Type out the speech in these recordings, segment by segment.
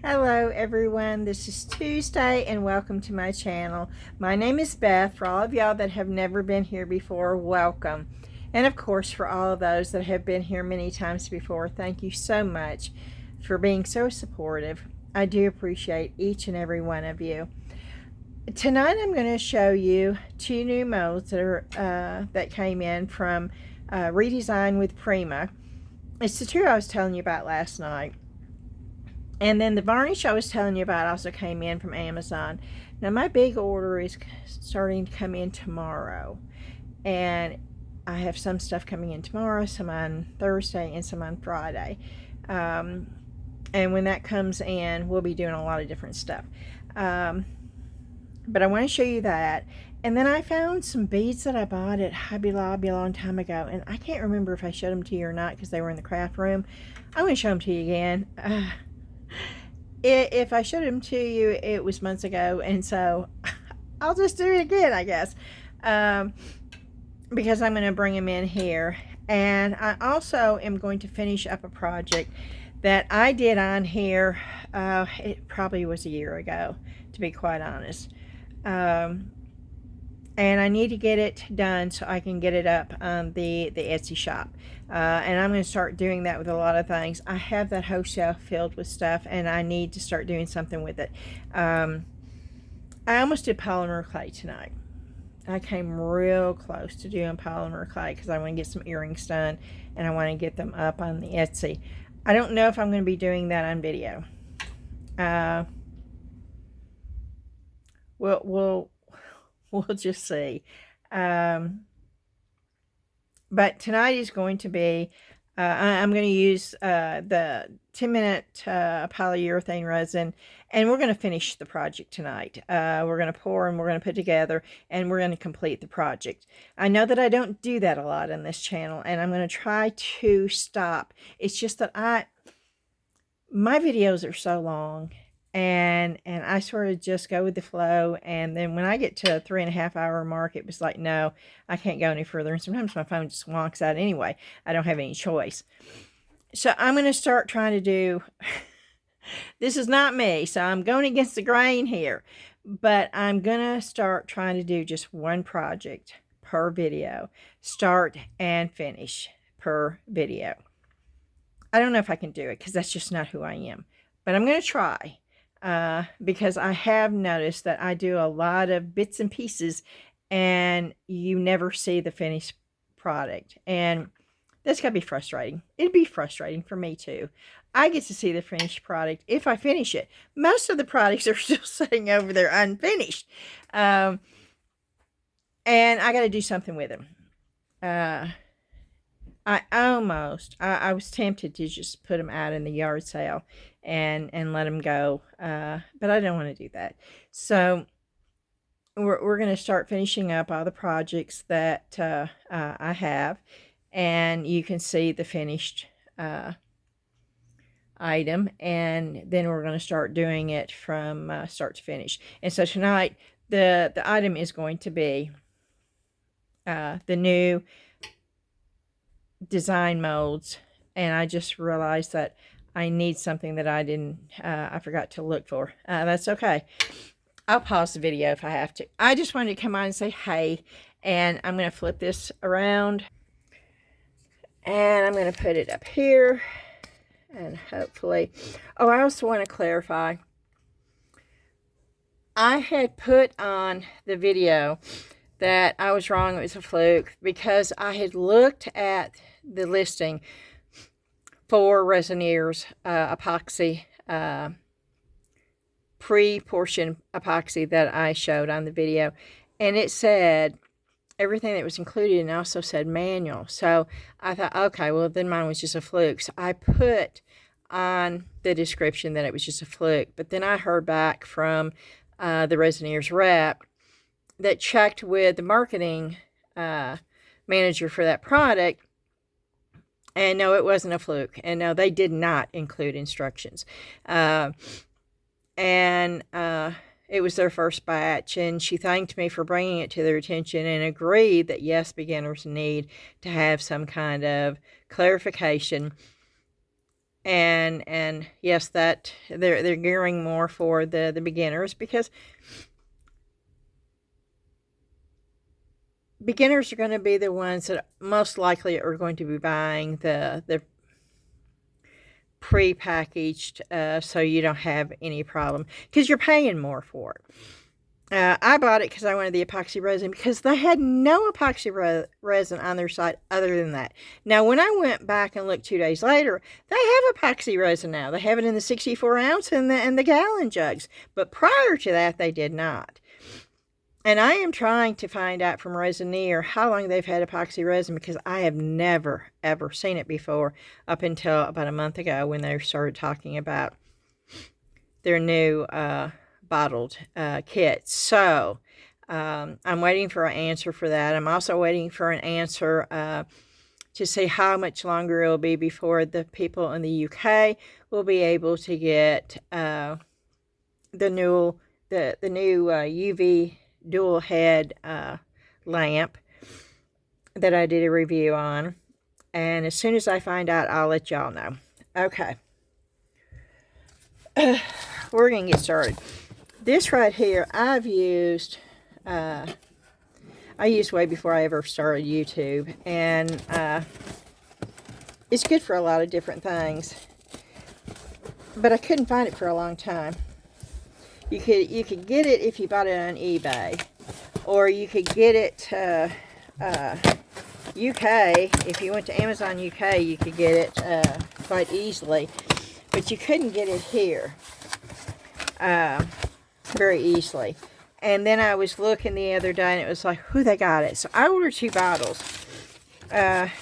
Hello everyone, this is Tuesday and welcome to my channel. My name is Beth. For all of y'all that have never been here before, welcome. And of course for all of those that have been here many times before, thank you so much for being so supportive. I do appreciate each and every one of you. Tonight I'm going to show you two new molds that are that came in from ReDesign with Prima. It's the two I was telling you about last night. And then the varnish I was telling you about also came in from Amazon. Now my big order is starting to come in tomorrow. And I have some stuff coming in tomorrow, some on Thursday, and some on Friday. And when that comes in, we'll be doing a lot of different stuff. But I want to show you that. And then I found some beads that I bought at Hobby Lobby a long time ago. And I can't remember if I showed them to you or not because they were in the craft room. I'm going to show them to you again. If I showed them to you, it was months ago, and so I'll just do it again, I guess, because I'm going to bring them in here. And I also am going to finish up a project that I did on here. It probably was a year ago, to be quite honest. And I need to get it done so I can get it up on the Etsy shop. And I'm going to start doing that with a lot of things. I have that whole shelf filled with stuff, and I need to start doing something with it. I almost did polymer clay tonight. I came real close to doing polymer clay because I want to get some earrings done, and I want to get them up on the Etsy. I don't know if I'm going to be doing that on video. We'll just see. But tonight is going to be, I'm going to use the 10-minute polyurethane resin, and we're going to finish the project tonight. We're going to pour and we're going to put together, and we're going to complete the project. I know that I don't do that a lot on this channel, and I'm going to try to stop. It's just that my videos are so long, and I sort of just go with the flow. And then when I get to a 3.5-hour mark, it was like, no, I can't go any further. And sometimes my phone just wonks out anyway. I don't have any choice. So I'm going to start trying to do, this is not me, so I'm going against the grain here, but I'm going to start trying to do just one project per video, start and finish per video. I don't know if I can do it because that's just not who I am, but I'm going to try. Because I have noticed that I do a lot of bits and pieces and you never see the finished product. And that's gotta be frustrating. It'd be frustrating for me too. I get to see the finished product if I finish it. Most of the products are still sitting over there unfinished. And I got to do something with them. I was tempted to just put them out in the yard sale and let them go, but I don't want to do that. So we're going to start finishing up all the projects that I have, and you can see the finished item, and then we're going to start doing it from start to finish. And so tonight the item is going to be the new design molds, and I just realized that I need something that I forgot to look for. That's okay. I'll pause the video if I have to. I just wanted to come on and say hey, and I'm going to flip this around, and I'm going to put it up here, and hopefully, oh, I also want to clarify, I had put on the video that I was wrong, it was a fluke, because I had looked at the listing for Resinier's epoxy, pre-portion epoxy that I showed on the video, and it said everything that was included, and also said manual. So I thought, okay, well then mine was just a fluke. So I put on the description that it was just a fluke, but then I heard back from the Resinier's rep that checked with the marketing manager for that product, and no, it wasn't a fluke, and no, they did not include instructions. It was their first batch, and she thanked me for bringing it to their attention and agreed that yes, beginners need to have some kind of clarification And yes, that they're gearing more for the beginners, because beginners are going to be the ones that most likely are going to be buying the pre-packaged, so you don't have any problem, because you're paying more for it. I bought it because I wanted the epoxy resin, because they had no epoxy resin on their site other than that. Now, when I went back and looked 2 days later, they have epoxy resin now. They have it in the 64 ounce and the gallon jugs. But prior to that, they did not. And I am trying to find out from Resineer how long they've had epoxy resin, because I have never, ever seen it before, up until about a month ago when they started talking about their new bottled kits. So I'm waiting for an answer for that. I'm also waiting for an answer to see how much longer it will be before the people in the UK will be able to get the new UV dual head lamp that I did a review on. And as soon as I find out, I'll let y'all know. Okay. We're going to get started. This right here, I've used, I used way before I ever started YouTube, and it's good for a lot of different things, but I couldn't find it for a long time. You could get it if you bought it on eBay, or you could get it UK. If you went to Amazon UK, you could get it quite easily, but you couldn't get it here very easily. And then I was looking the other day, and it was like, who they got it? So I ordered 2 bottles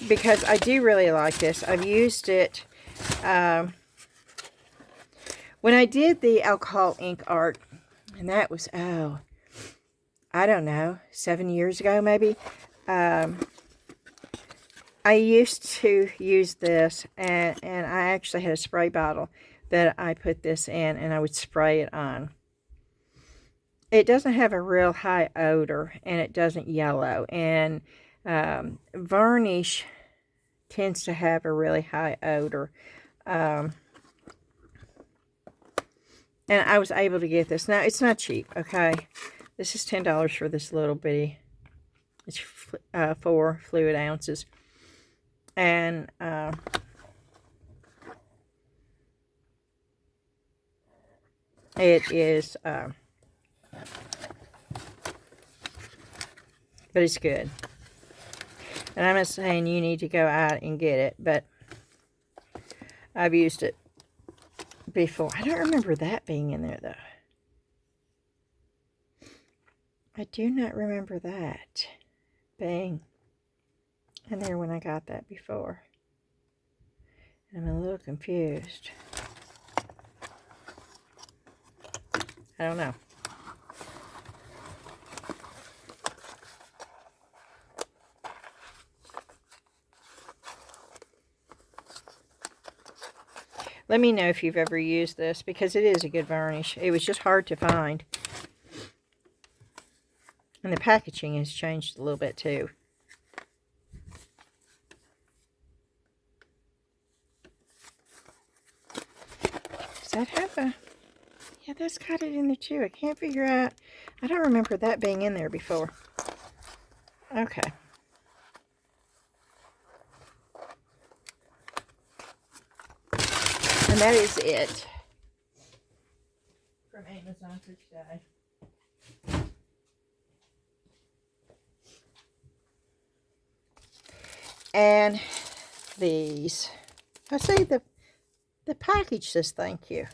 because I do really like this. I've used it when I did the alcohol ink art, and that was, oh, I don't know, 7 years ago maybe. I used to use this, and I actually had a spray bottle that I put this in, and I would spray it on. It doesn't have a real high odor, and it doesn't yellow, and varnish tends to have a really high odor. And I was able to get this. Now, it's not cheap, okay? This is $10 for this little bitty. It's 4 fluid ounces. And it is, but it's good. And I'm not saying you need to go out and get it, but I've used it before. I don't remember that being in there, though. I do not remember that being in there when I got that before. I'm a little confused. I don't know. Let me know if you've ever used this, because it is a good varnish. It was just hard to find. And the packaging has changed a little bit too. Does that have a... Yeah, that's got it in there too. I can't figure out... I don't remember that being in there before. Okay. And that is it from Amazon for today. And these. I say the package says thank you.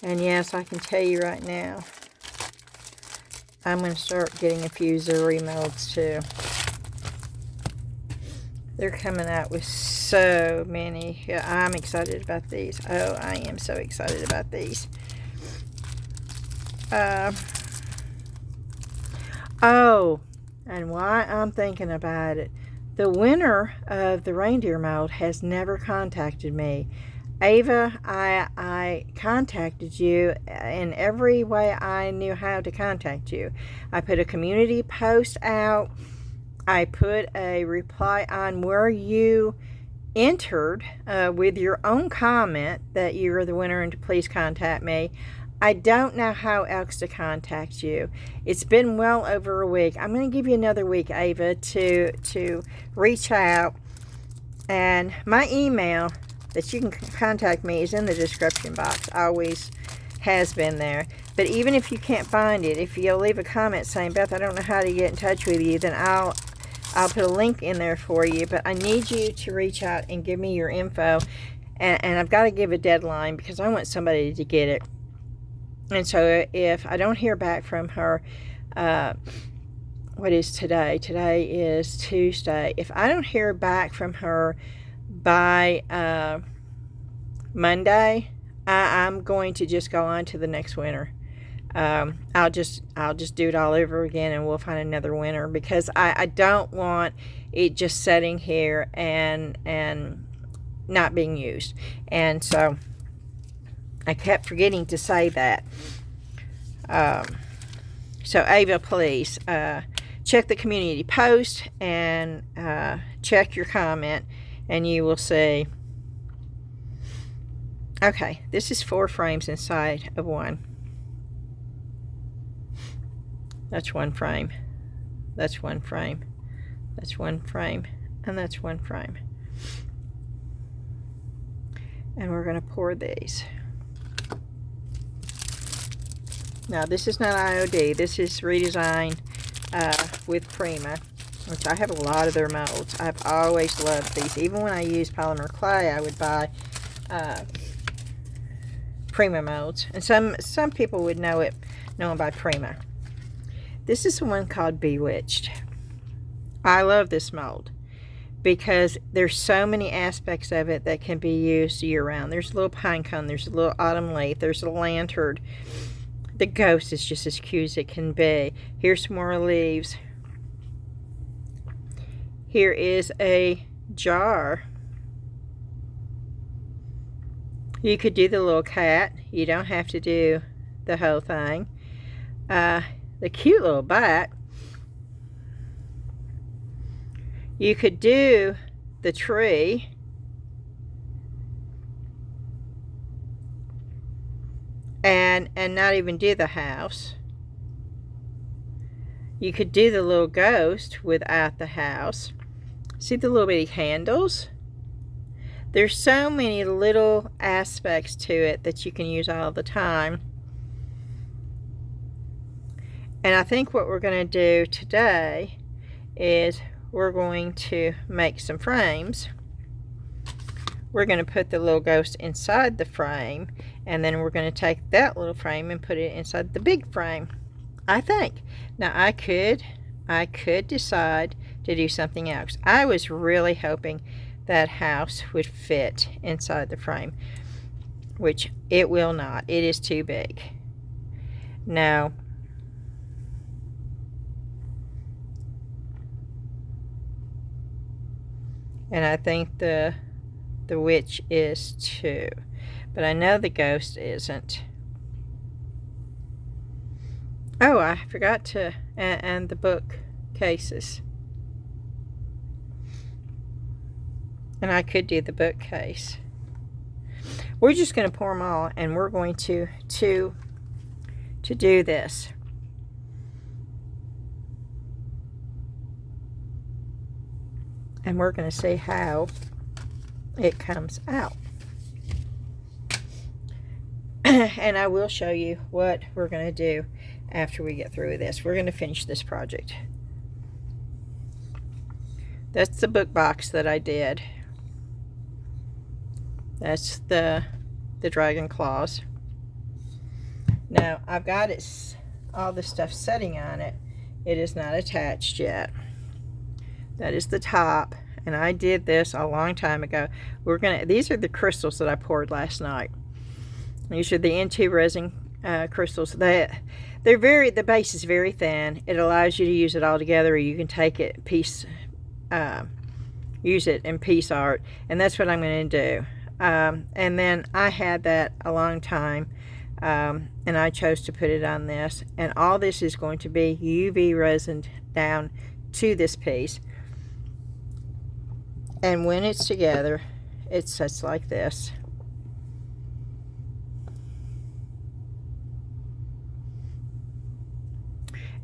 And yes, I can tell you right now, I'm going to start getting a few Zuri molds too. They're coming out with so many. Yeah, I'm excited about these. Oh, I am so excited about these. Oh, and why I'm thinking about it. The winner of the reindeer mold has never contacted me. Ava, I contacted you in every way I knew how to contact you. I put a community post out. I put a reply on where you entered with your own comment that you are the winner and to please contact me. I don't know how else to contact you. It's been well over a week. I'm going to give you another week, Ava, to reach out. And my email that you can contact me is in the description box. Always has been there. But even if you can't find it, if you'll leave a comment saying, Beth, I don't know how to get in touch with you, then I'll put a link in there for you. But I need you to reach out and give me your info. And I've got to give a deadline because I want somebody to get it. And so if I don't hear back from her, what is today? Today is Tuesday. If I don't hear back from her by Monday, I'm going to just go on to the next winner. I'll just do it all over again, and we'll find another winner, because I don't want it just sitting here and not being used. And so I kept forgetting to say that. So Ava, please check the community post and check your comment, and you will see. Okay, this is 4 frames inside of one. That's 1 frame. That's 1 frame. That's 1 frame. And that's 1 frame. And we're going to pour these. Now, this is not IOD. This is ReDesign with Prima, which I have a lot of their molds. I've always loved these. Even when I use polymer clay, I would buy Prima molds. And some people would know them by Prima. This is the one called Bewitched. I love this mold because there's so many aspects of it that can be used year-round. There's a little pine cone. There's a little autumn leaf. There's a lantern. The ghost is just as cute as it can be. Here's some more leaves. Here is a jar. You could do the little cat. You don't have to do the whole thing. The cute little bat. You could do the tree. And not even do the house. You could do the little ghost without the house. See the little bitty handles? There's so many little aspects to it that you can use all the time. And I think what we're going to do today is we're going to make some frames. We're going to put the little ghost inside the frame, and then we're going to take that little frame and put it inside the big frame, I think. Now, I could decide to do something else. I was really hoping that house would fit inside the frame, which it will not. It is too big. No. And I think the witch is too, but I know the ghost isn't. Oh, I forgot to, and the book cases. And I could do the bookcase. We're just going to pour them all, and we're going to do this. And we're going to see how it comes out. And I will show you what we're going to do after we get through with this. We're going to finish this project. That's the book box that I did. That's the dragon claws. Now, I've got all the stuff setting on it. It is not attached yet. That is the top. And I did this a long time ago. These are the crystals that I poured last night. These are the IntoResin crystals. The base is very thin. It allows you to use it all together, or you can take it use it in piece art. And that's what I'm going to do. And then I had that a long time, and I chose to put it on this. And all this is going to be UV resined down to this piece. And when it's together, it sits like this.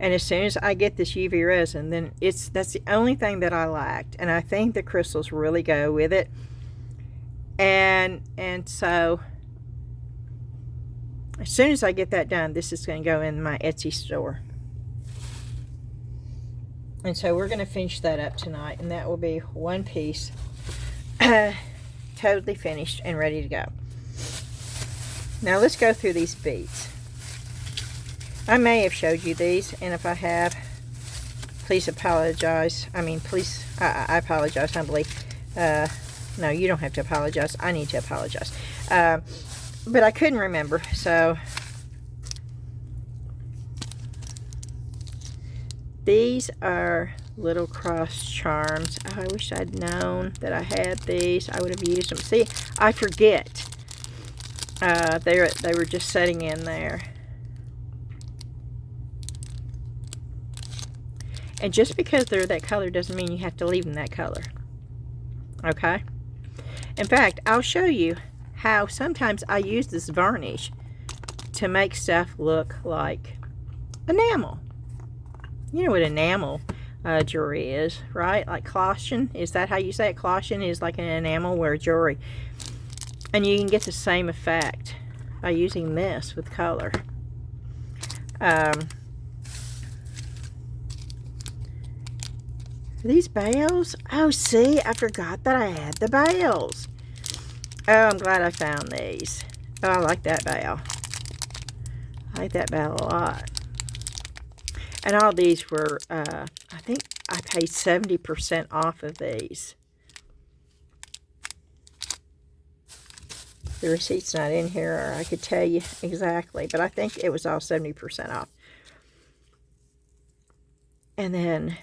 And as soon as I get this UV resin, then that's the only thing that I lacked. And I think the crystals really go with it. And so as soon as I get that done, this is going to go in my Etsy store. And so we're going to finish that up tonight, and that will be one piece totally finished and ready to go. Now let's go through these beads. I may have showed you these, and if I have, please apologize. I mean, please, I apologize humbly. No, you don't have to apologize. I need to apologize. But I couldn't remember, so these are little cross charms. Oh, I wish I'd known that I had these. I would have used them. See, I forget. They were just sitting in there. And just because they're that color doesn't mean you have to leave them that color. Okay? In fact, I'll show you how sometimes I use this varnish to make stuff look like enamel. You know what enamel jewelry is, right? Like clochen. Is that how you say it? Clochen is like an enamel ware jewelry. And you can get the same effect by using this with color. These bales? Oh, see, I forgot that I had the bales. Oh, I'm glad I found these. Oh, I like that bale. I like that bale a lot. And all these were, I think I paid 70% off of these. The receipt's not in here, or I could tell you exactly, but I think it was all 70% off. And then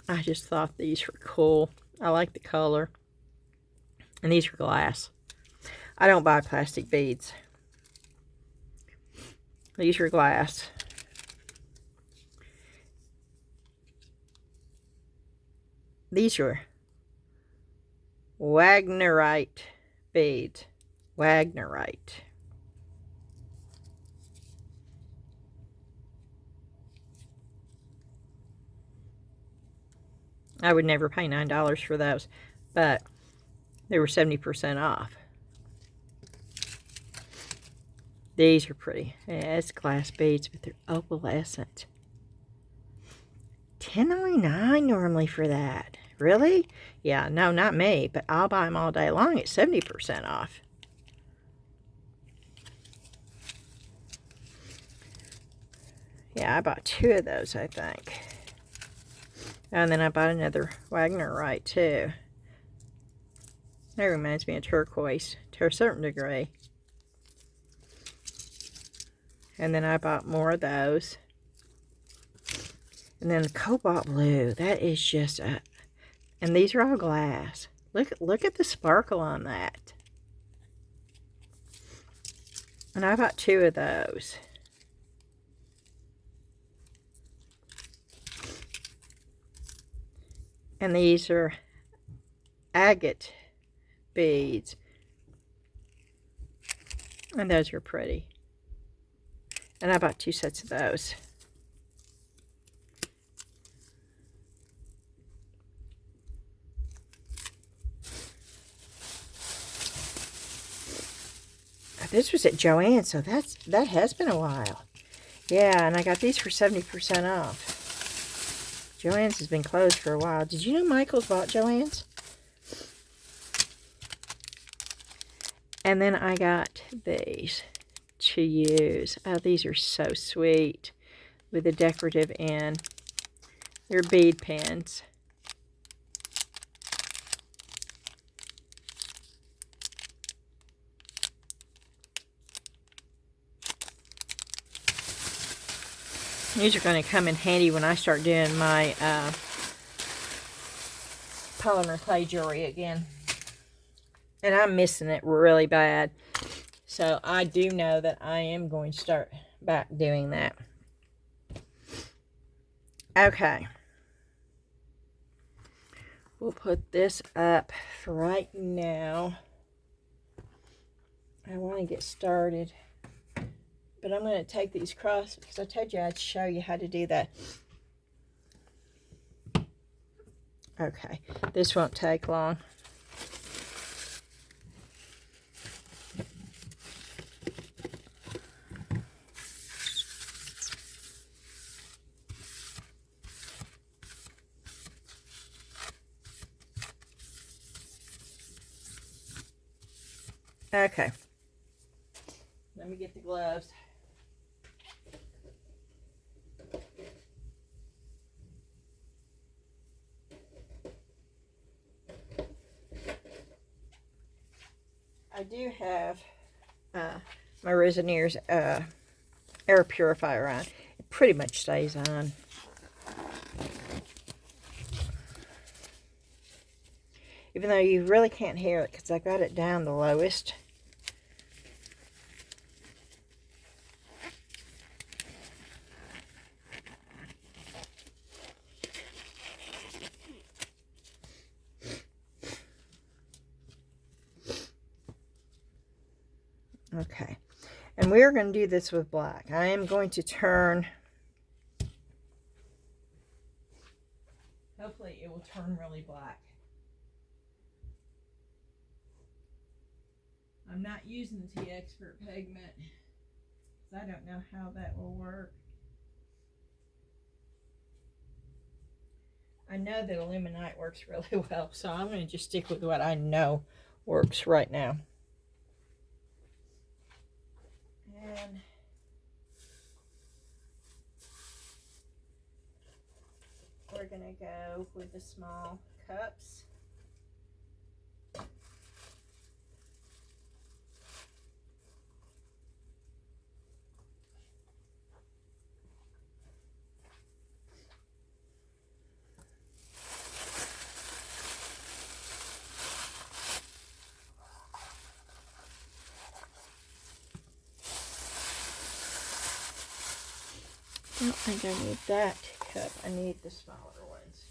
I just thought these were cool. I like the color. And these are glass. I don't buy plastic beads. These are glass. These are Wagnerite beads. Wagnerite. I would never pay $9 for those, but they were 70% off. These are pretty. Yeah, it's glass beads, but they're opalescent. $10.99 normally for that. Really? Yeah, no, not me, but I'll buy them all day long at 70% off. Yeah, I bought 2 of those, I think. And then I bought another Wagnerite, too. That reminds me of turquoise, to a certain degree. And then I bought more of those. And then the cobalt blue, that is just a... And these are all glass. Look at the sparkle on that. And I bought 2 of those. And these are agate beads. And those are pretty. And I bought 2 sets of those. This was at Joann's, so that has been a while. Yeah, and I got these for 70% off. Joann's has been closed for a while. Did you know Michael's bought Joann's? And then I got these to use. Oh, these are so sweet with the decorative end. They're bead pins. These are going to come in handy when I start doing my polymer clay jewelry again. And I'm missing it really bad. So I do know that I am going to start back doing that. Okay. We'll put this up for right now. I want to get started. But I'm going to take these cross because I told you I'd show you how to do that. Okay. This won't take long. Okay. Let me get the gloves. I do have my Resin air purifier on. It pretty much stays on. Even though you really can't hear it because I got it down the lowest. Okay, and we're going to do this with black. I am going to turn, hopefully it will turn really black. I'm not using the T-Expert pigment, because I don't know how that will work. I know that Illuminite works really well, so I'm going to just stick with what I know works right now. And we're going to go with the small cups. I don't think I need that cup. I need the smaller ones.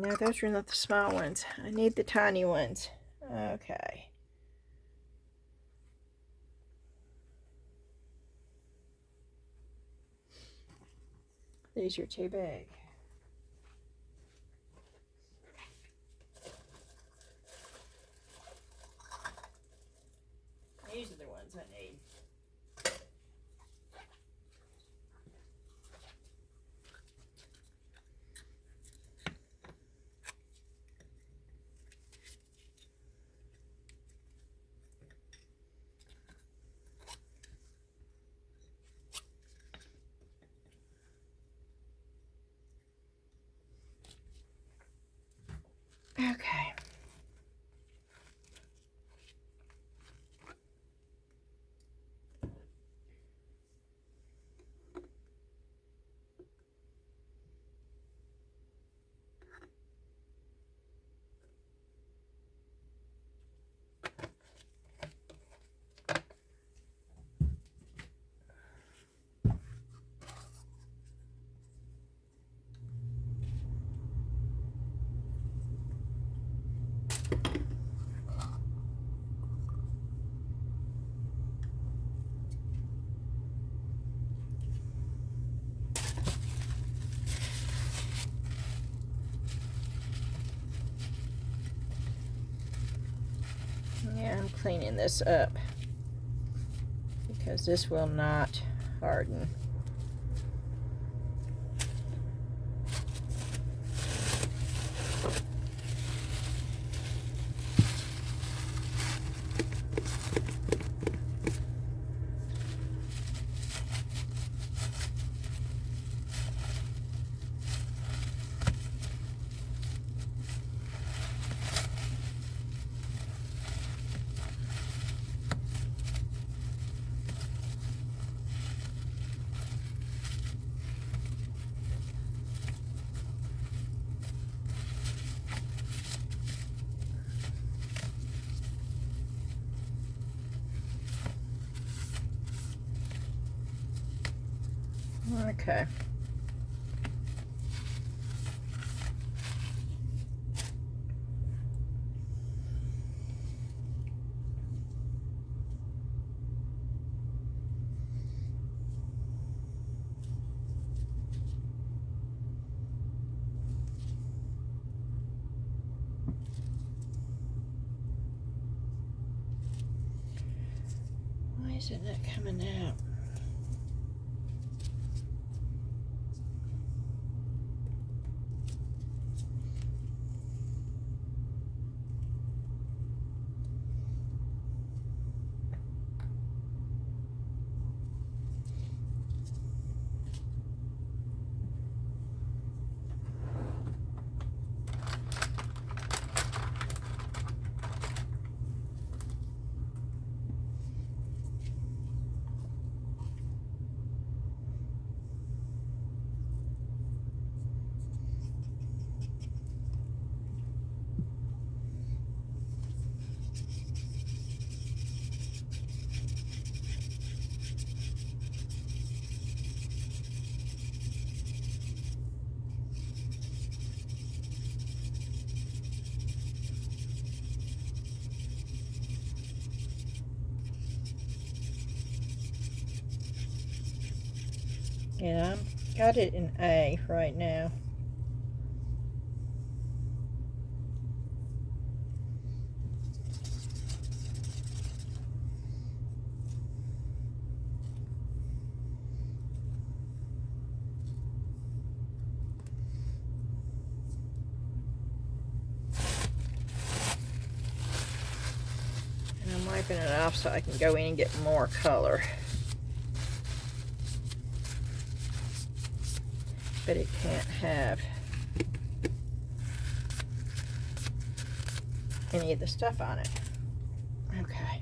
No, those are not the small ones. I need the tiny ones. Okay. These are too big. These are the ones I need. Okay. Yeah, I'm cleaning this up because this will not harden. Okay. Why is it not coming out? Yeah, I've got it in A right now. And I'm wiping it off so I can go in and get more color. But it can't have any of the stuff on it. Okay.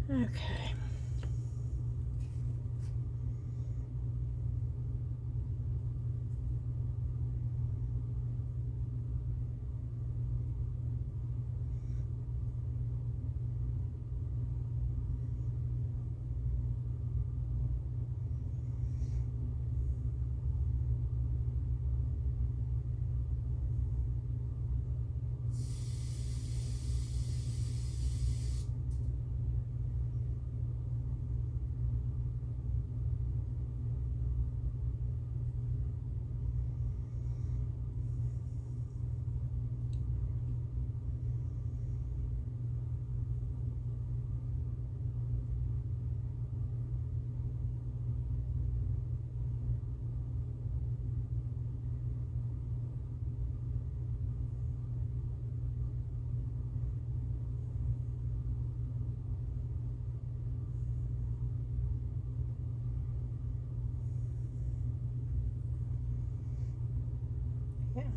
Okay.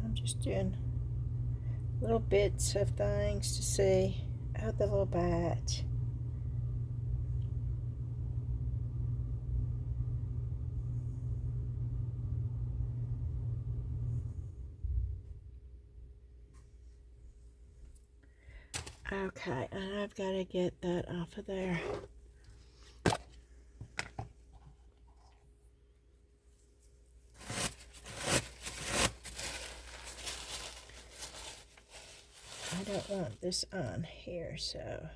I'm just doing little bits of things to see. Oh, the little bat. Okay, and I've got to get that off of there. I don't want this on here, so.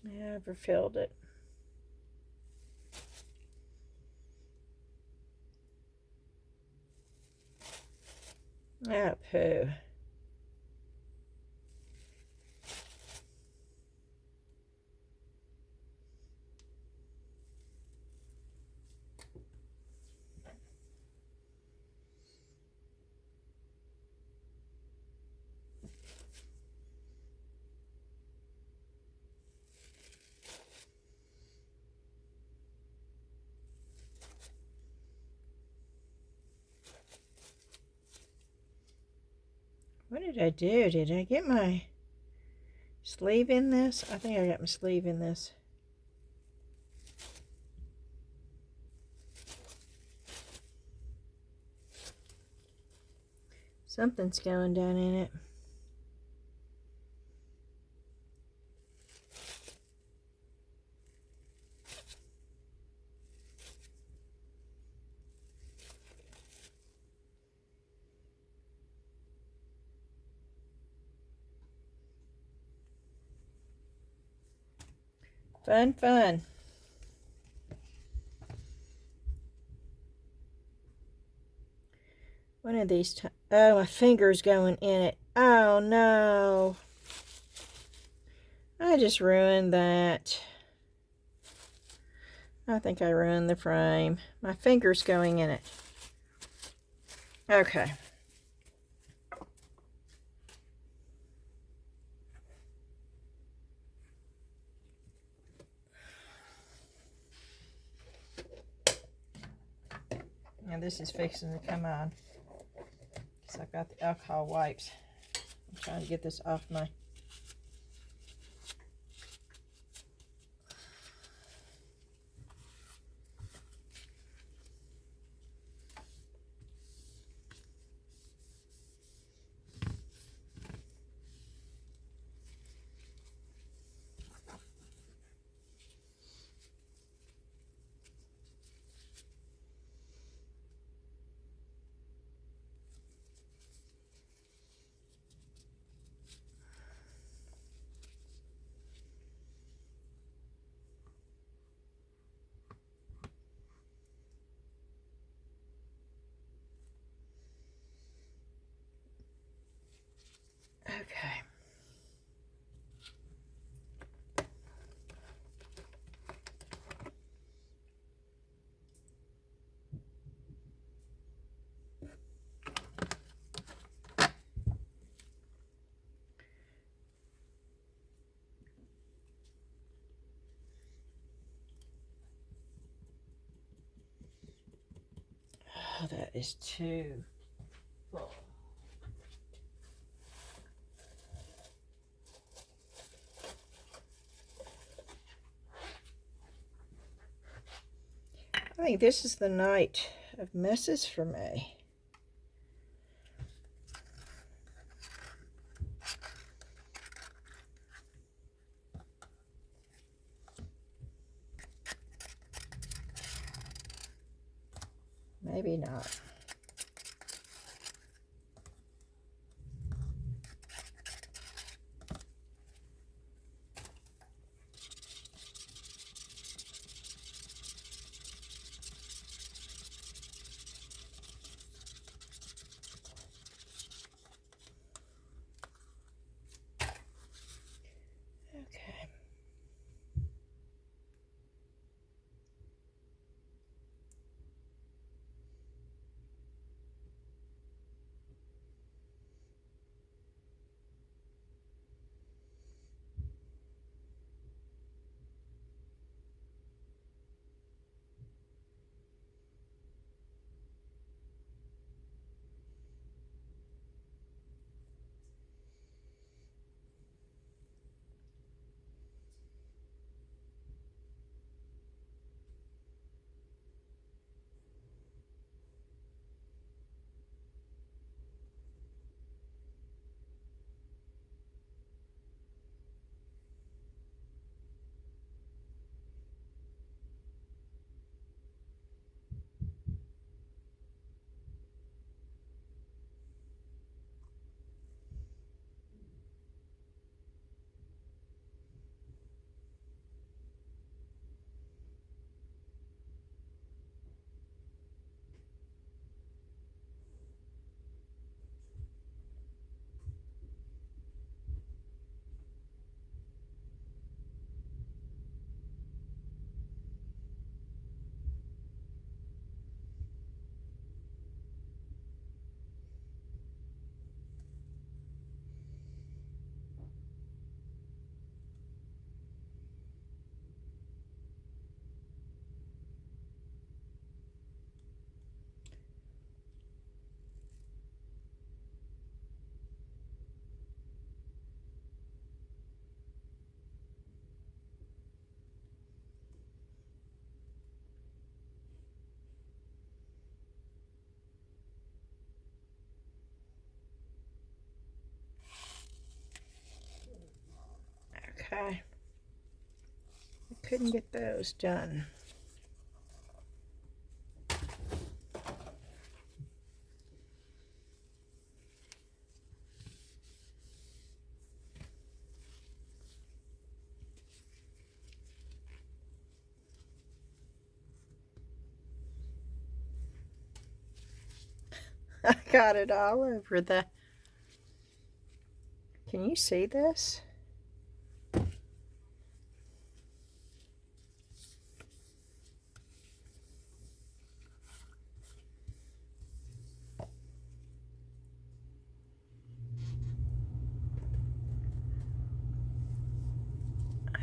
Yeah, I've refilled it. Ah, poo. What did I do? Did I get my sleeve in this? I think I got my sleeve in this. Something's going down in it. Fun, fun. One of these times. Oh, my finger's going in it. Oh, no. I just ruined that. I think I ruined the frame. My finger's going in it. Okay. Now this is fixing to come on. Because I've got the alcohol wipes. I'm trying to get this off my... Oh, that is too full. I think this is the night of messes for me. Maybe not. Okay. Okay. I couldn't get those done. I got it all over the... Can you see this?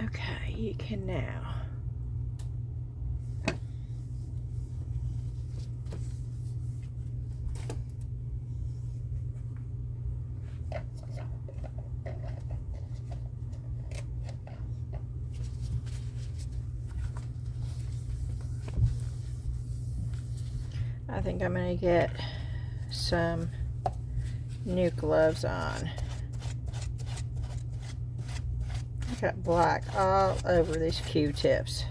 Okay, you can now. I think I'm going to get some new gloves on. I got black all over these Q-tips.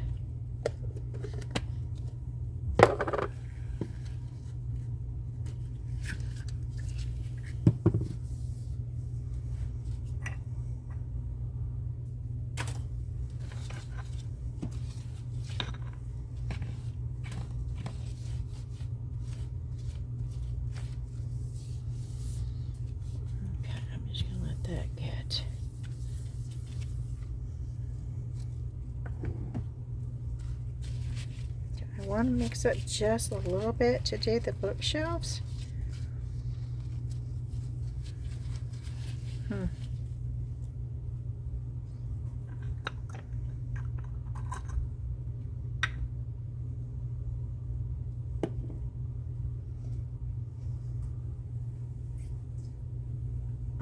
I want to mix up just a little bit to do the bookshelves.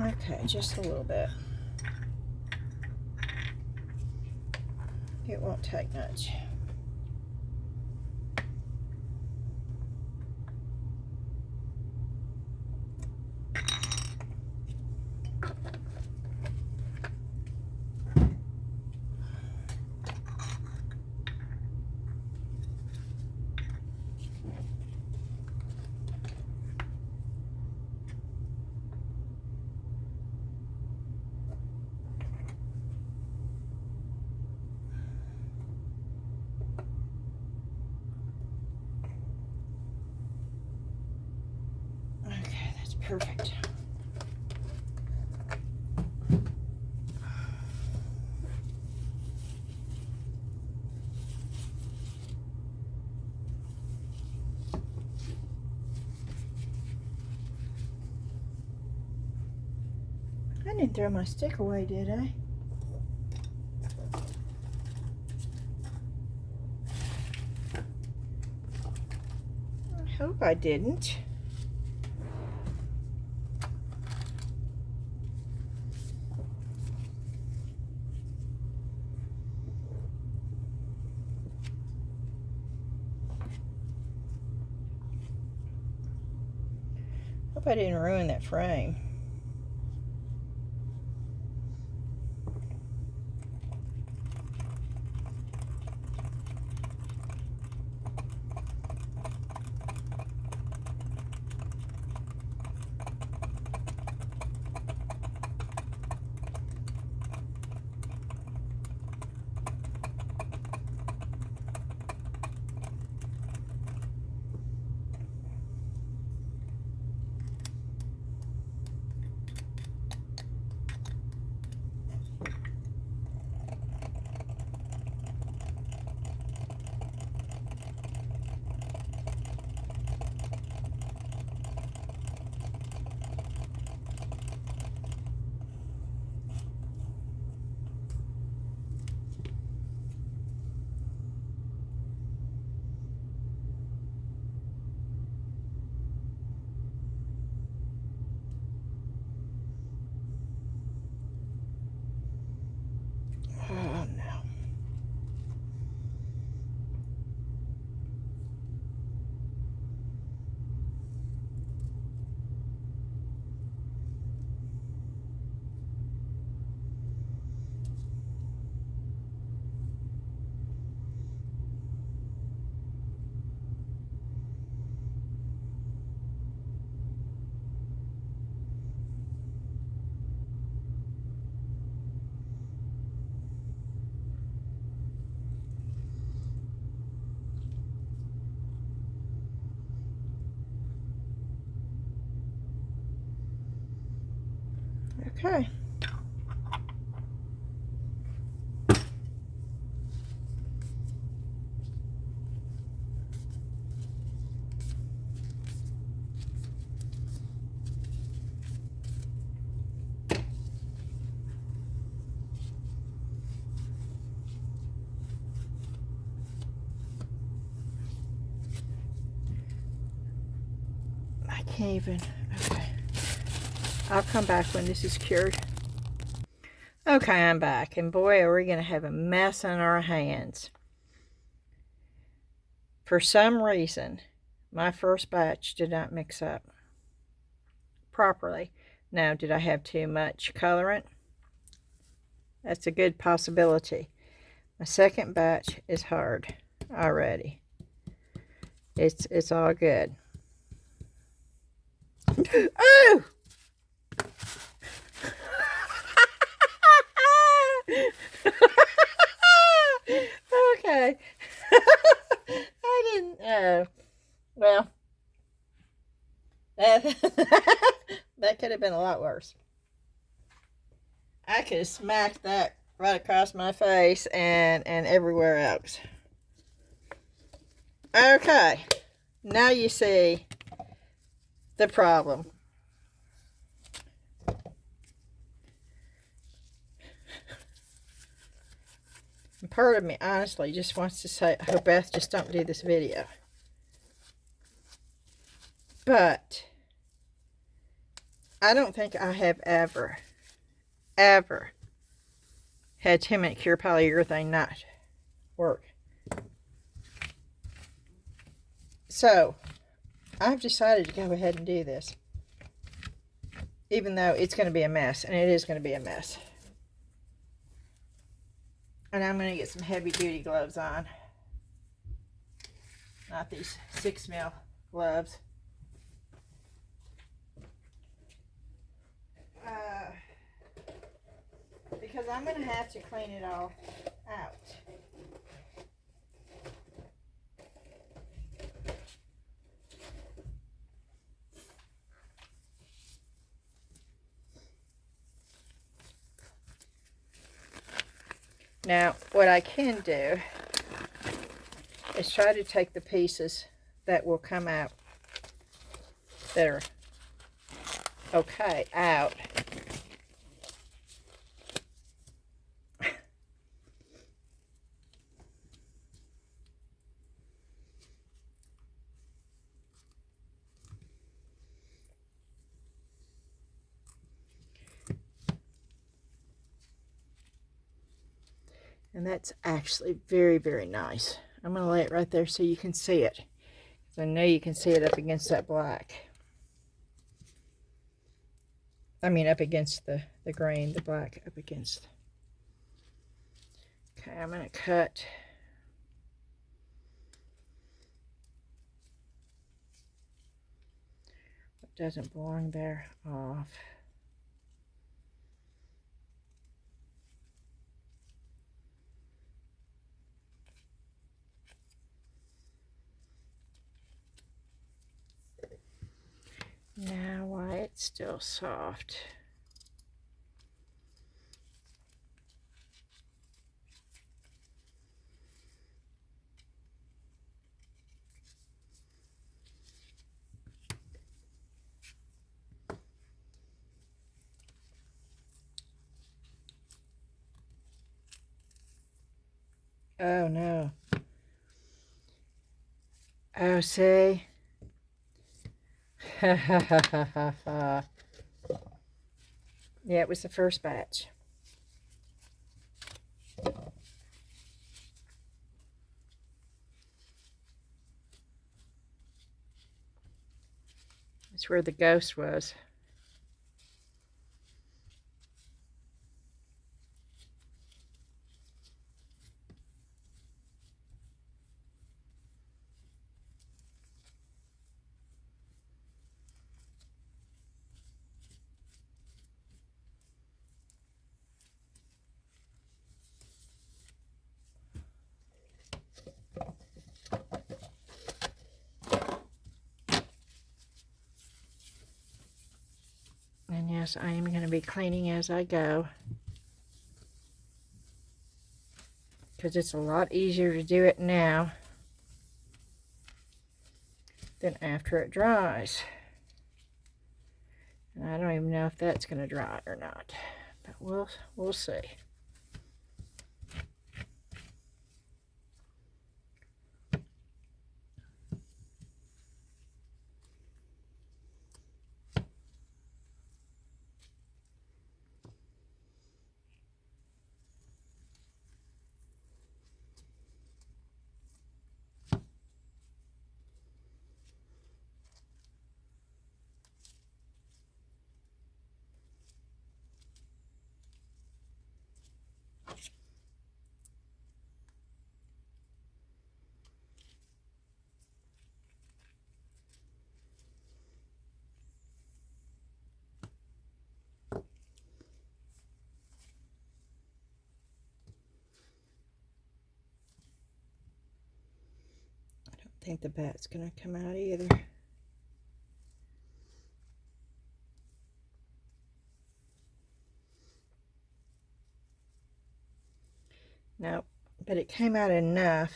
Okay, just a little bit. It won't take much. Okay, that's perfect. I didn't throw my stick away, did I? I hope I didn't. Hope I didn't ruin that frame. Oh no. Okay. I can't even. Okay. I'll come back when this is cured. Okay, I'm back. And boy, are we going to have a mess on our hands. For some reason, my first batch did not mix up properly. Now, did I have too much colorant? That's a good possibility. My second batch is hard already. It's all good. Oh! Okay. I didn't, well, that could have been a lot worse. I could have smacked that right across my face and everywhere else. Okay. Now you see the problem. And part of me, honestly, just wants to say, oh, Beth, just don't do this video. But I don't think I have ever had 10-minute cure polyurethane not work. So I've decided to go ahead and do this, even though it's going to be a mess, and it is going to be a mess. And I'm going to get some heavy duty gloves on, not these 6mm gloves. Because I'm going to have to clean it all out. Now, what I can do is try to take the pieces that will come out that are okay out. And that's actually very, very nice. I'm going to lay it right there so you can see it. I know you can see it up against that black. I mean up against the green, the black up against. Okay, I'm going to cut what doesn't belong there off. Now, why it's still soft. Oh no. Oh, see? Ha ha ha ha ha ha. Yeah, it was the first batch. It's where the ghost was. And yes, I am going to be cleaning as I go, because it's a lot easier to do it now than after it dries. And I don't even know if that's going to dry or not, but we'll see. I think the bat's going to come out either. Nope, but it came out enough.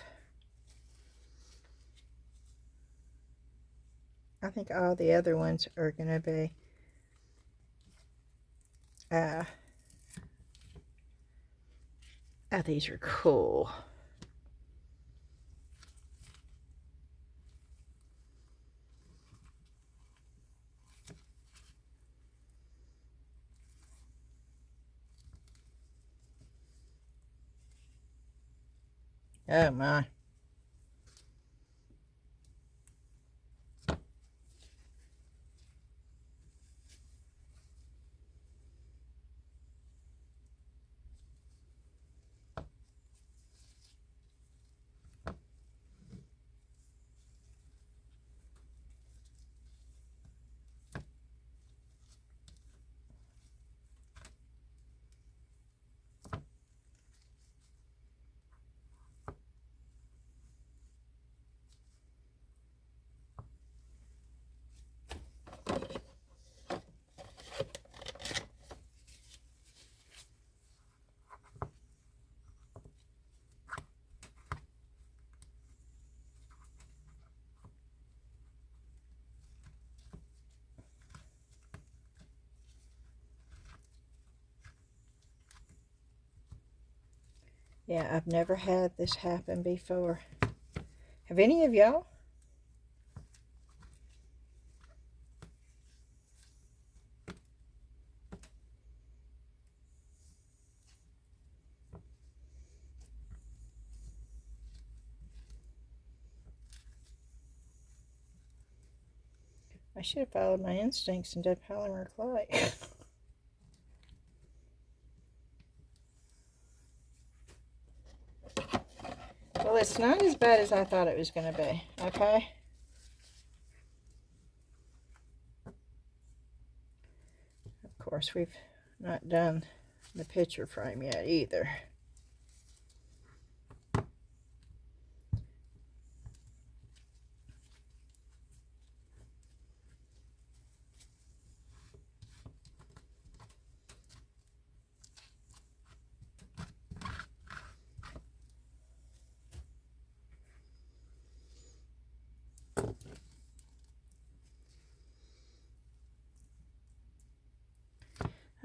I think all the other ones are going to be oh, these are cool. Oh my. Yeah, I've never had this happen before. Have any of y'all? I should have followed my instincts and did polymer clay. Well, it's not as bad as I thought it was going to be, okay? Of course, we've not done the picture frame yet either.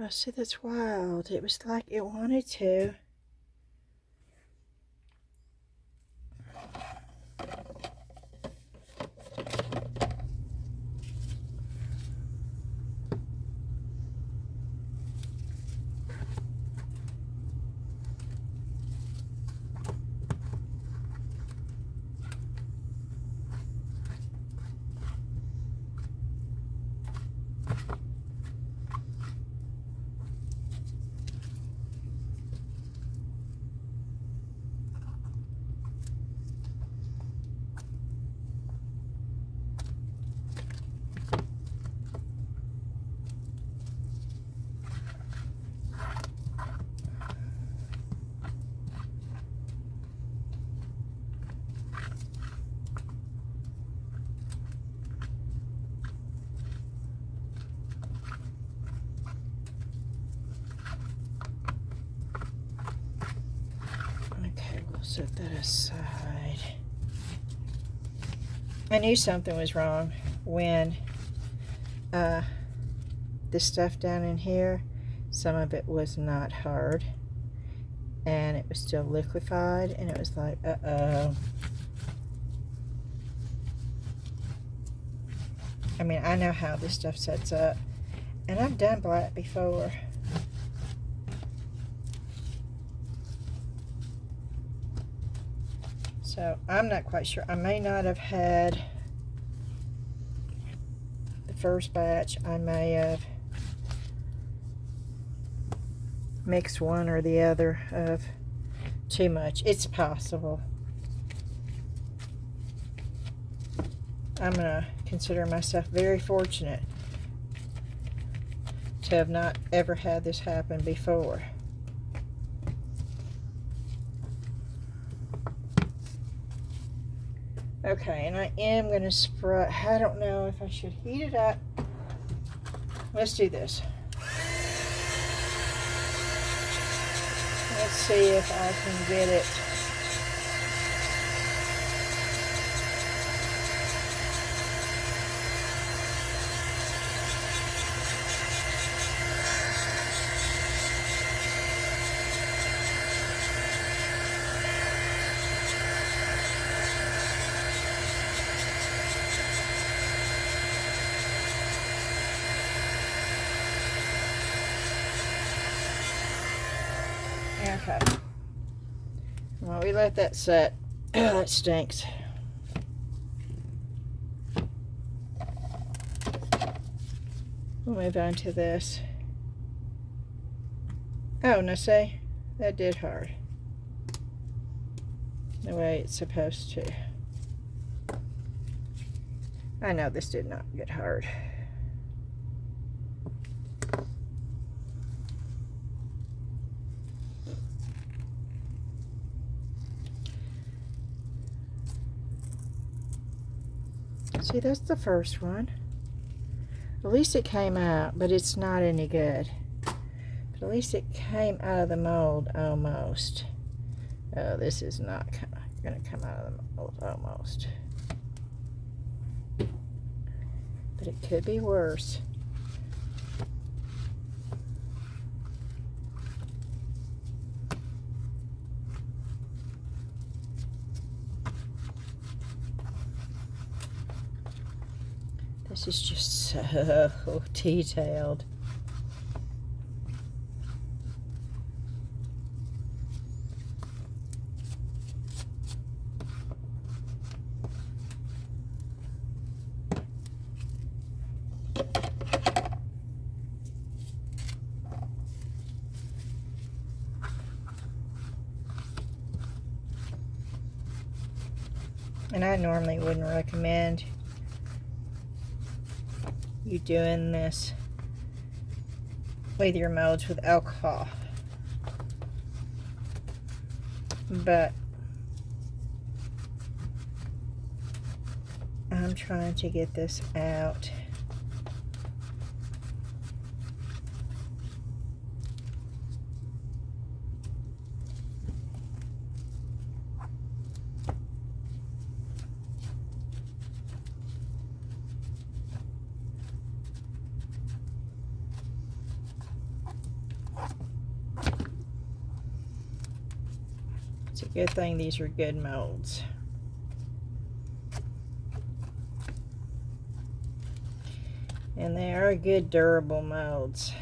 Oh, see, that's wild. It was like it wanted to. Okay, we'll set that aside. I knew something was wrong when this stuff down in here, some of it was not hard and it was still liquefied, and it was like, uh-oh. I mean, I know how this stuff sets up, and I've done black before. So I'm not quite sure. I may not have had the first batch. I may have mixed one or the other of too much. It's possible. I'm gonna consider myself very fortunate to have not ever had this happen before. Okay, and I am going to spray. I don't know if I should heat it up. Let's do this. Let's see if I can get it. Okay. Well, we let that set. That stinks. We'll move on to this. Oh, now see, that did hard. The way it's supposed to. I know this did not get hard. See, that's the first one. At least it came out, but it's not any good. But at least it came out of the mold almost. Oh, this is not going to come out of the mold almost. But it could be worse. This is just so detailed. And I normally wouldn't recommend you doing this with your molds with alcohol, but I'm trying to get this out. It's a good thing these are good molds. And they are good durable molds.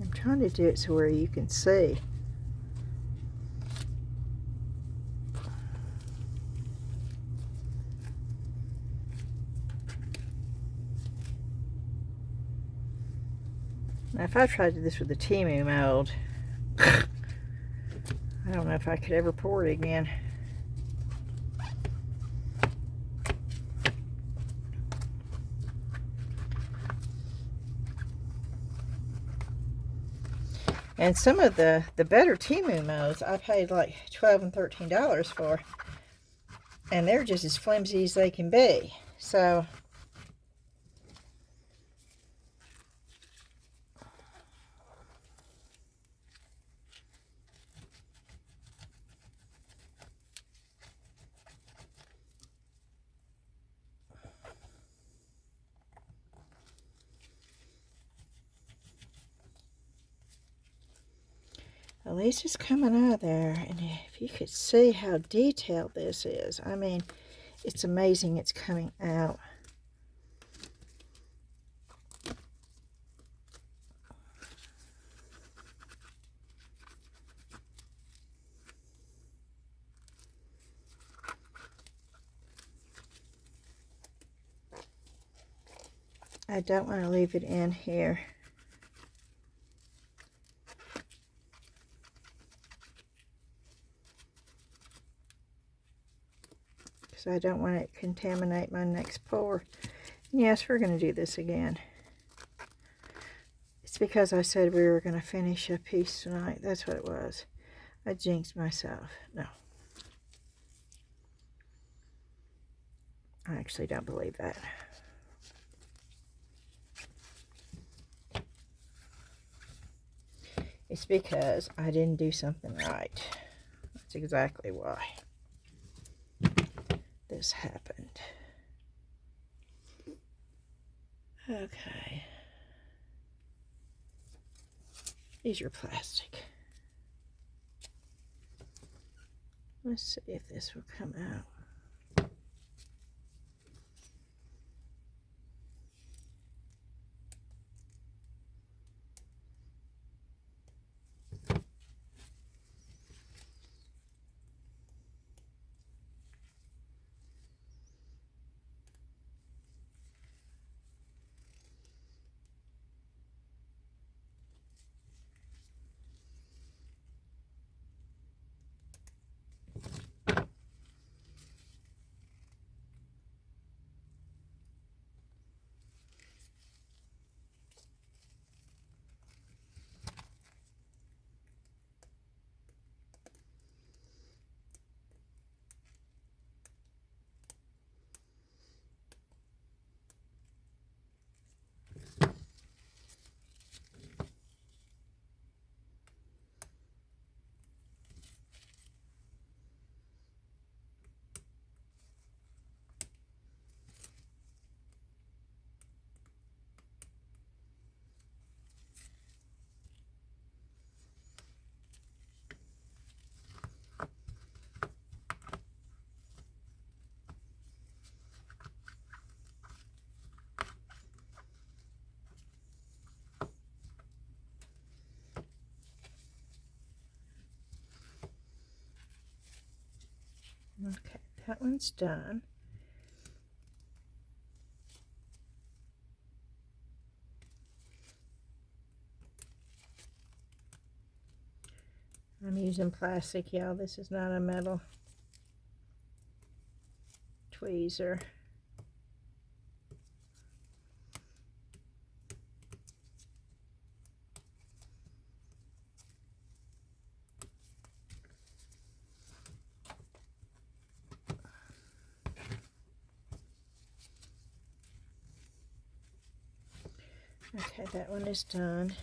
I'm trying to do it so where you can see. Now, if I tried to do this with the Timu mold, I don't know if I could ever pour it again. And some of the better Timu molds I paid like $12 and $13 for. And they're just as flimsy as they can be. So at least it's coming out of there. And if you could see how detailed this is, I mean, it's amazing it's coming out. I don't want to leave it in here. So I don't want it to contaminate my next pour. And yes, we're going to do this again. because I said we were going to finish a piece tonight. That's what it was. I jinxed myself. No. I actually don't believe that. It's because I didn't do something right. That's exactly why this happened. Okay. These are plastic. Let's see if this will come out. Okay, that one's done. I'm using plastic, y'all. This is not a metal tweezer. Okay, that one is done.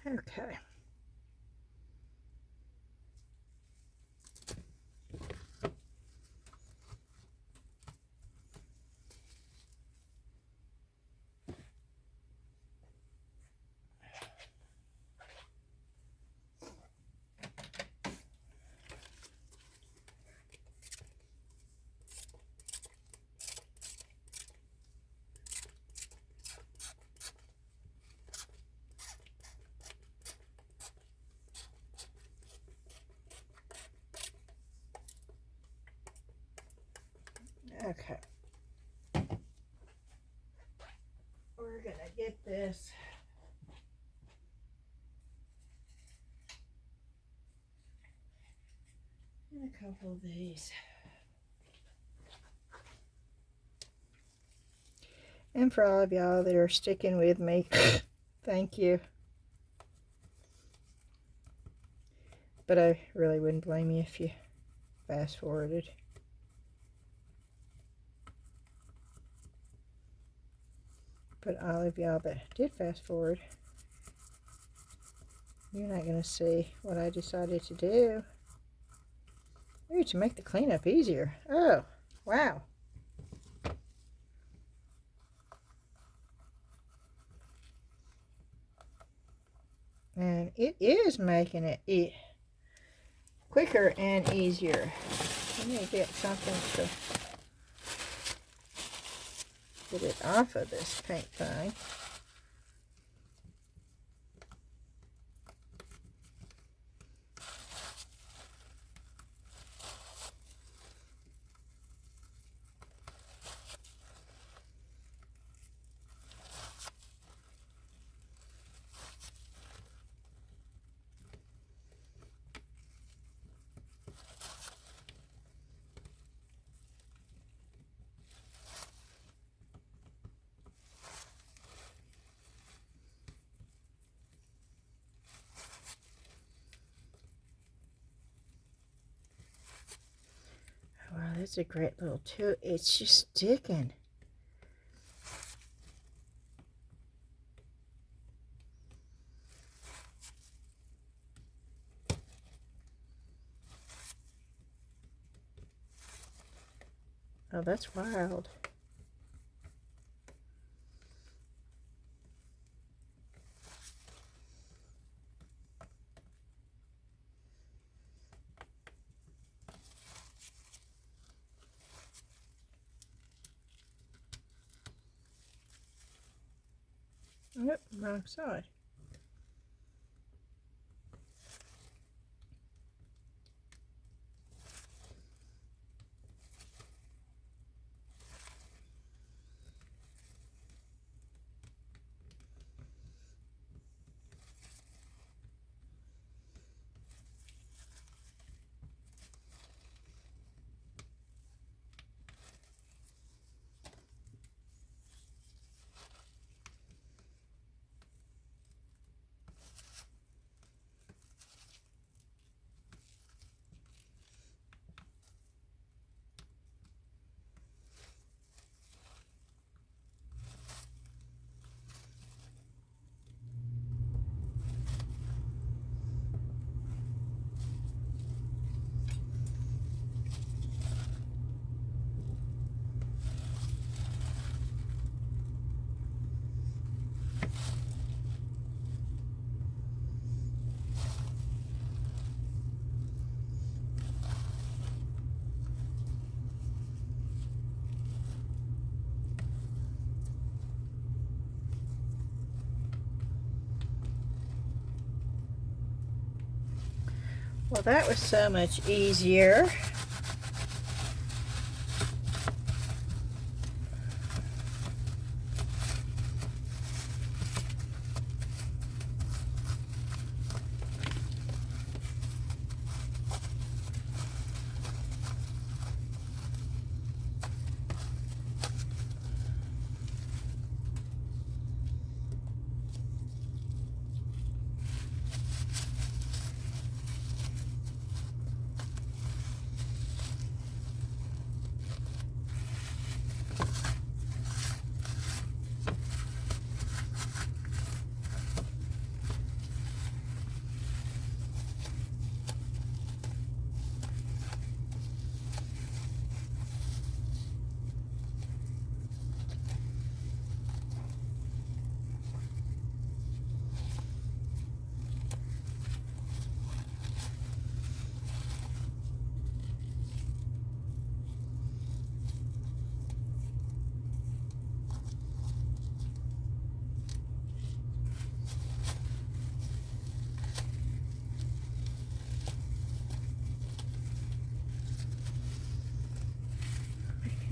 Okay. Okay. We're going to get this in a couple of these. And for all of y'all that are sticking with me, thank you. but I really wouldn't blame you if you fast forwarded. But all of y'all that did fast forward, you're not going to see what I decided to do. Maybe to make the cleanup easier. Oh, wow. And it is making it quicker and easier. Let me get something to get it off of this paint thing. Wow, that's a great little tool. It's just sticking. Oh, that's wild. Yep, wrong side. Well, that was so much easier.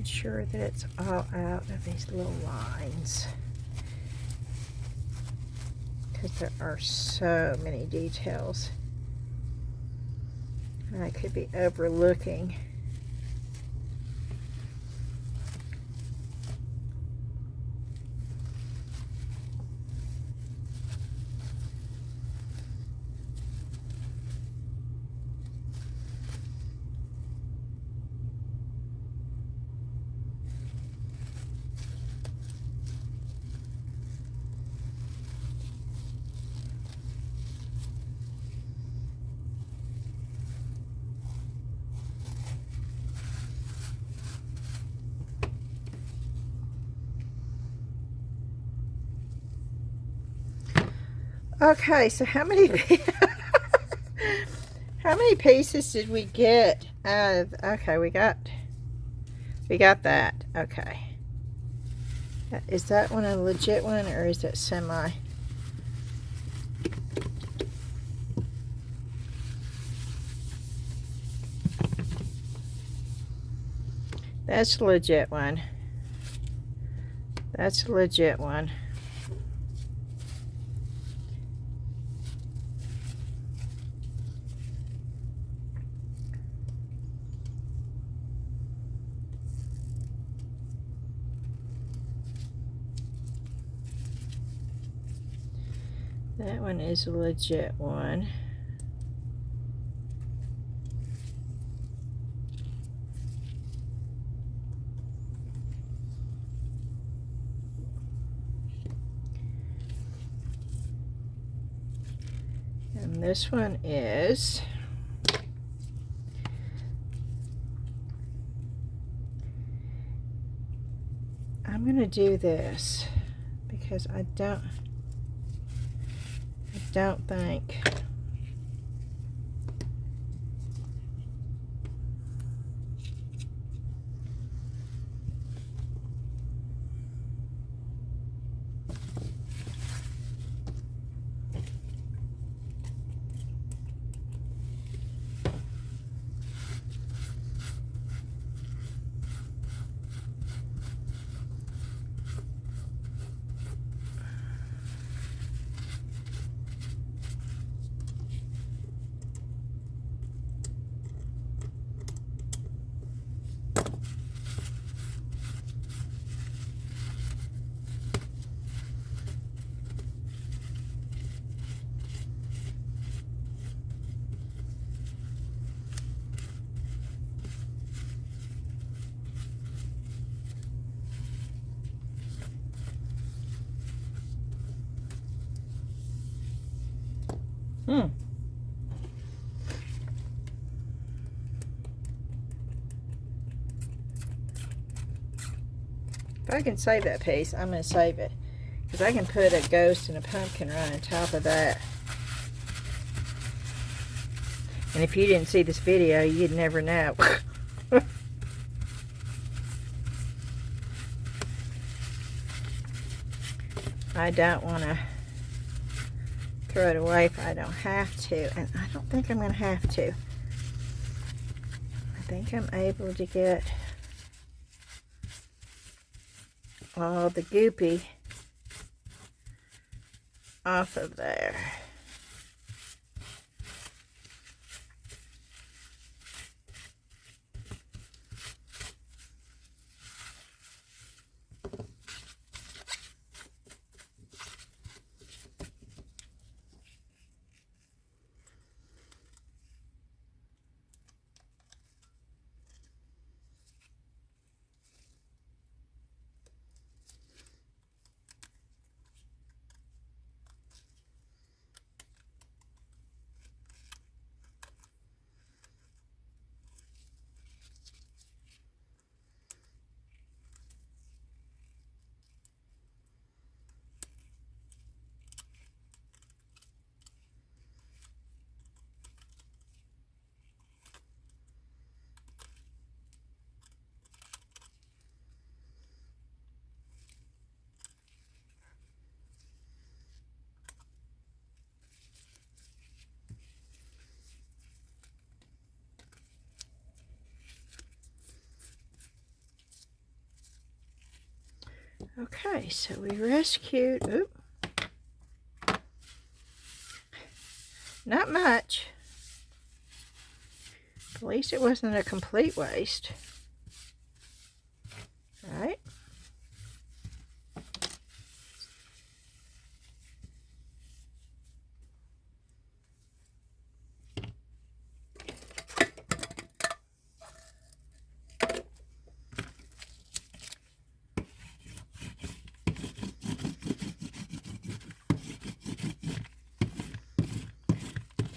Sure that it's all out of these little lines, because there are so many details and I could be overlooking. Okay, so how many how many pieces did we get out of, okay, we got that. Okay. Is that one a legit one, or is that semi? That's a legit one. That's a legit one. That one is a legit one. And this one is, I'm going to do this because I don't think, if I can save that piece, I'm going to save it. Because I can put a ghost and a pumpkin right on top of that. And if you didn't see this video, you'd never know. I don't want to throw it away if I don't have to. And I don't think I'm going to have to. I think I'm able to get all the goopy off of there. Okay, so we rescued, oop, not much. At least it wasn't a complete waste. All right.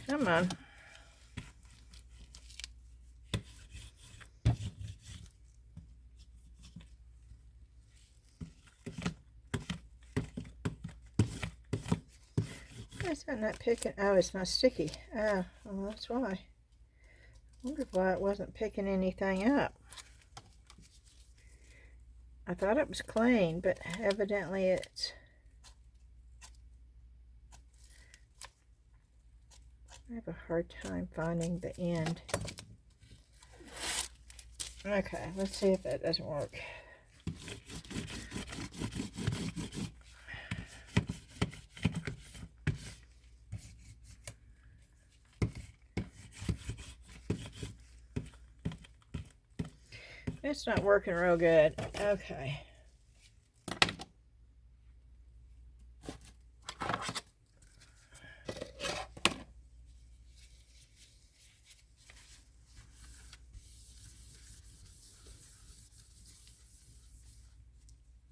Come on. It's not picking. Oh, it's not sticky. Oh, well, that's why. I wondered why it wasn't picking anything up. I thought it was clean, but evidently it's... I have a hard time finding the end. Okay, let's see if that doesn't work. It's not working real good. Okay.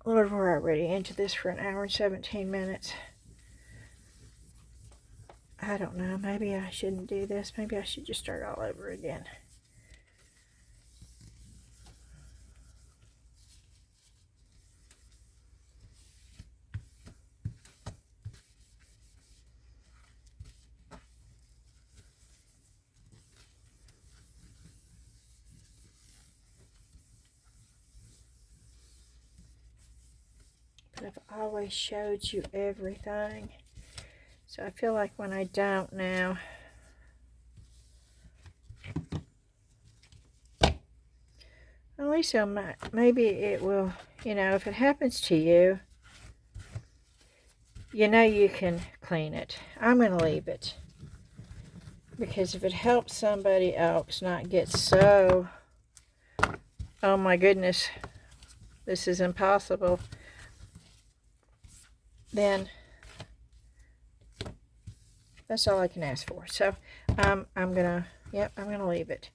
Lord, we're already into this for an hour and 17 minutes. I don't know. Maybe I shouldn't do this. Maybe I should just start all over again. But I've always showed you everything. So I feel like when I don't now, at least maybe it will, you know, if it happens to you, you know you can clean it. I'm going to leave it. Because if it helps somebody else not get so, oh my goodness, this is impossible, then that's all I can ask for. So I'm gonna leave it.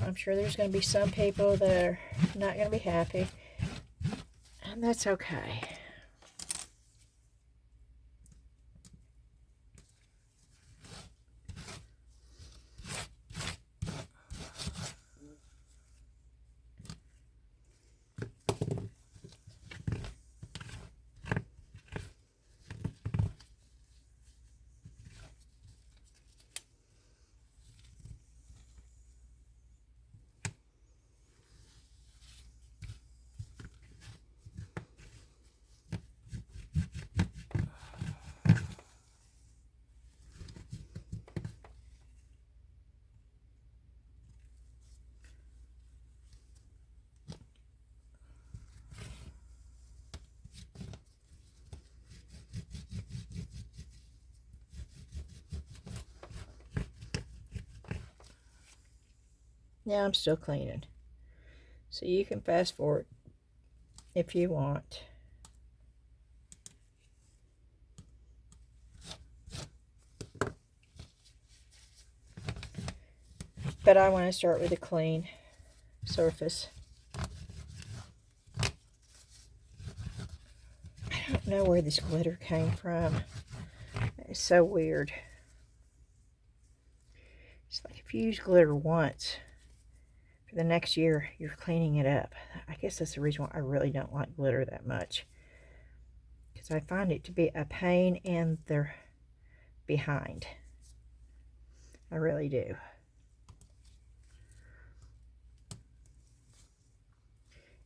I'm sure there's gonna be some people that are not gonna be happy, and that's okay. Now I'm still cleaning. So you can fast forward if you want. But I want to start with a clean surface. I don't know where this glitter came from. It's so weird. It's like if you use glitter once, for the next year, you're cleaning it up. I guess that's the reason why I really don't like glitter that much. Because I find it to be a pain in the behind. I really do.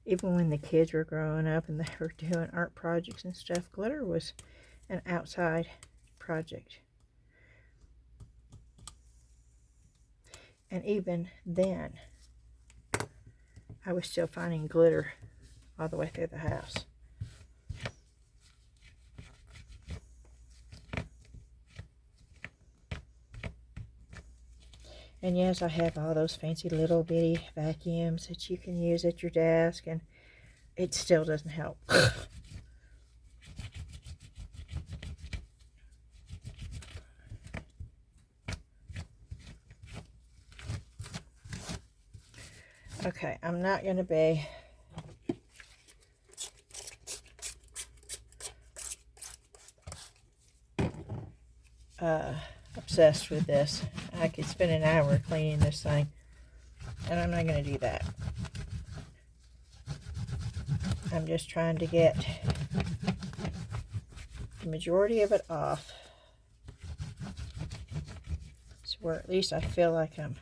Even when the kids were growing up and they were doing art projects and stuff, glitter was an outside project. And even then, I was still finding glitter all the way through the house. And yes, I have all those fancy little bitty vacuums that you can use at your desk, and it still doesn't help. Okay, I'm not going to be obsessed with this. I could spend an hour cleaning this thing, and I'm not going to do that. I'm just trying to get the majority of it off. So where at least I feel like I'm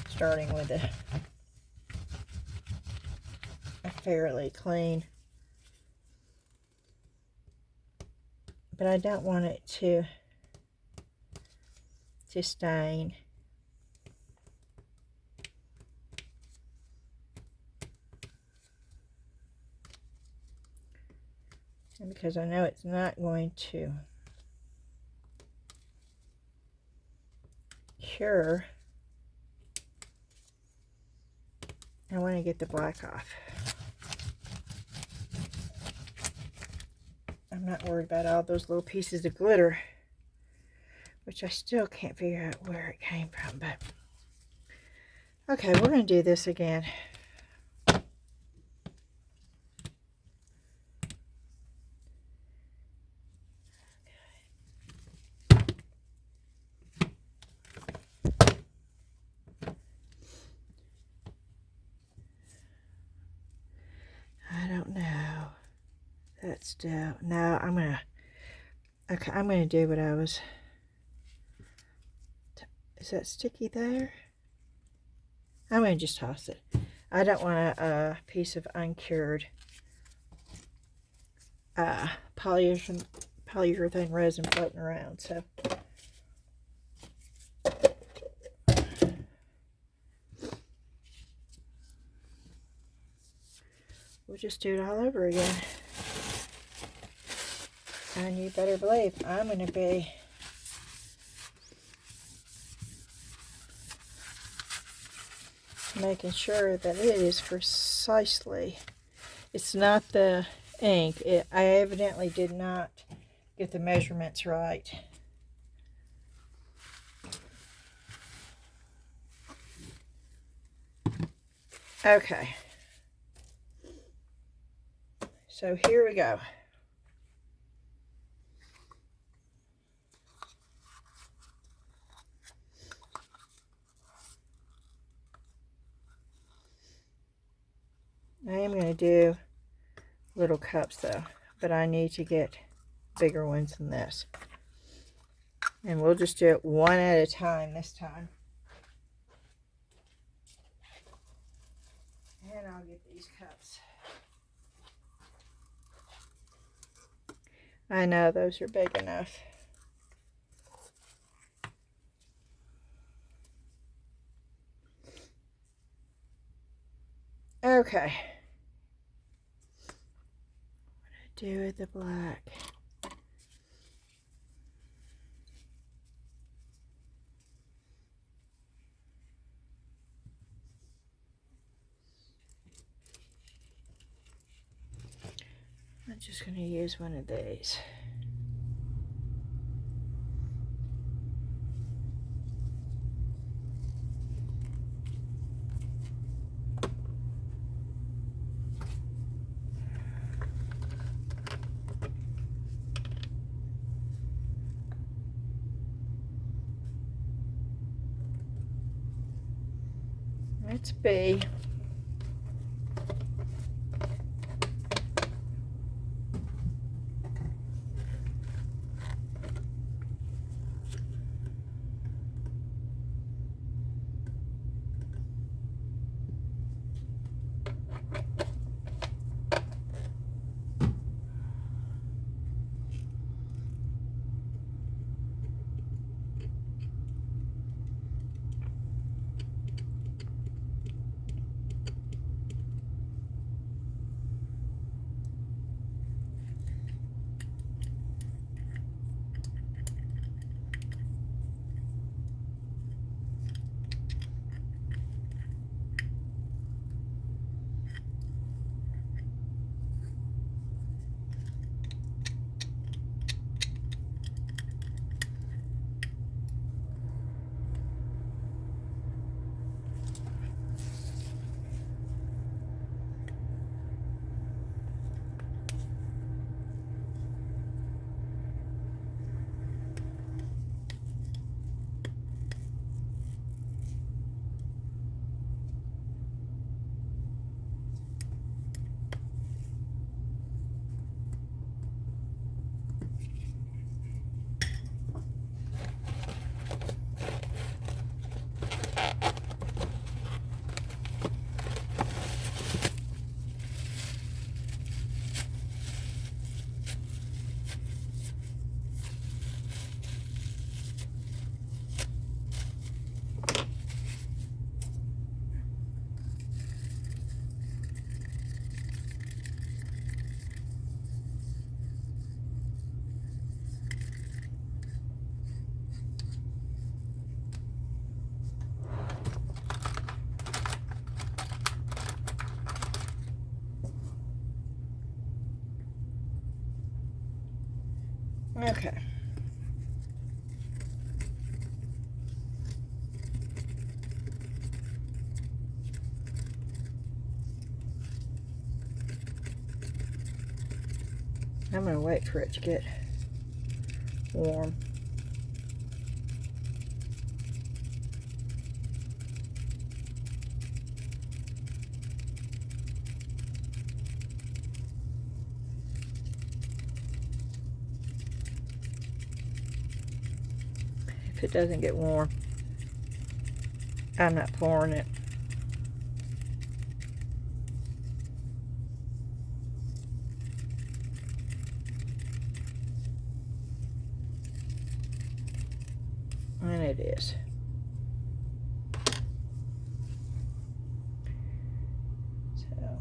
starting with a fairly clean. But I don't want it to stain. And because I know it's not going to cure, I want to get the black off. I'm not worried about all those little pieces of glitter, which I still can't figure out where it came from. But okay, we're going to do this again. I don't know. That's still, no, I'm going to, okay, I'm going to do what I was, is that sticky there? I'm going to just toss it. I don't want a piece of uncured polyurethane resin floating around, so. We'll just do it all over again. And you better believe I'm going to be making sure that it is precisely, it's not the ink. I evidently did not get the measurements right. Okay. So here we go. I am going to do little cups though, but I need to get bigger ones than this. And we'll just do it one at a time this time. And I'll get these cups. I know those are big enough. Okay. What do I do with the black? I'm just going to use one of these. Let's be. Okay. I'm going to wait for it to get warm. If it doesn't get warm, I'm not pouring it. And it is. So,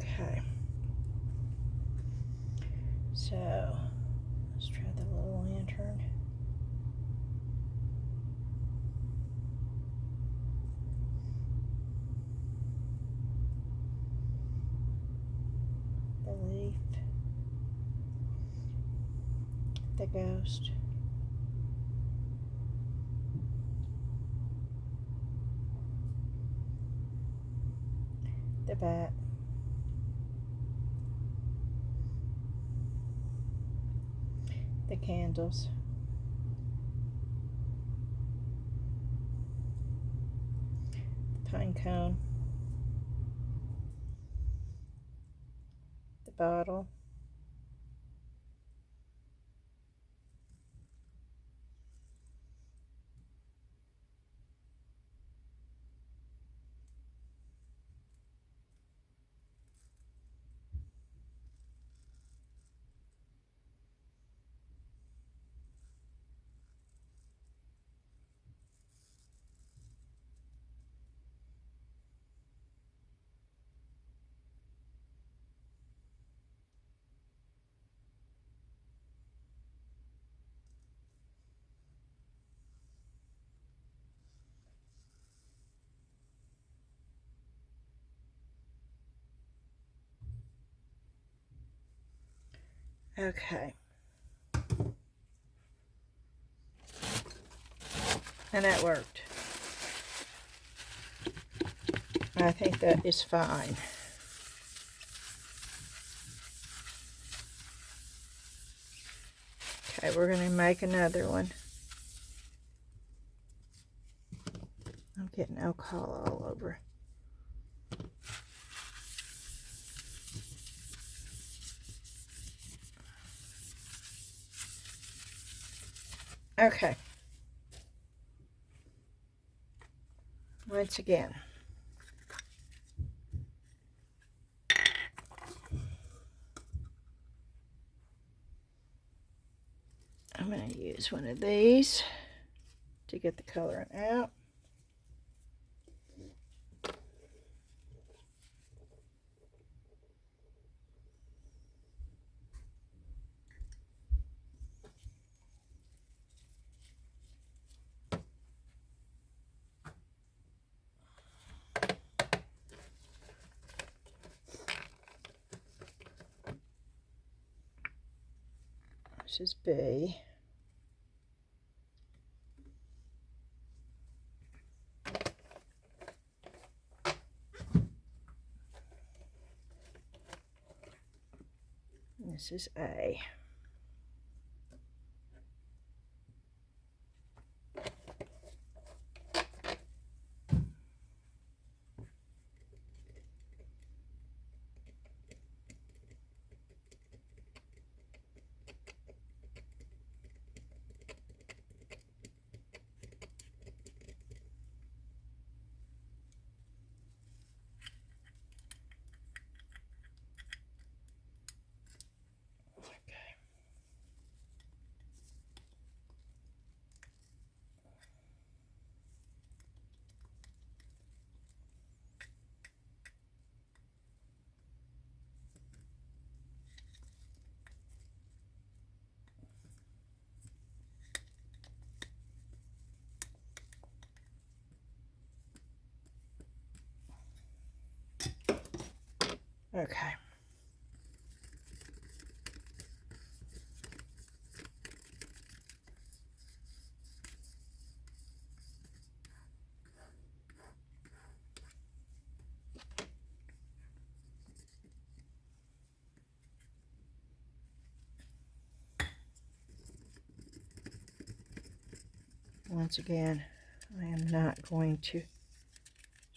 okay. So, let's try the little lantern. The leaf. The ghost. The bat. The candles. The pine cone. The bottle. Okay. And that worked. I think that is fine. Okay, we're going to make another one. I'm getting alcohol all over. Okay. Once again. I'm going to use one of these to get the coloring out. This is B. This is A. Okay. Once again, I am not going to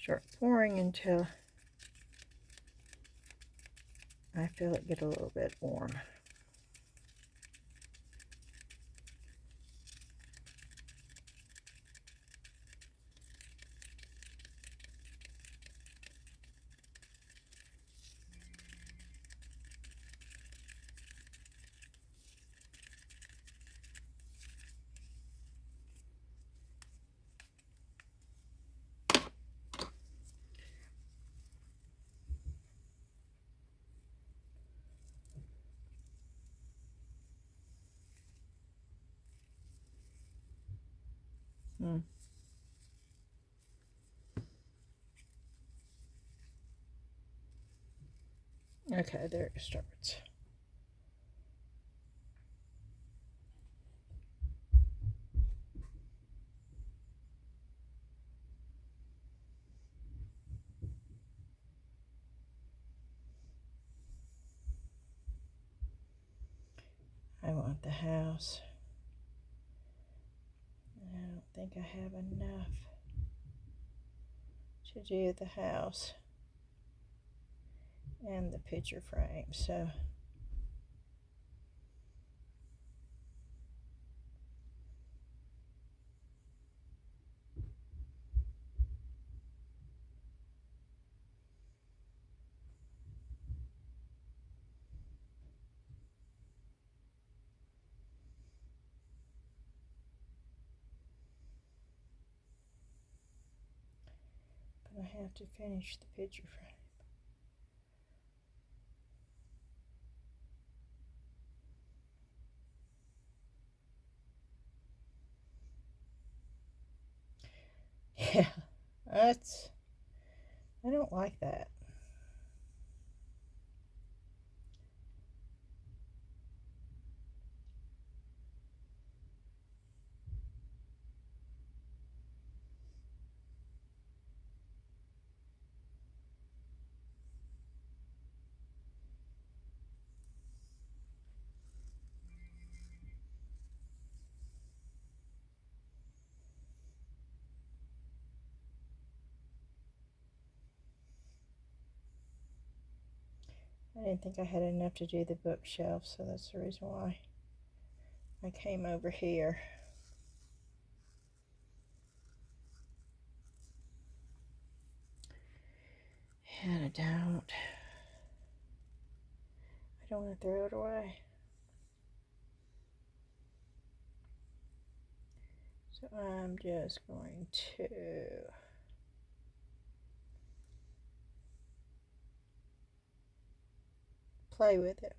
start pouring until I feel it get a little bit warm. Okay, there it starts. I want the house. I don't think I have enough to do the house and the picture frame, so but I have to finish the picture frame. Yeah, I don't like that. I didn't think I had enough to do the bookshelf, so that's the reason why I came over here. And I don't want to throw it away. So I'm just going to play with it.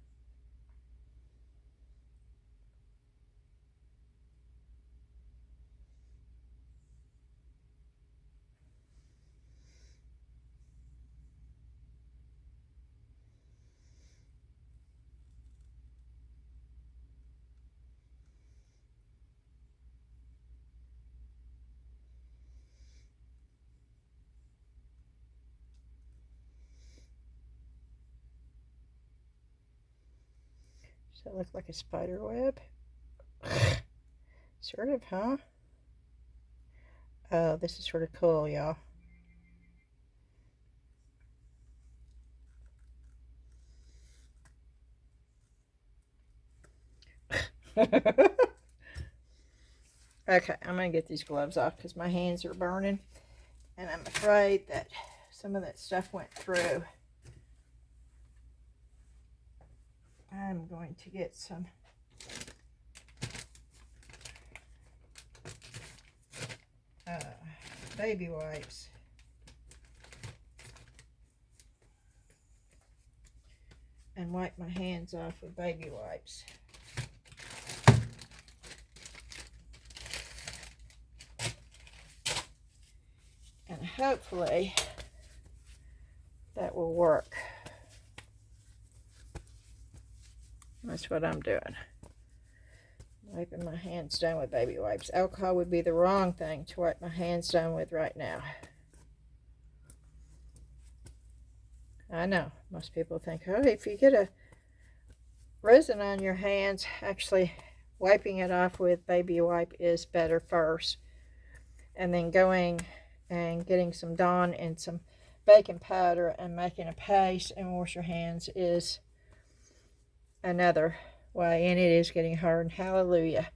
Does that look like a spider web? Sort of, huh? Oh, this is sort of cool, y'all. Okay, I'm going to get these gloves off because my hands are burning. And I'm afraid that some of that stuff went through. I'm going to get some baby wipes. And wipe my hands off with baby wipes. And hopefully that will work. That's what I'm doing. Wiping my hands down with baby wipes. Alcohol would be the wrong thing to wipe my hands down with right now. I know. Most people think, oh, if you get a resin on your hands, actually wiping it off with baby wipe is better first. And then going and getting some Dawn and some baking powder and making a paste and wash your hands is another way. And it is getting hard. Hallelujah.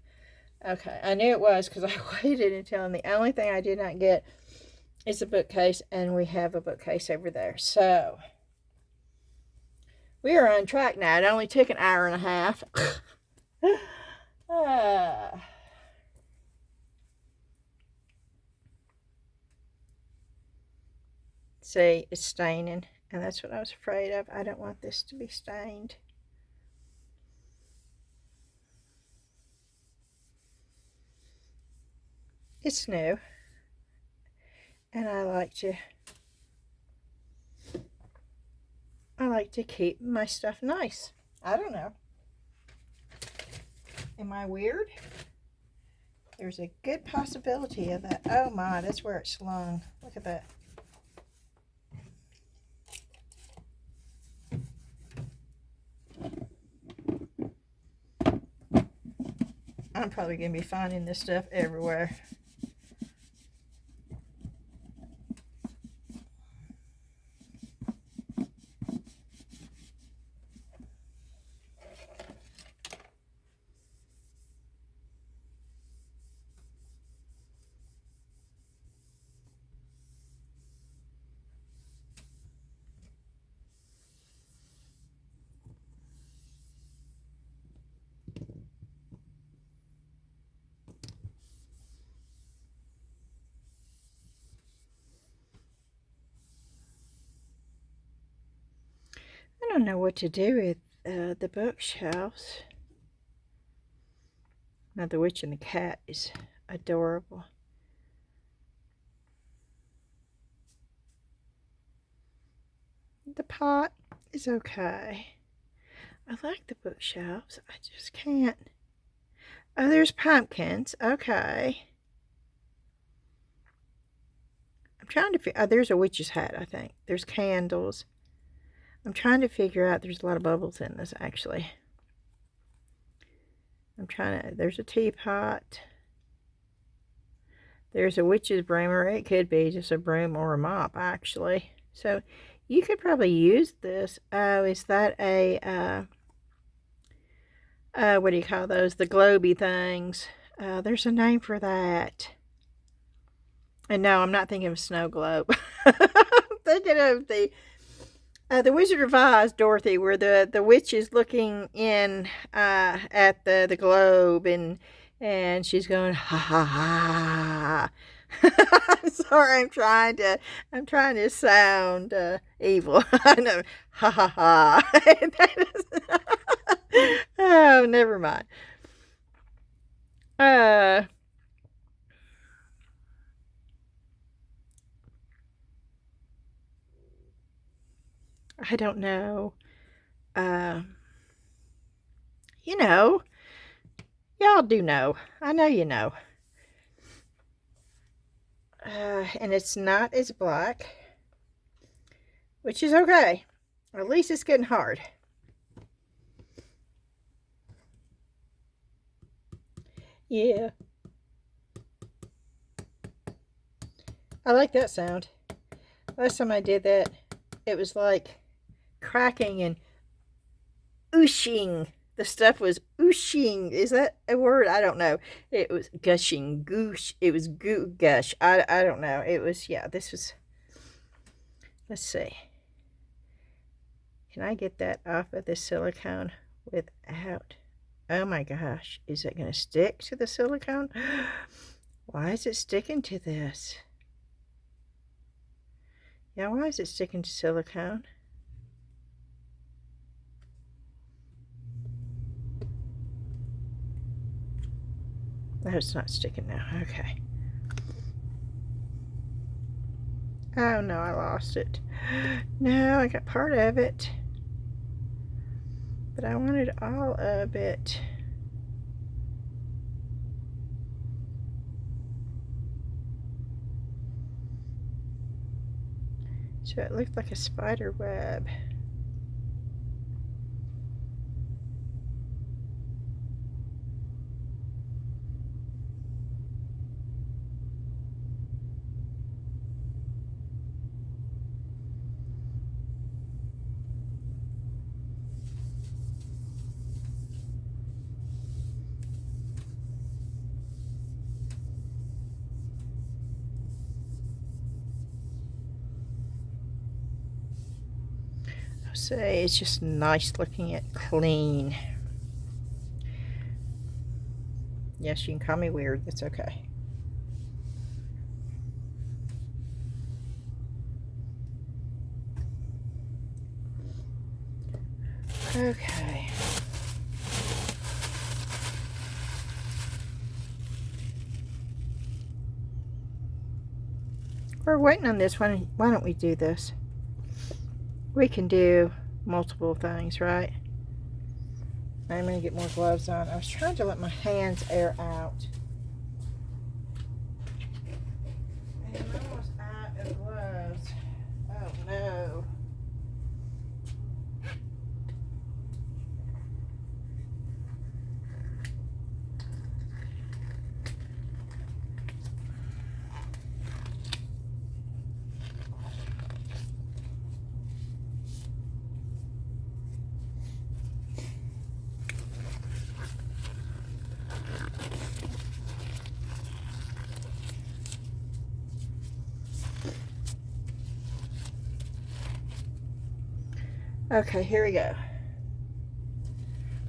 Okay, I knew it was because I waited until, and the only thing I did not get is a bookcase, and we have a bookcase over there. So we are on track now. It only took an hour and a half. See, it's staining, and that's what I was afraid of. I don't want this to be stained. It's new, and I like to keep my stuff nice. I don't know. Am I weird? There's a good possibility of that. Oh my, that's where it's slung. Look at that. I'm probably going to be finding this stuff everywhere. I don't know what to do with the bookshelves. Now the witch and the cat is adorable. The pot is okay. I like the bookshelves. I just can't. Oh, there's pumpkins. Okay. I'm trying to figure. Oh, there's a witch's hat, I think. There's candles. I'm trying to figure out. There's a lot of bubbles in this, actually. I'm trying to. There's a teapot. There's a witch's broom, or it could be just a broom or a mop, actually. So you could probably use this. Oh, is that a, what do you call those? The globy things. There's a name for that. And no, I'm not thinking of snow globe. I'm thinking of the Wizard of Oz, Dorothy, where the witch is looking in at the globe, and she's going, ha ha ha. I'm sorry, I'm trying to sound evil. I know, ha ha ha. Oh, never mind. I don't know. You know, y'all do know. I know you know. And it's not as black, which is okay. At least it's getting hard. Yeah. I like that sound. Last time I did that, it was like cracking and ooshing. The stuff was ooshing. Is that a word? I don't know. It was gushing. Goosh. It was gush. I don't know. It was, yeah, this was, let's see. Can I get that off of the silicone without, oh my gosh, is it going to stick to the silicone? Why is it sticking to this? Yeah, why is it sticking to silicone? No, it's not sticking now. Okay. Oh no, I lost it. No, I got part of it. but I wanted all of it. So it looked like a spider web. Say it's just nice looking at clean. Yes, you can call me weird, that's okay. Okay. We're waiting on this one. Why don't we do this? We can do multiple things, right? I'm going to get more gloves on. I was trying to let my hands air out. And I'm almost out of gloves. Oh no. Okay, here we go.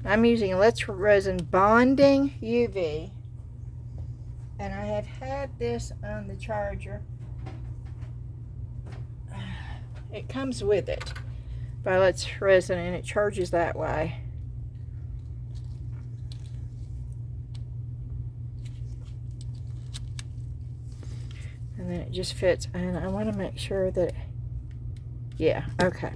I'm using Let's Resin Bonding UV, and I have had this on the charger. It comes with it by Let's Resin, and it charges that way. And then it just fits, and I want to make sure that, yeah, okay.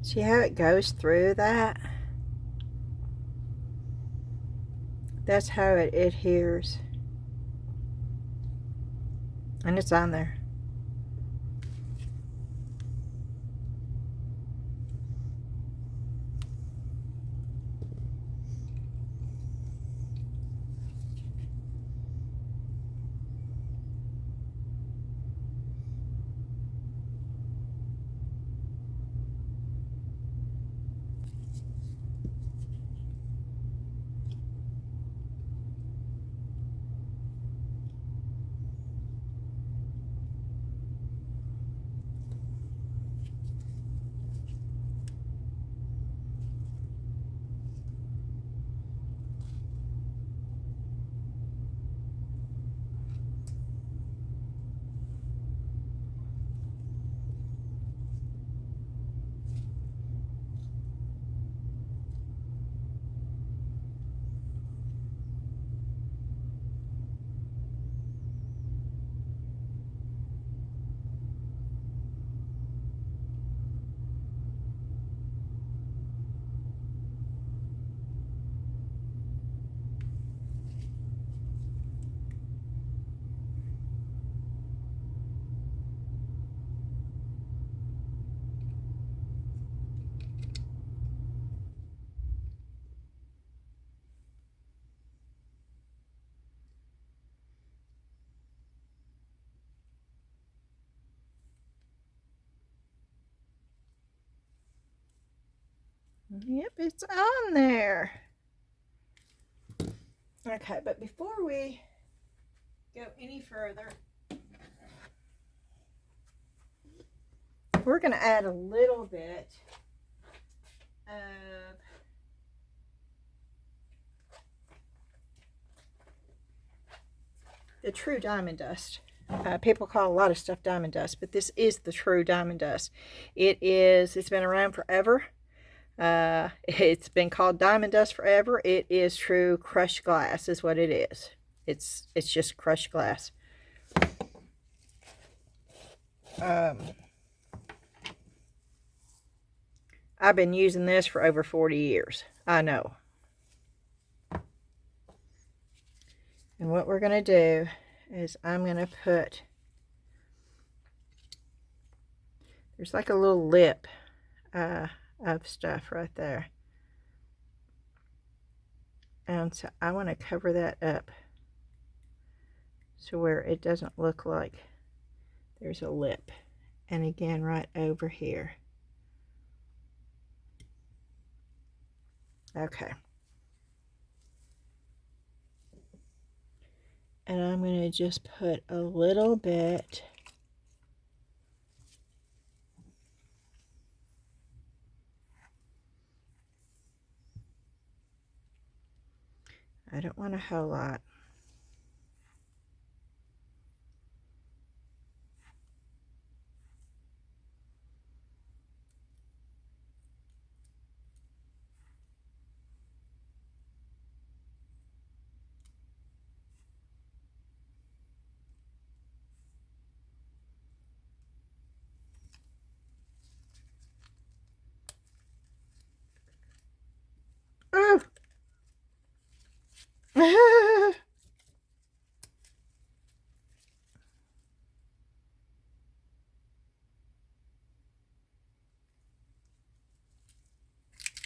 See how it goes through that? That's how it adheres. And it's on there. Yep, it's on there. Okay, but before we go any further, we're going to add a little bit of the True Diamond Dust. People call a lot of stuff diamond dust, but this is the true diamond dust. It's been around forever. It's been called diamond dust forever. It is true crushed glass is what it is. It's just crushed glass. I've been using this for over 40 years. I know. And what we're going to do is I'm going to put, there's like a little lip of stuff right there. And so I want to cover that up so where it doesn't look like there's a lip. And again, right over here. Okay. And I'm going to just put a little bit I don't want a whole lot. Oh!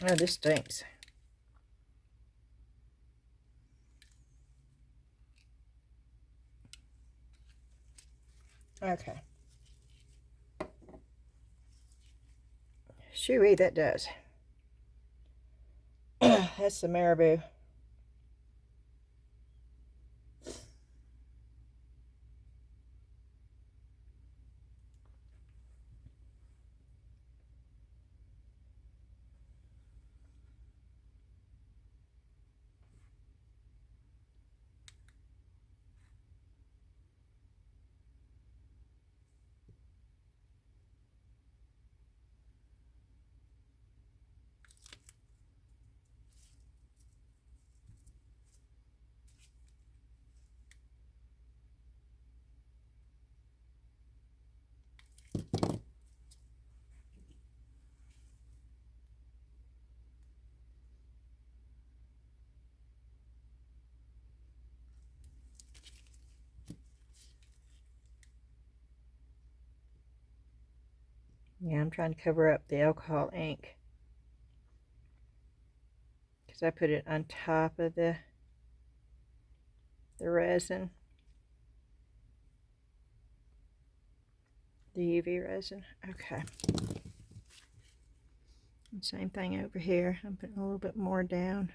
Oh, this stinks. Okay. Shooey, that does. That's the marabou. Yeah, I'm trying to cover up the alcohol ink because I put it on top of the resin, the UV resin. Okay. And same thing over here. I'm putting a little bit more down.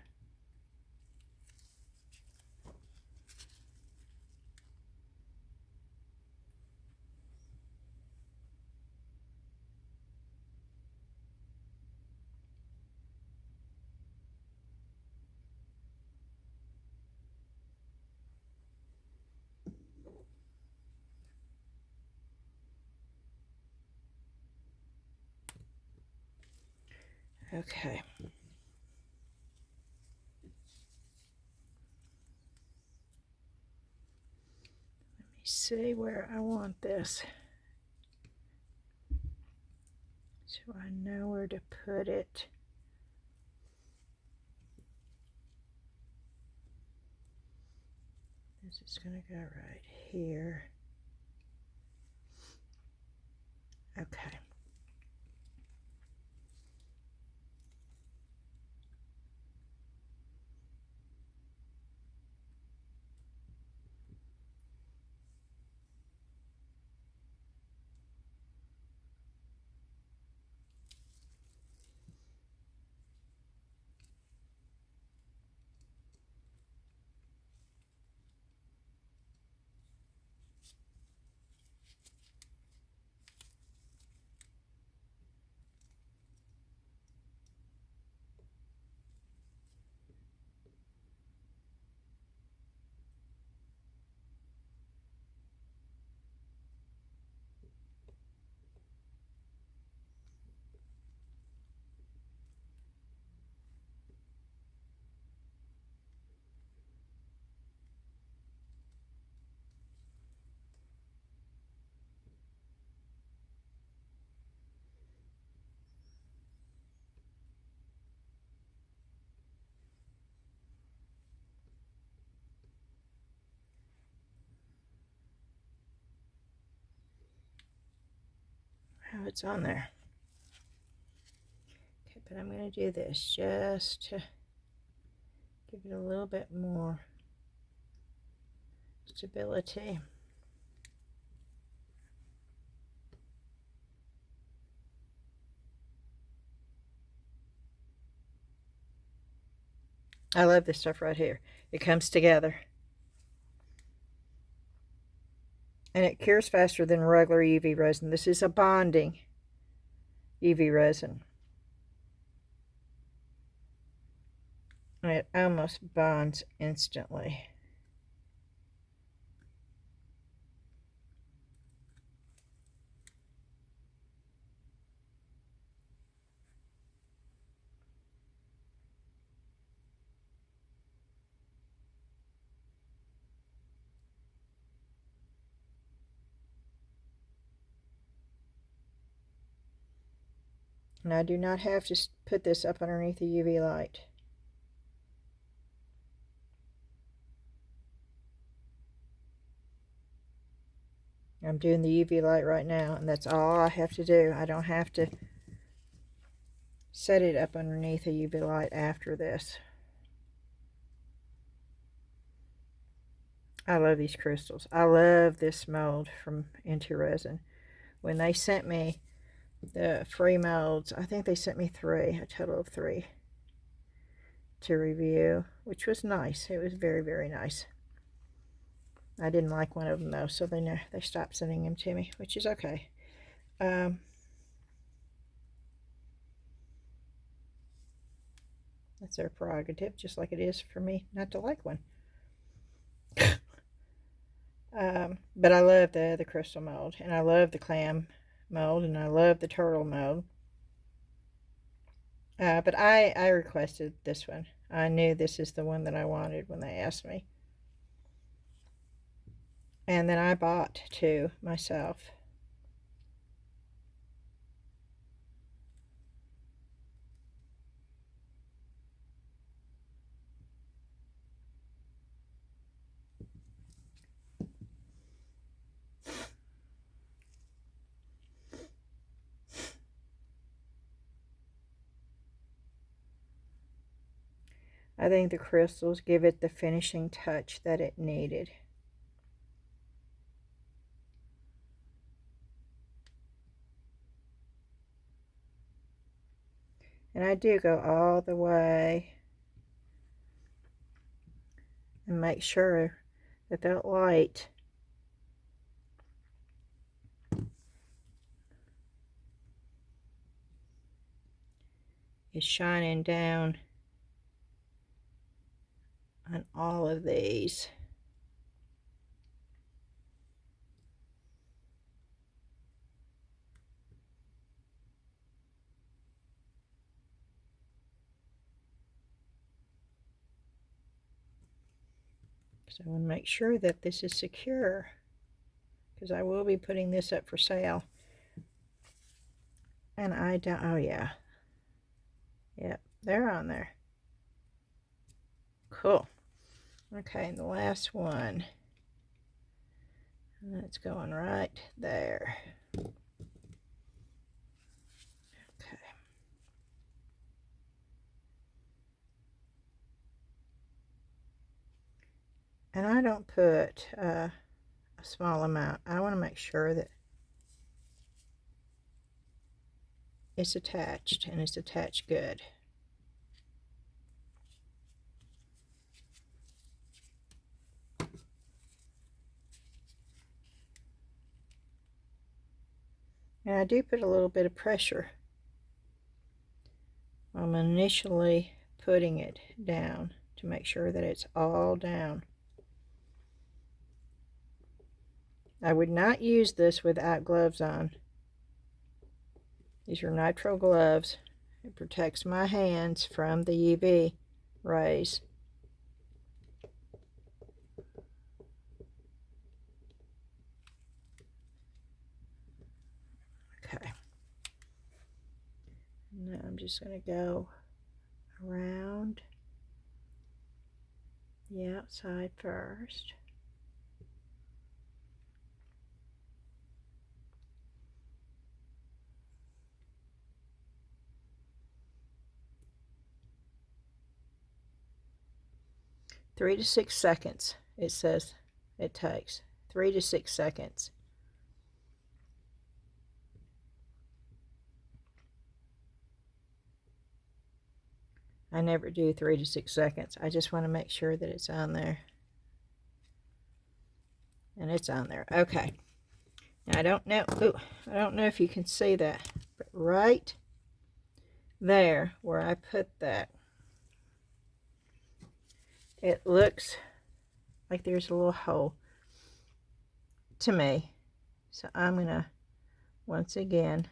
Okay. Let me see where I want this, so I know where to put it. This is going to go right here. Okay. Oh, it's on there. Okay, but I'm going to do this just to give it a little bit more stability. I love this stuff right here. It comes together. And it cures faster than regular UV resin. This is a bonding UV resin. And it almost bonds instantly. And I do not have to put this up underneath the UV light. I'm doing the UV light right now, and that's all I have to do. I don't have to set it up underneath a UV light after this. I love these crystals. I love this mold from IntoResin. When they sent me the free molds, I think they sent me 3, a total of 3 to review, which was nice. It was very, very nice. I didn't like one of them though, so they stopped sending them to me, which is okay. That's their prerogative, just like it is for me not to like one. But I love the crystal mold, and I love the clam mold, and I love the turtle mold. But I requested this one. I knew this is the one that I wanted when they asked me. And then I bought 2 myself. I think the crystals give it the finishing touch that it needed. And I do go all the way and make sure that that light is shining down on all of these. So I want to make sure that this is secure, because I will be putting this up for sale. And I don't, oh yeah. Yep, they're on there. Cool. Okay, and the last one. And that's going right there. Okay. And I don't put a small amount. I want to make sure that it's attached, and it's attached good. And I do put a little bit of pressure. I'm initially putting it down to make sure that it's all down. I would not use this without gloves on. These are nitrile gloves. It protects my hands from the UV rays. Okay. Now I'm just going to go around the outside first. 3 to 6 seconds. It says it takes 3 to 6 seconds. I never do 3 to 6 seconds. I just want to make sure that it's on there. And it's on there. Okay. Now I don't know. Ooh, I don't know if you can see that, but right there where I put that, it looks like there's a little hole to me. So I'm gonna once again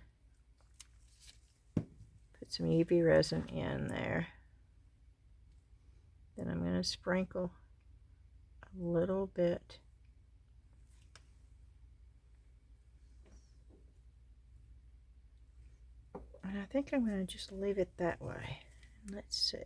put some UV resin in there. Then I'm gonna sprinkle a little bit. And I think I'm gonna just leave it that way. Let's see.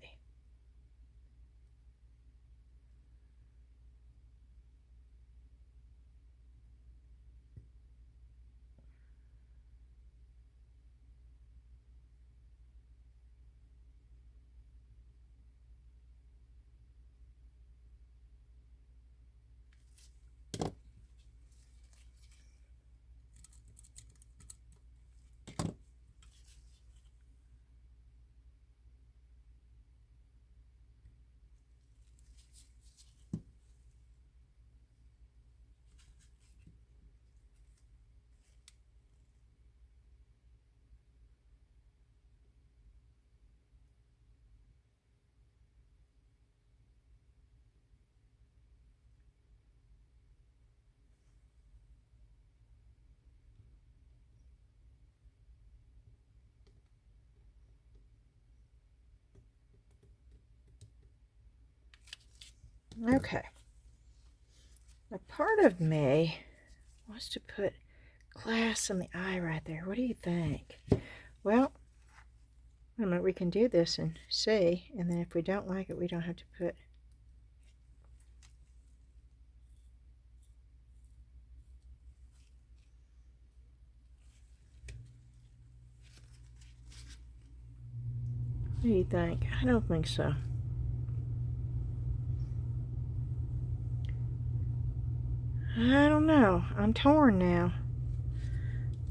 Okay. Now part of me wants to put glass in the eye right there. What do you think? Well, I don't know, we can do this and see, and then if we don't like it, we don't have to put. What do you think? I don't think so. I don't know. I'm torn now.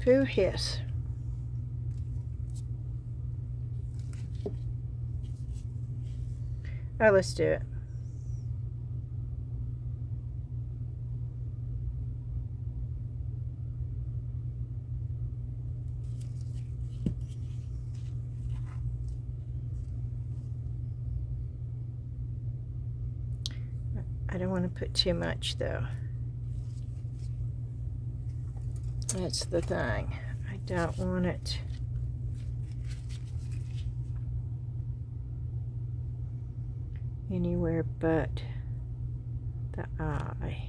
Pooh hiss. Oh, let's do it. I don't want to put too much though. That's the thing. I don't want it anywhere but the eye.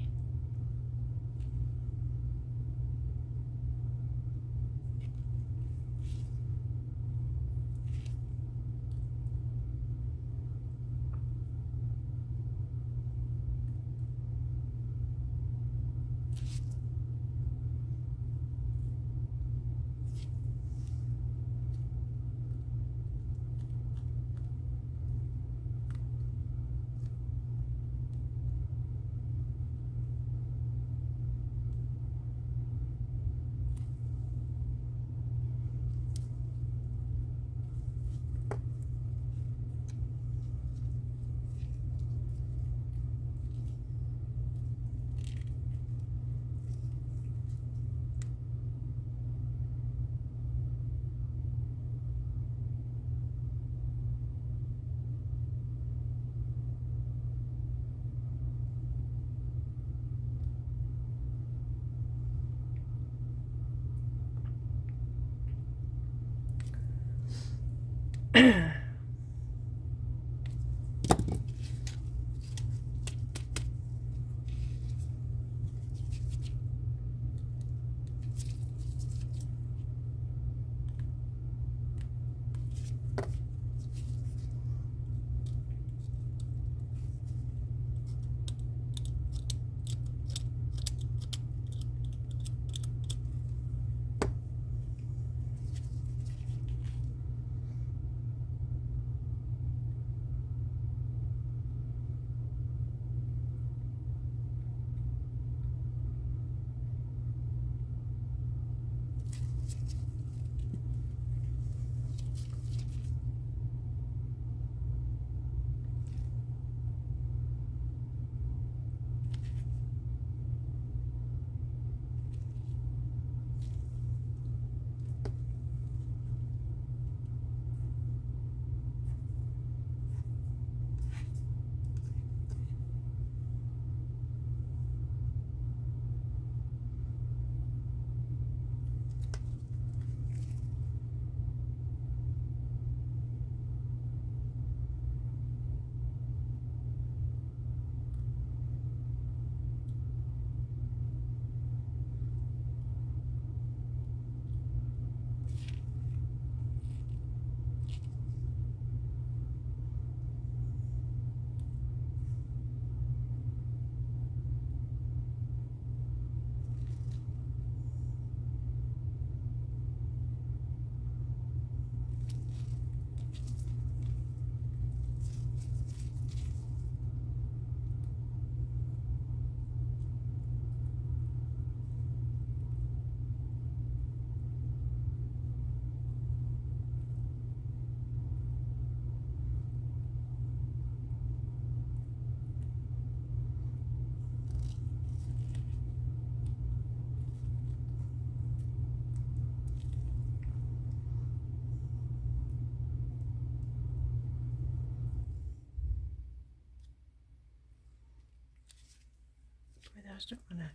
those don't want to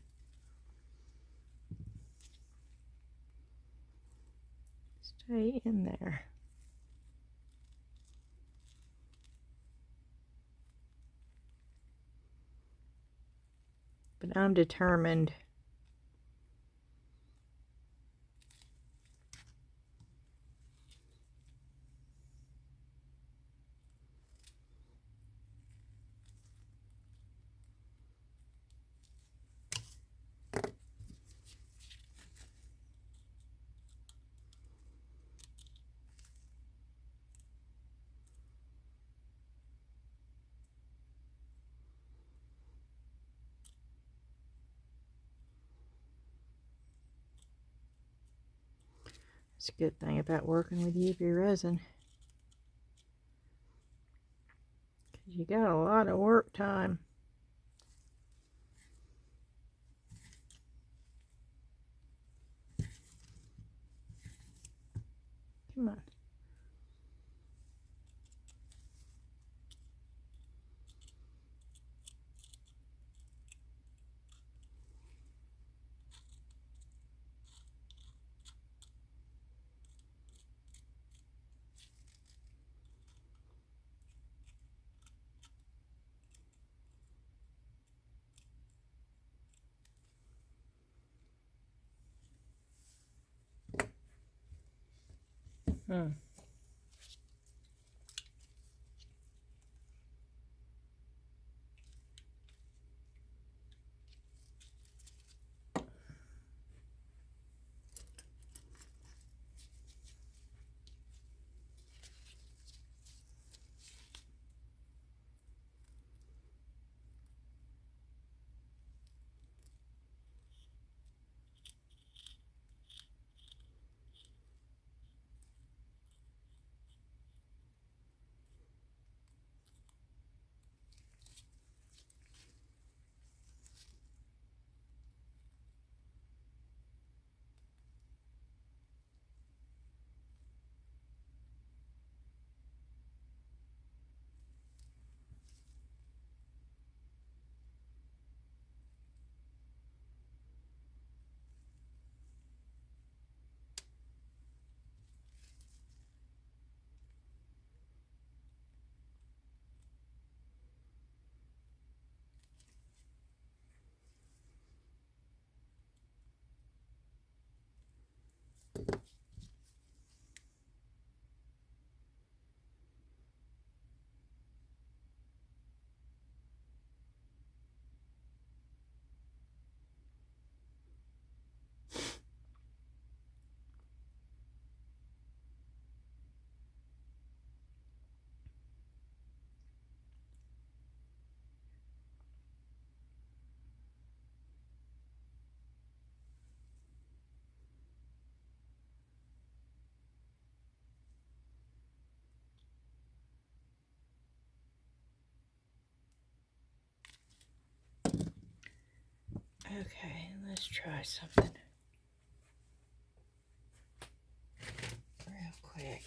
stay in there. But I'm determined. It's a good thing about working with UV resin. Because you got a lot of work time. Come on. Okay, let's try something real quick.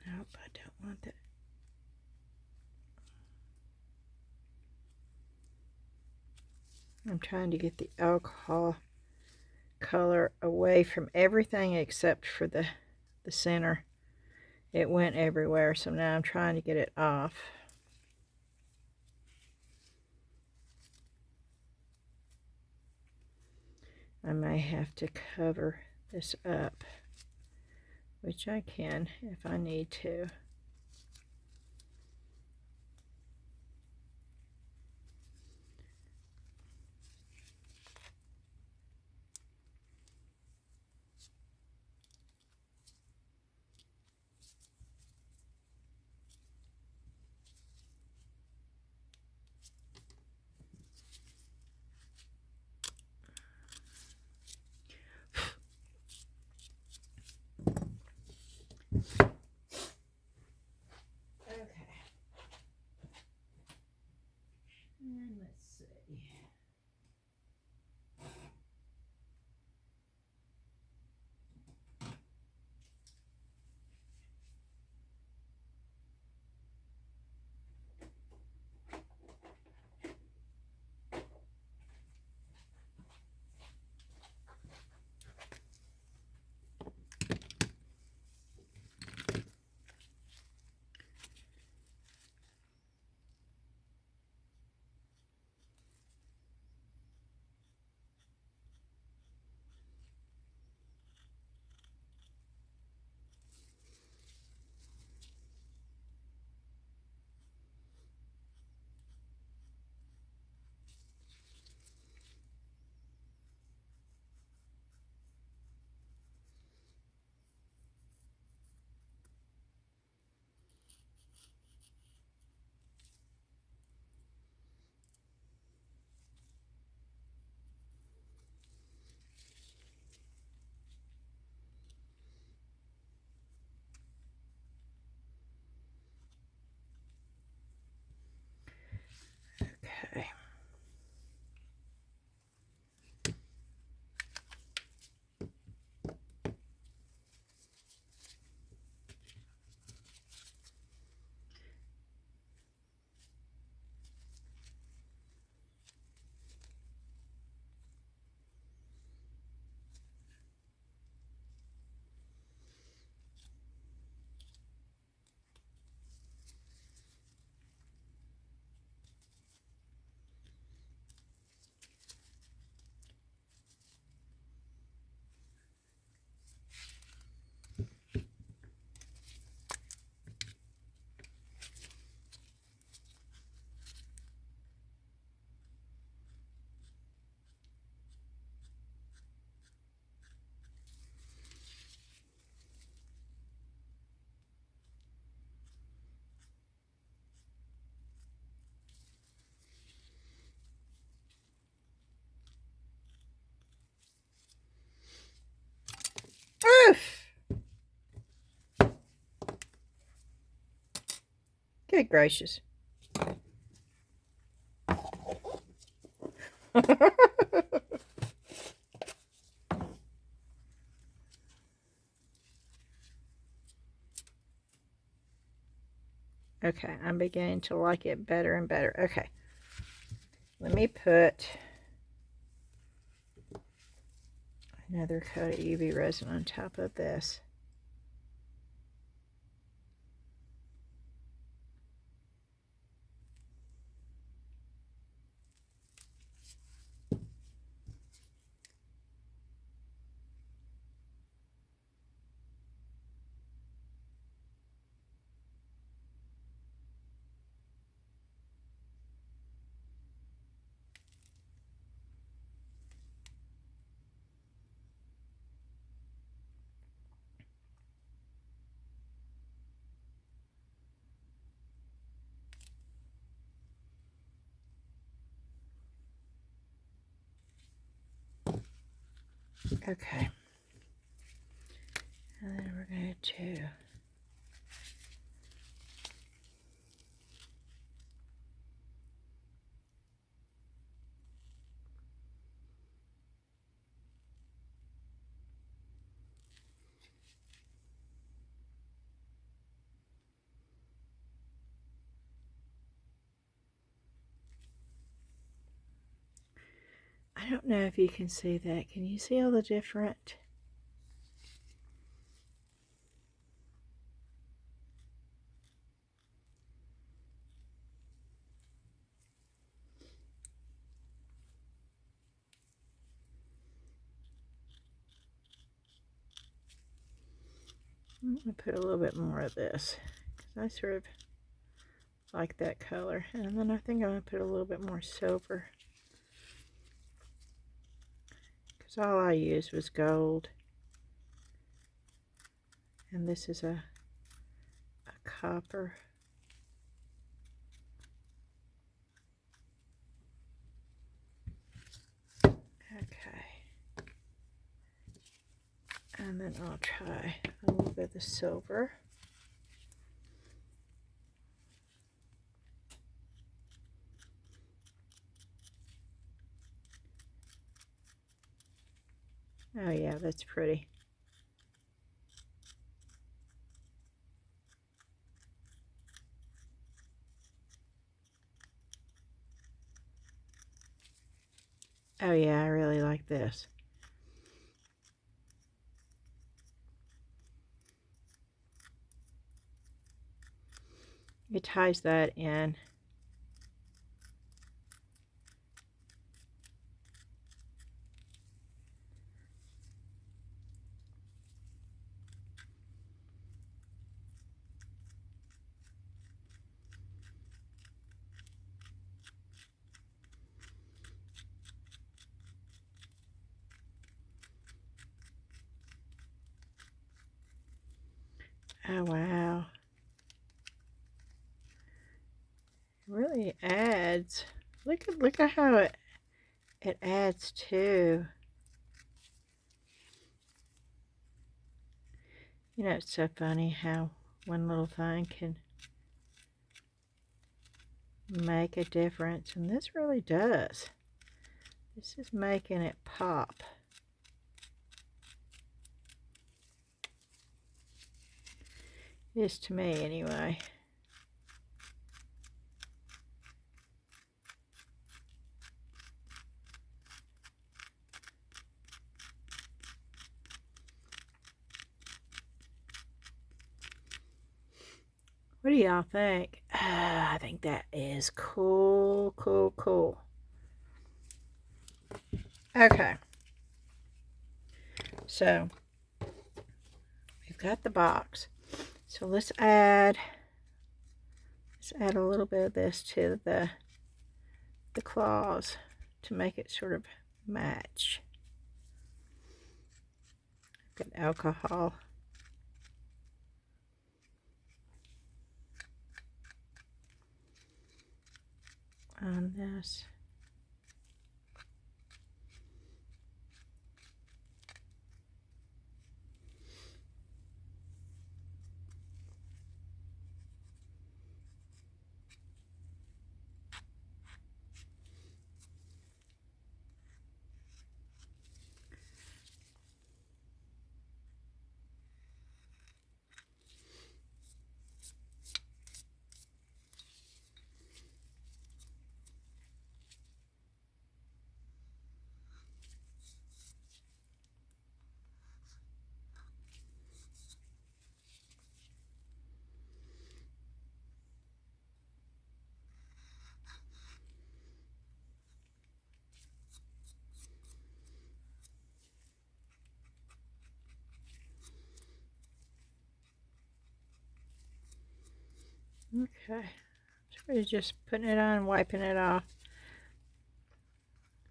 Nope, I don't want that. I'm trying to get the alcohol color away from everything except for the center. It went everywhere, so now I'm trying to get it off. I may have to cover this up, which I can if I need to. And let's see. Okay. Oof! Good gracious. Okay, I'm beginning to like it better and better. Okay, let me put another coat of UV resin on top of this. Okay. And then we're going to I don't know if you can see that. Can you see all the different? I'm going to put a little bit more of this because I sort of like that color. And then I think I'm going to put a little bit more silver because all I used was gold. And this is a copper. Okay. And then I'll try a little bit of the silver. Oh yeah, that's pretty. Oh yeah, I really like this. It ties that in. Oh wow. It really adds. Look at how it adds too. You know, it's so funny how one little thing can make a difference, and this really does. This is making it pop. It is to me anyway. What do y'all think? I think that is cool, cool, cool. Okay. So, we've got the box. So let's add a little bit of this to the claws to make it sort of match. Got alcohol. On this. Okay, so we're just putting it on, wiping it off,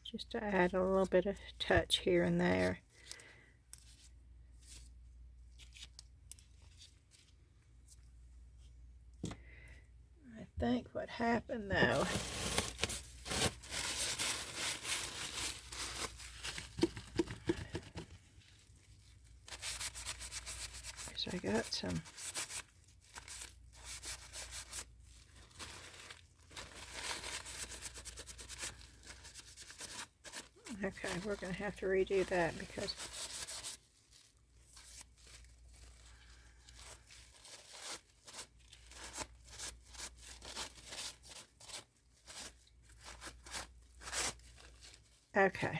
just to add a little bit of touch here and there. I think what happened though is I got some okay, we're going to have to redo that because okay.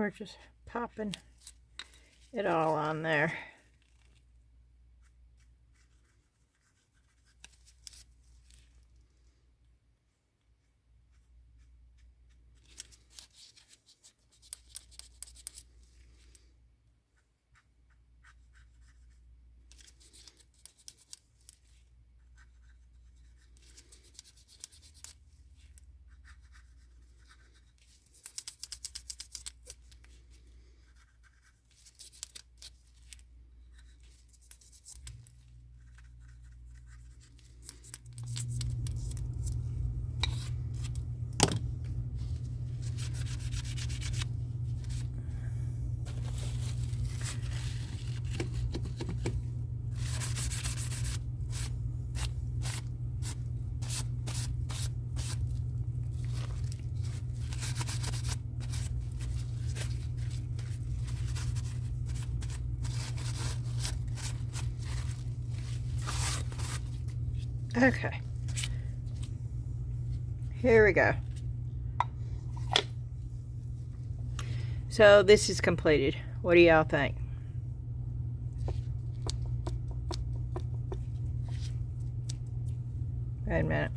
we're just popping it all on there. Okay, here we go. So this is completed. What do y'all think? Wait a minute.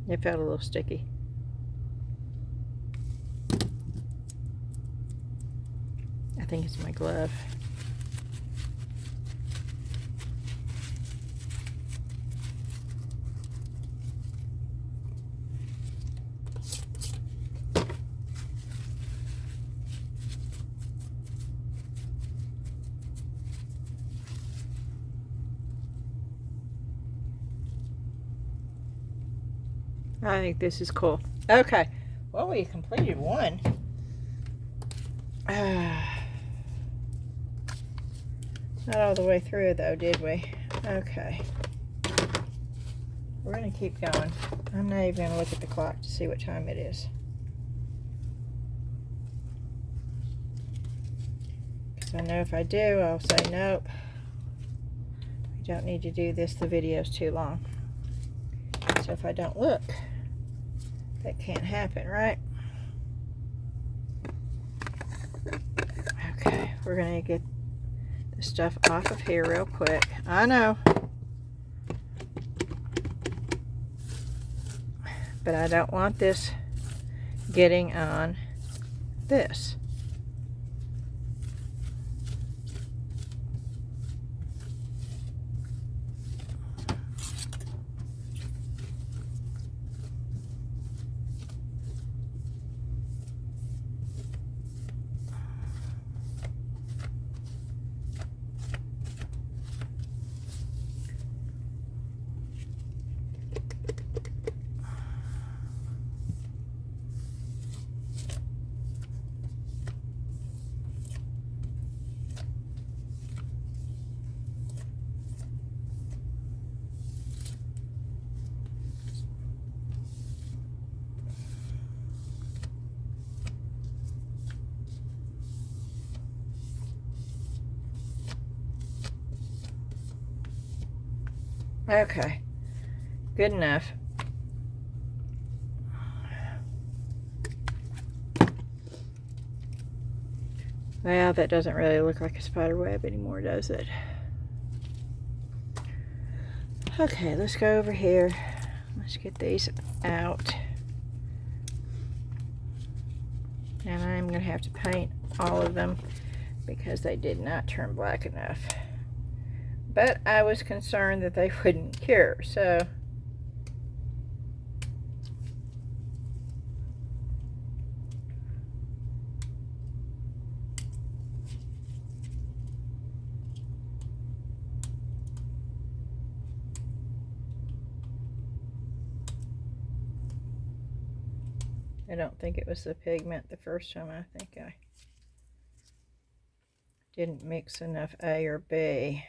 It felt a little sticky. I think it's my glove. I think this is cool. Okay, well, we completed one. Not all the way through though, did we? Okay. We're gonna keep going. I'm not even gonna look at the clock to see what time it is. Because I know if I do, I'll say nope. We don't need to do this. The video's too long. So if I don't look, that can't happen, right? Okay, we're gonna get the stuff off of here real quick. I know. But I don't want this getting on this. Okay, good enough. Well, that doesn't really look like a spider web anymore, does it? Okay, let's go over here. Let's get these out. And I'm going to have to paint all of them because they did not turn black enough. But I was concerned that they wouldn't cure, so I don't think it was the pigment the first time. I think I didn't mix enough A or B.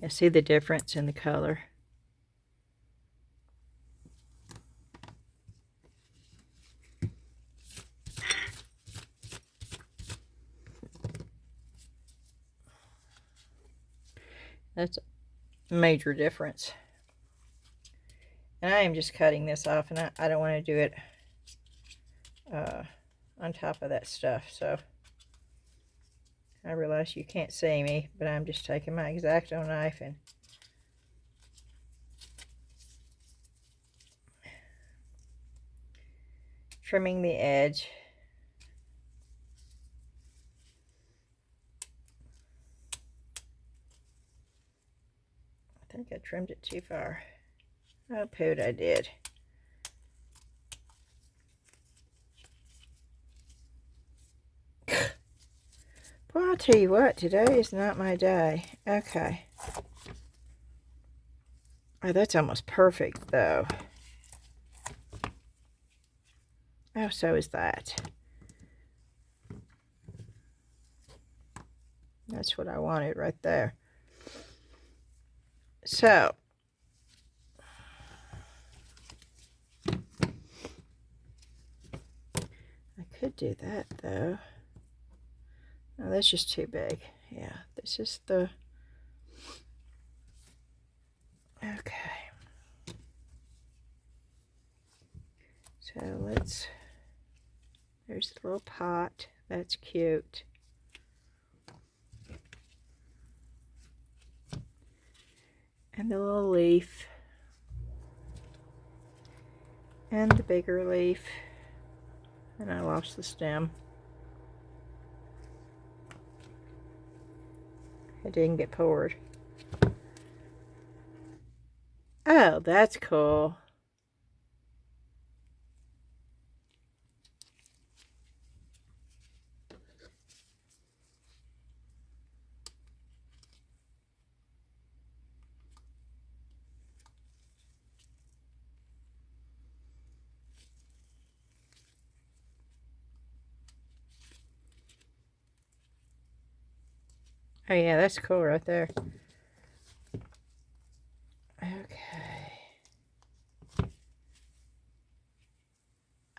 Yeah, see the difference in the color? That's a major difference. And I am just cutting this off, and I don't want to do it on top of that stuff. So I realize you can't see me, but I'm just taking my X-Acto knife and trimming the edge. I think I trimmed it too far. Oh, poot, I did. Well, I'll tell you what, today is not my day. Okay. Oh, that's almost perfect, though. Oh, so is that. That's what I wanted right there. So, I could do that, though. No, that's just too big. Yeah, this is the... Okay. So let's... There's the little pot. That's cute. And the little leaf. And the bigger leaf. And I lost the stem. It didn't get poured. Oh, that's cool. Oh yeah, that's cool right there. Okay.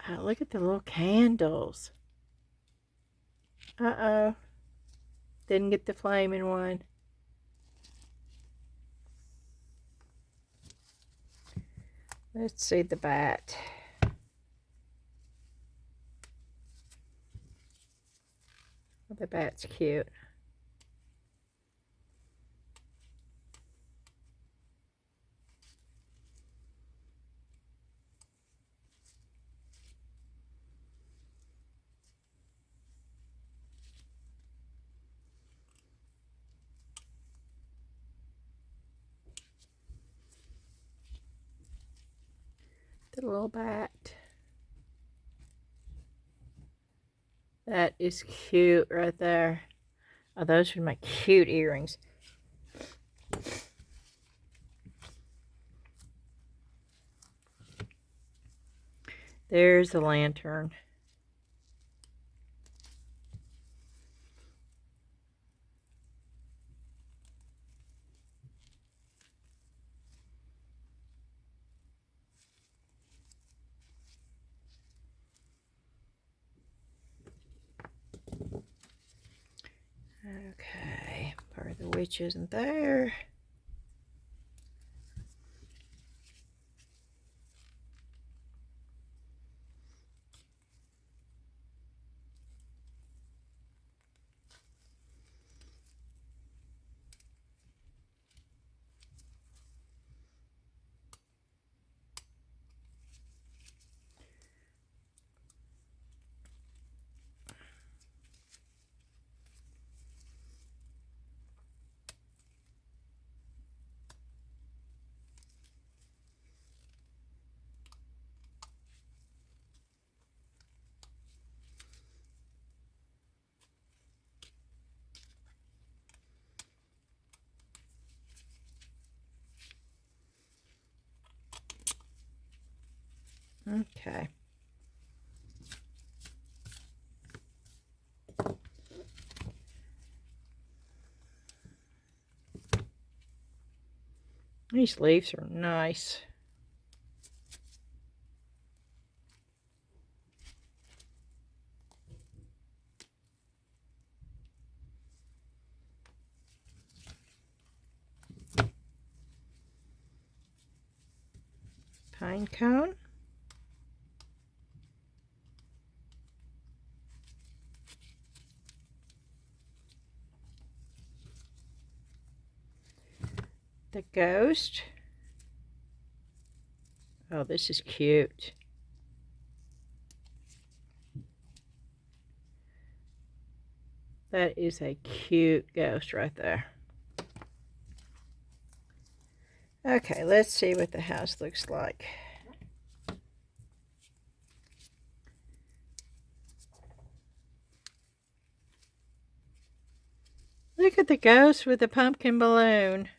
Oh, look at the little candles. Uh-oh. Didn't get the flame in one. Let's see the bat. Oh, the bat's cute. The little bat. That is cute right there. Oh, those are my cute earrings. There's the lantern. Okay, part of the witch isn't there. Okay. These leaves are nice. Pine cone. The ghost. Oh, this is cute. That is a cute ghost right there. Okay, let's see what the house looks like. Look at the ghost with the pumpkin balloon.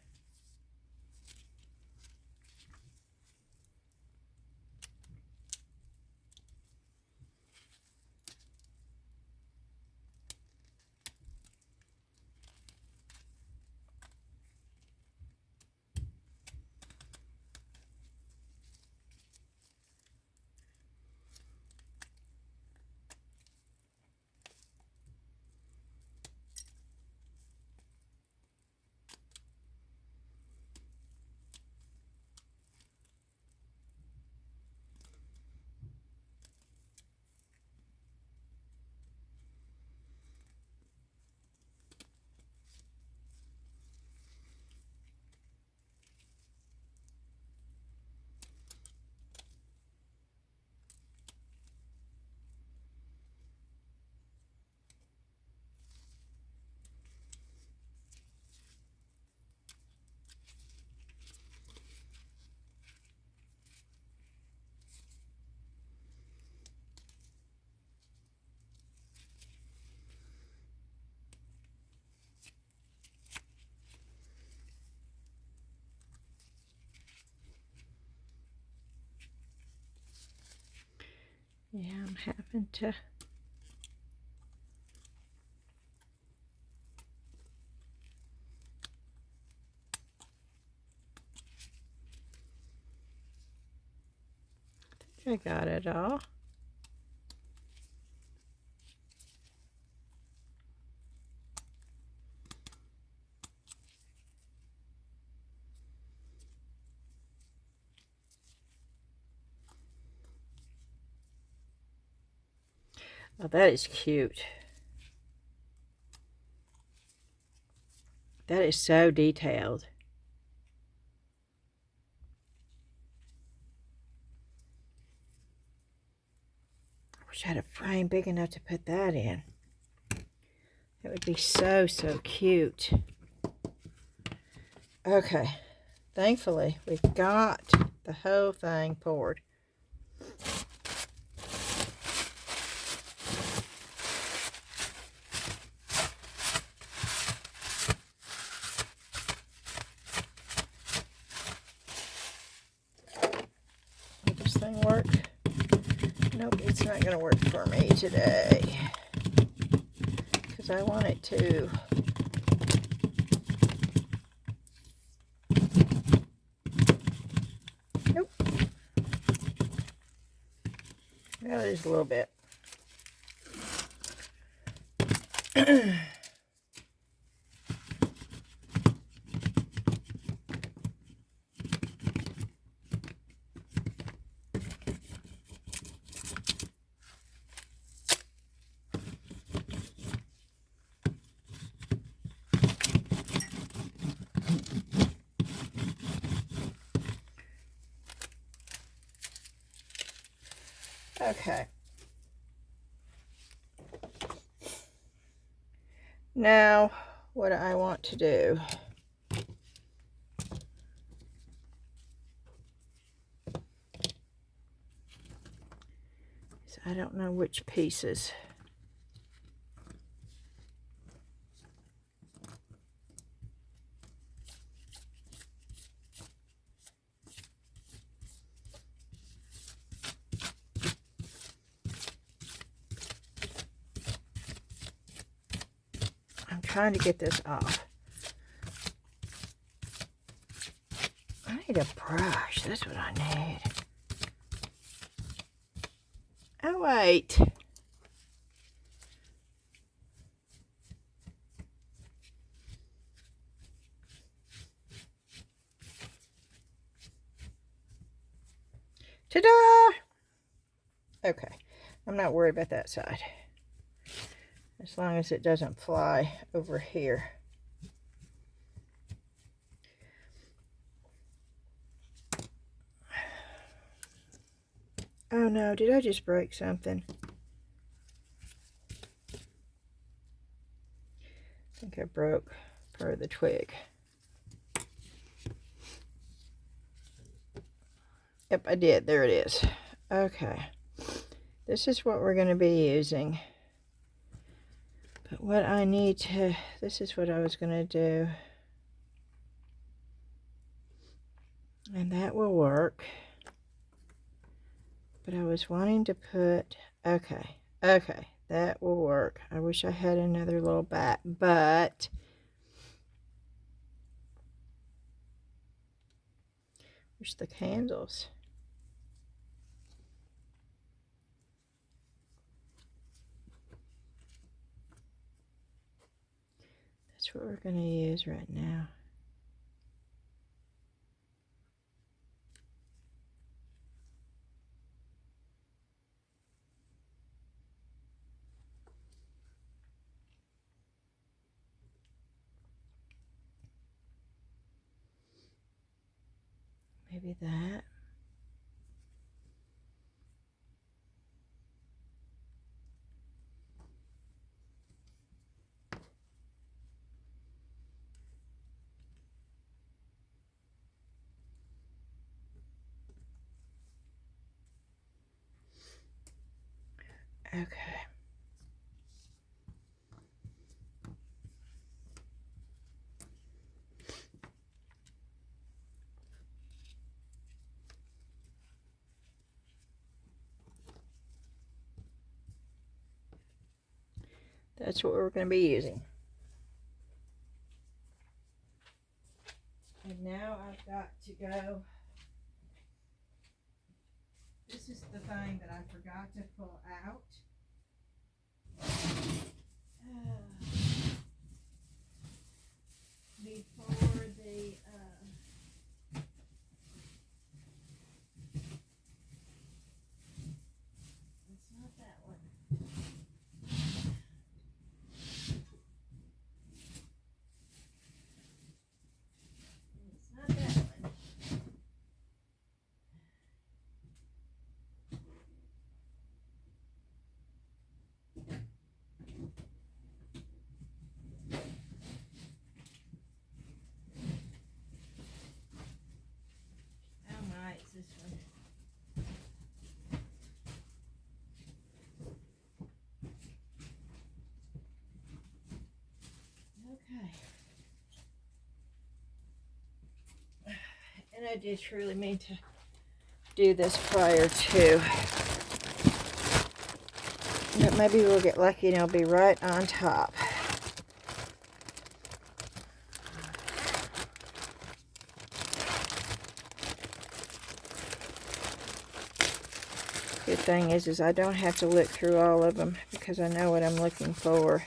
Yeah, I'm having to... I got it all. Oh, that is cute. That is so detailed. I wish I had a frame big enough to put that in. It would be so, so cute. Okay. Thankfully, we've got the whole thing poured. Will this thing work? Nope, it's not going to work for me today. Because I want it to. Nope. Well, it is a little bit. Okay. Now, what I want to do is I don't know which pieces. I'm trying to get this off. need a brush. That's what I need. Oh, wait. Ta-da! Okay, I'm not worried about that side. As long as it doesn't fly over here. Oh no, did I just break something? I think I broke part of the twig. Yep, I did. There it is. Okay. This is what we're going to be using. But what I need to... This is what I was going to do. And that will work. But I was wanting to put... Okay. Okay. That will work. I wish I had another little bat. But... Where's the candles? That's what we're going to use right now. Maybe that. Okay. That's what we're going to be using. And now I've got to go. This is the thing that I forgot to pull out. Before the it's not that one. It's not that one. Oh my, it's this one. Okay. And I did truly mean to do this prior to. But maybe we'll get lucky and it'll be right on top. Good thing is I don't have to look through all of them because I know what I'm looking for.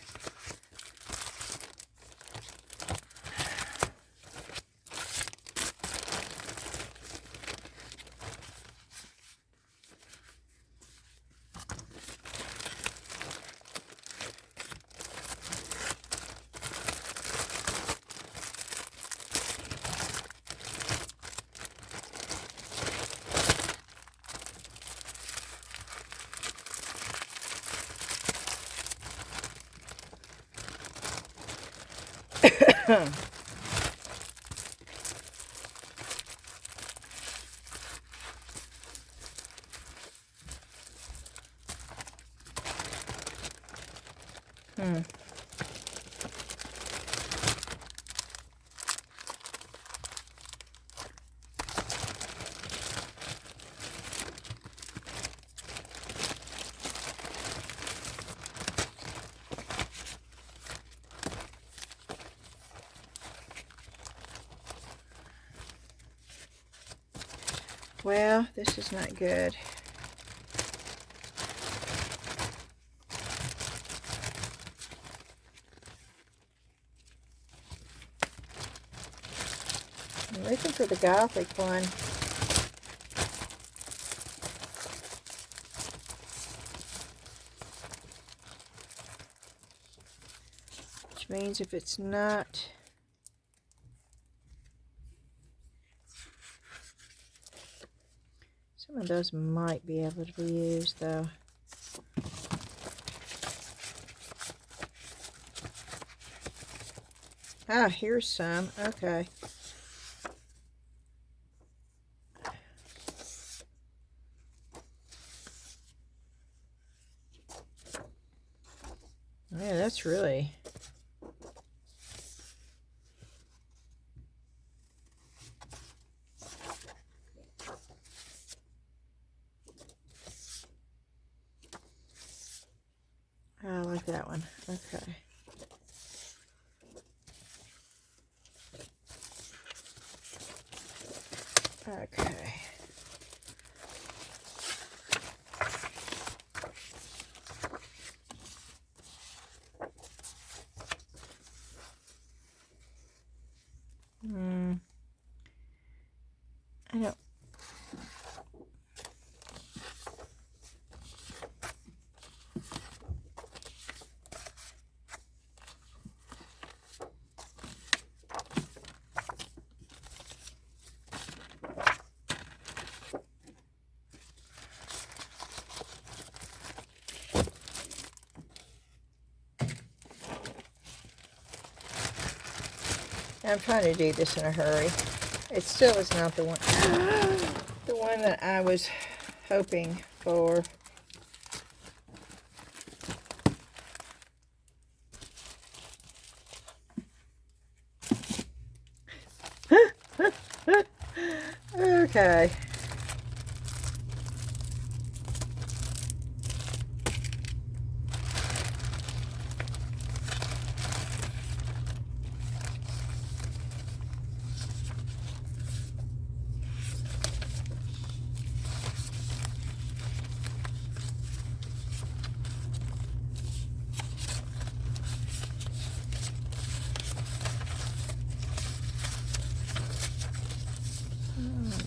well, this is not good. I'm looking for the Gothic one. Which means if it's not... Some of those might be able to be used, though. Ah, here's some. Okay. Yeah, that's really... I like that one. Okay. Okay. I don't... I'm trying to do this in a hurry. It still is not the one, the one that I was hoping for. Okay.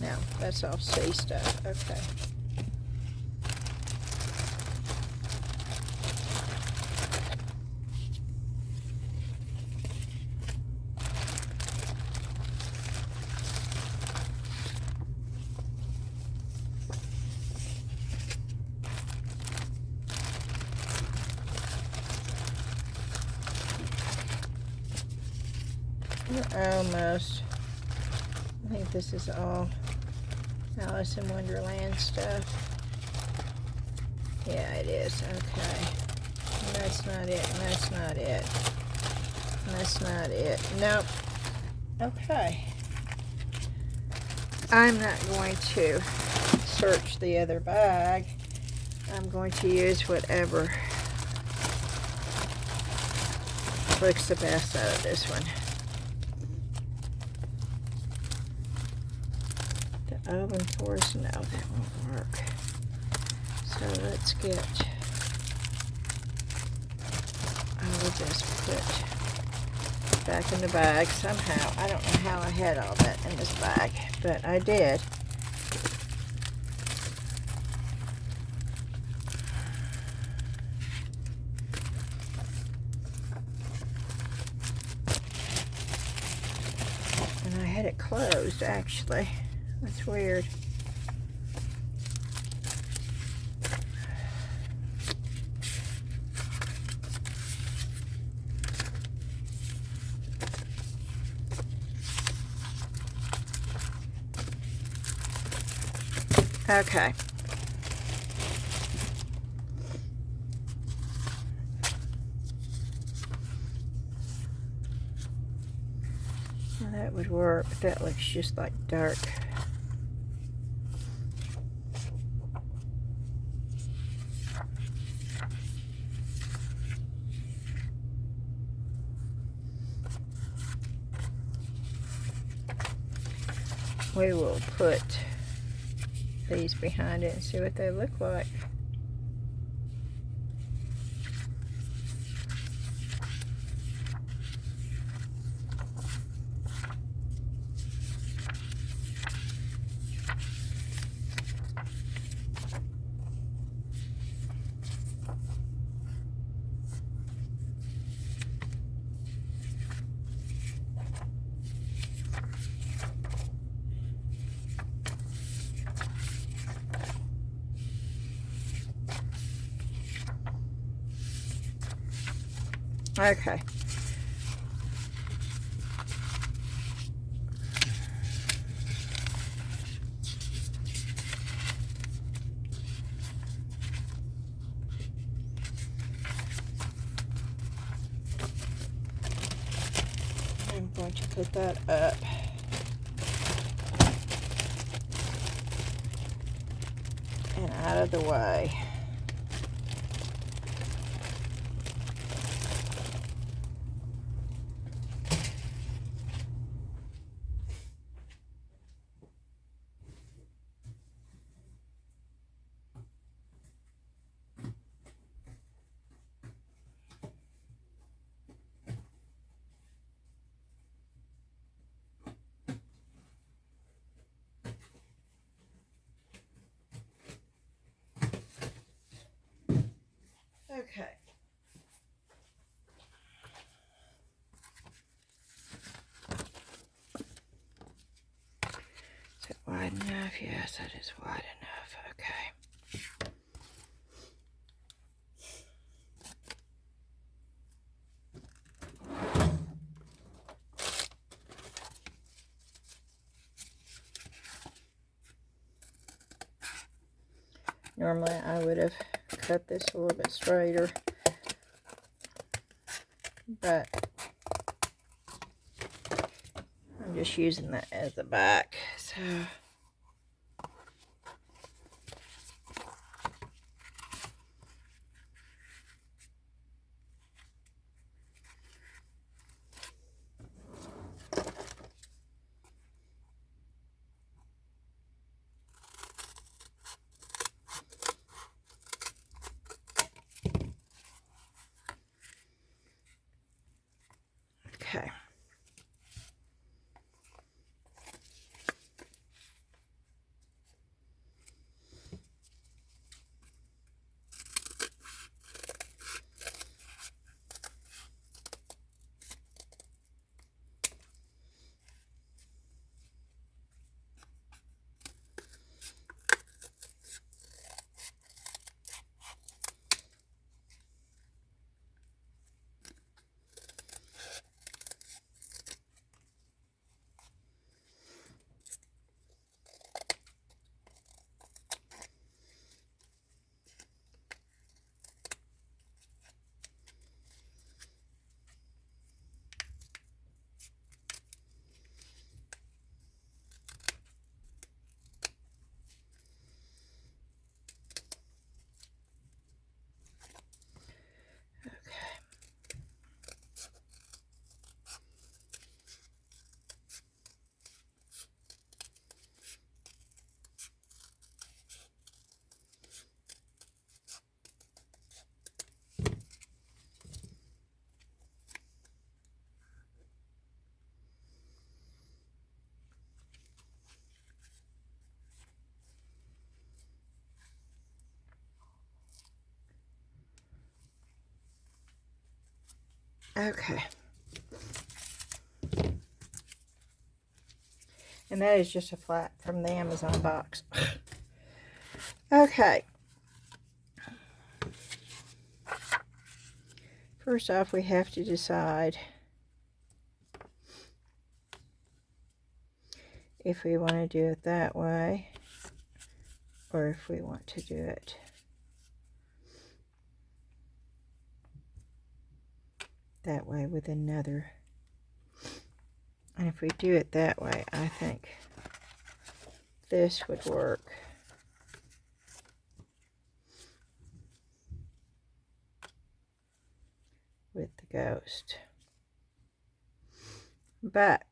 No, that's all C stuff. Okay. Almost. I think this is all Alice in Wonderland stuff. Yeah, it is. Okay. And that's not it. And that's not it. And that's not it. Nope. Okay. I'm not going to search the other bag. I'm going to use whatever looks the best out of this one. The oven force, no, that won't work. So let's get, I will just put back in the bag somehow. I don't know how I had all that in this bag, but I did. And I had it closed, actually. That's weird. Okay. Well, that would work, but that looks just like dark. We will put these behind it and see what they look like. Okay. I'm going to put that up. And out of the way. Okay. Is it wide enough? Yes, that is wide enough. Okay. Normally I would have cut this a little bit straighter, but I'm just using that as the back. So okay. Okay. And that is just a flat from the Amazon box. Okay. First off, we have to decide if we want to do it that way or if we want to do it that way with another. And if we do it that way, I think this would work. With the ghost. But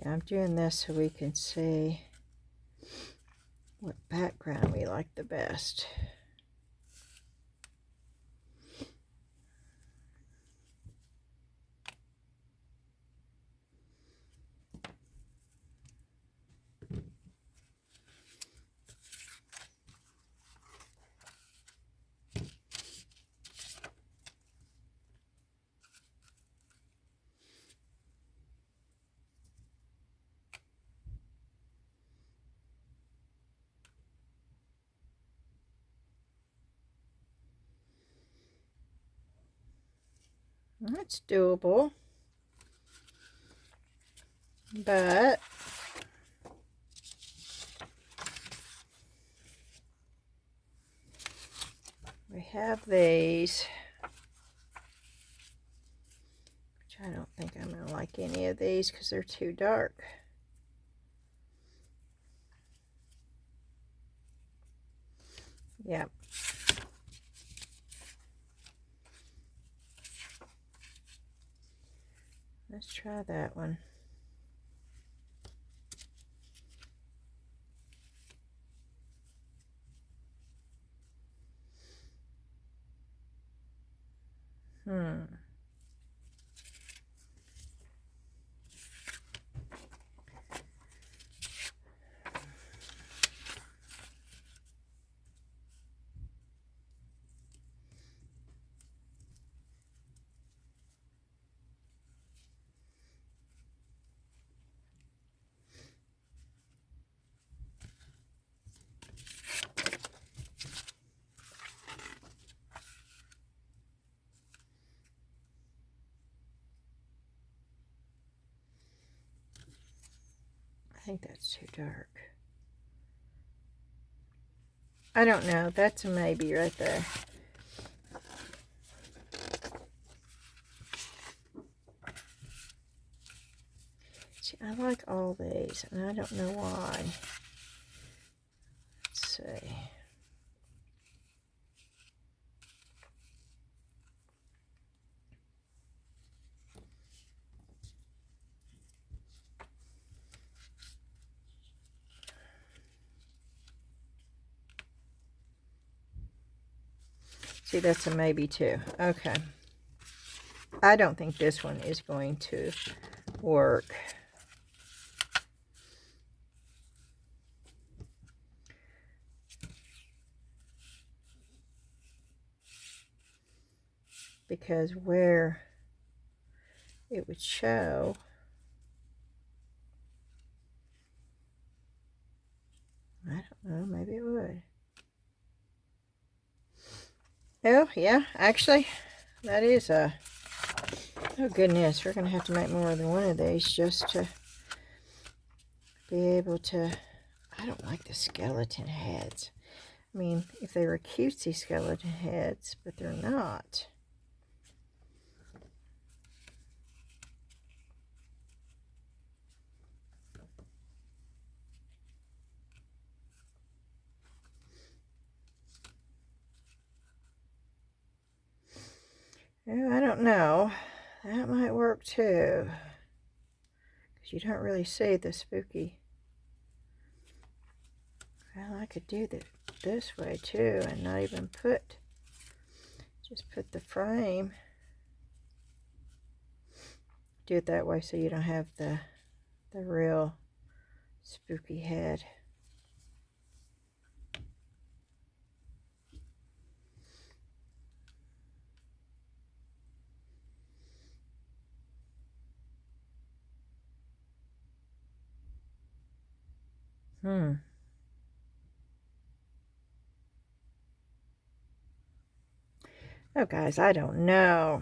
Yeah, I'm doing this so we can see what background we like the best. That's doable, but we have these, which I don't think I'm going to like any of these because they're too dark. Yep. Let's try that one. I think that's too dark. I don't know. That's a maybe right there. See, I like all these, and I don't know why. Let's see. See, that's a maybe too. Okay. I don't think this one is going to work. Because where it would show, I don't know, maybe it would. Oh, yeah, actually, that is a, oh goodness, we're going to have to make more than one of these just to be able to, I don't like the skeleton heads. I mean, if they were cutesy skeleton heads, but they're not. Oh, I don't know. That might work too. Because you don't really see the spooky. Well, I could do this way too and not even put, just put the frame. Do it that way so you don't have the real spooky head. Oh, guys, I don't know.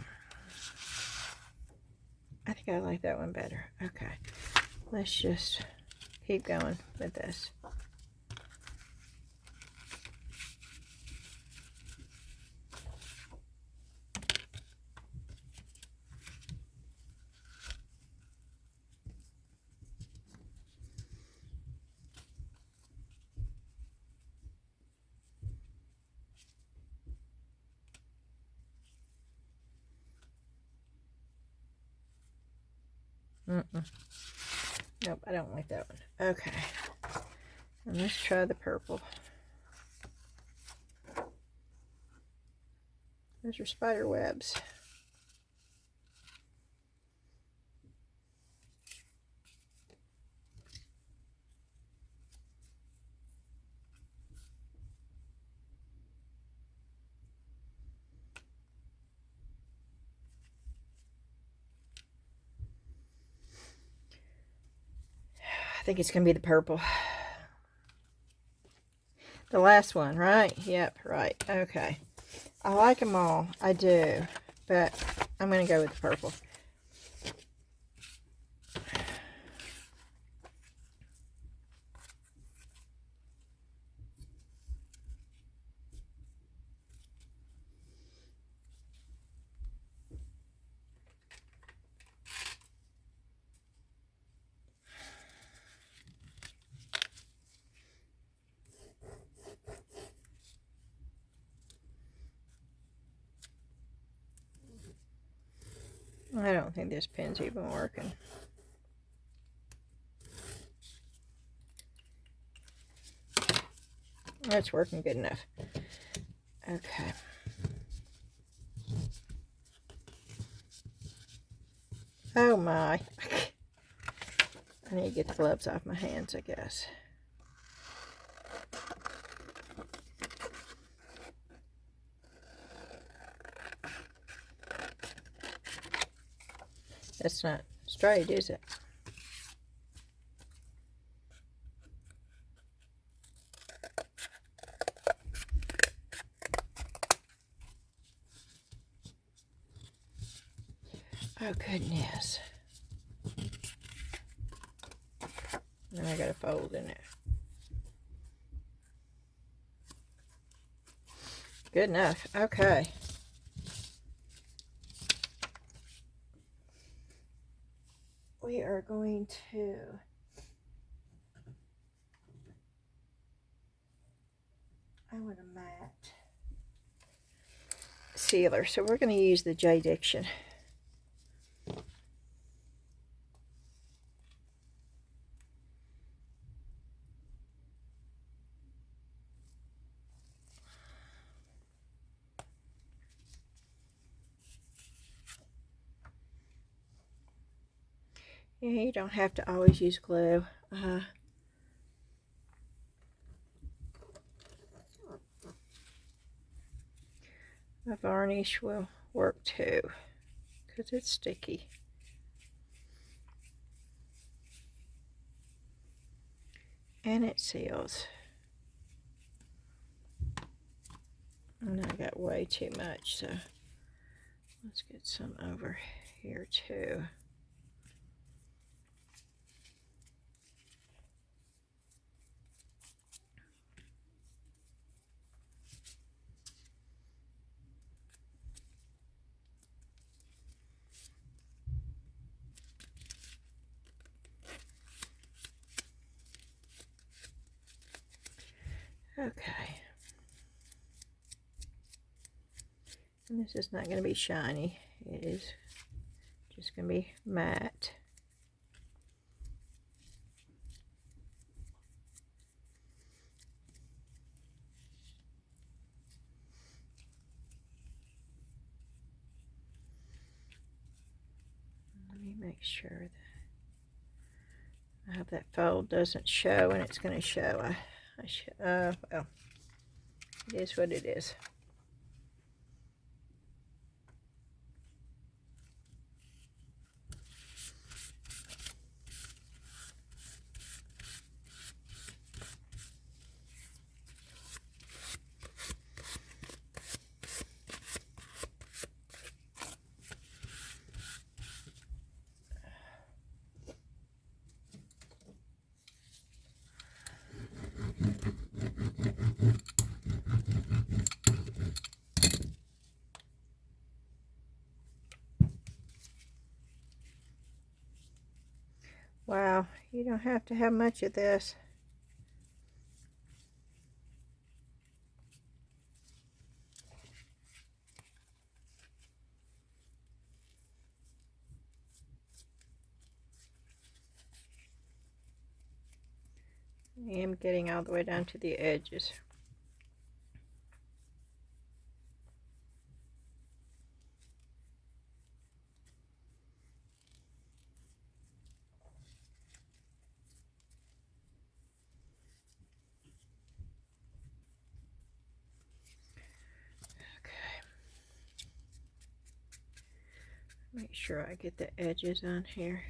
I think I like that one better. Okay, let's just keep going with this. Nope, I don't like that one. Okay. And let's try the purple. Those are spider webs. I think it's going to be the purple. The last one, right? Yep, right. Okay. I like them all. I do. But I'm going to go with the purple. I don't think this pen's even working. That's working good enough. Okay. Oh my. I need to get the gloves off my hands, I guess. That's not straight, is it? Oh, goodness. Now I got a fold in it. Good enough. Okay. We are going to I want a matte sealer, so we're going to use the J Diction. Yeah, you don't have to always use glue. A varnish will work too, because it's sticky. And it seals. And I got way too much, so let's get some over here too. Okay. And this is not going to be shiny. It is just going to be matte. Let me make sure that I hope that fold doesn't show, and it's going to show. Well, it is what it is. Wow, you don't have to have much of this. I am getting all the way down to the edges. Make sure I get the edges on here.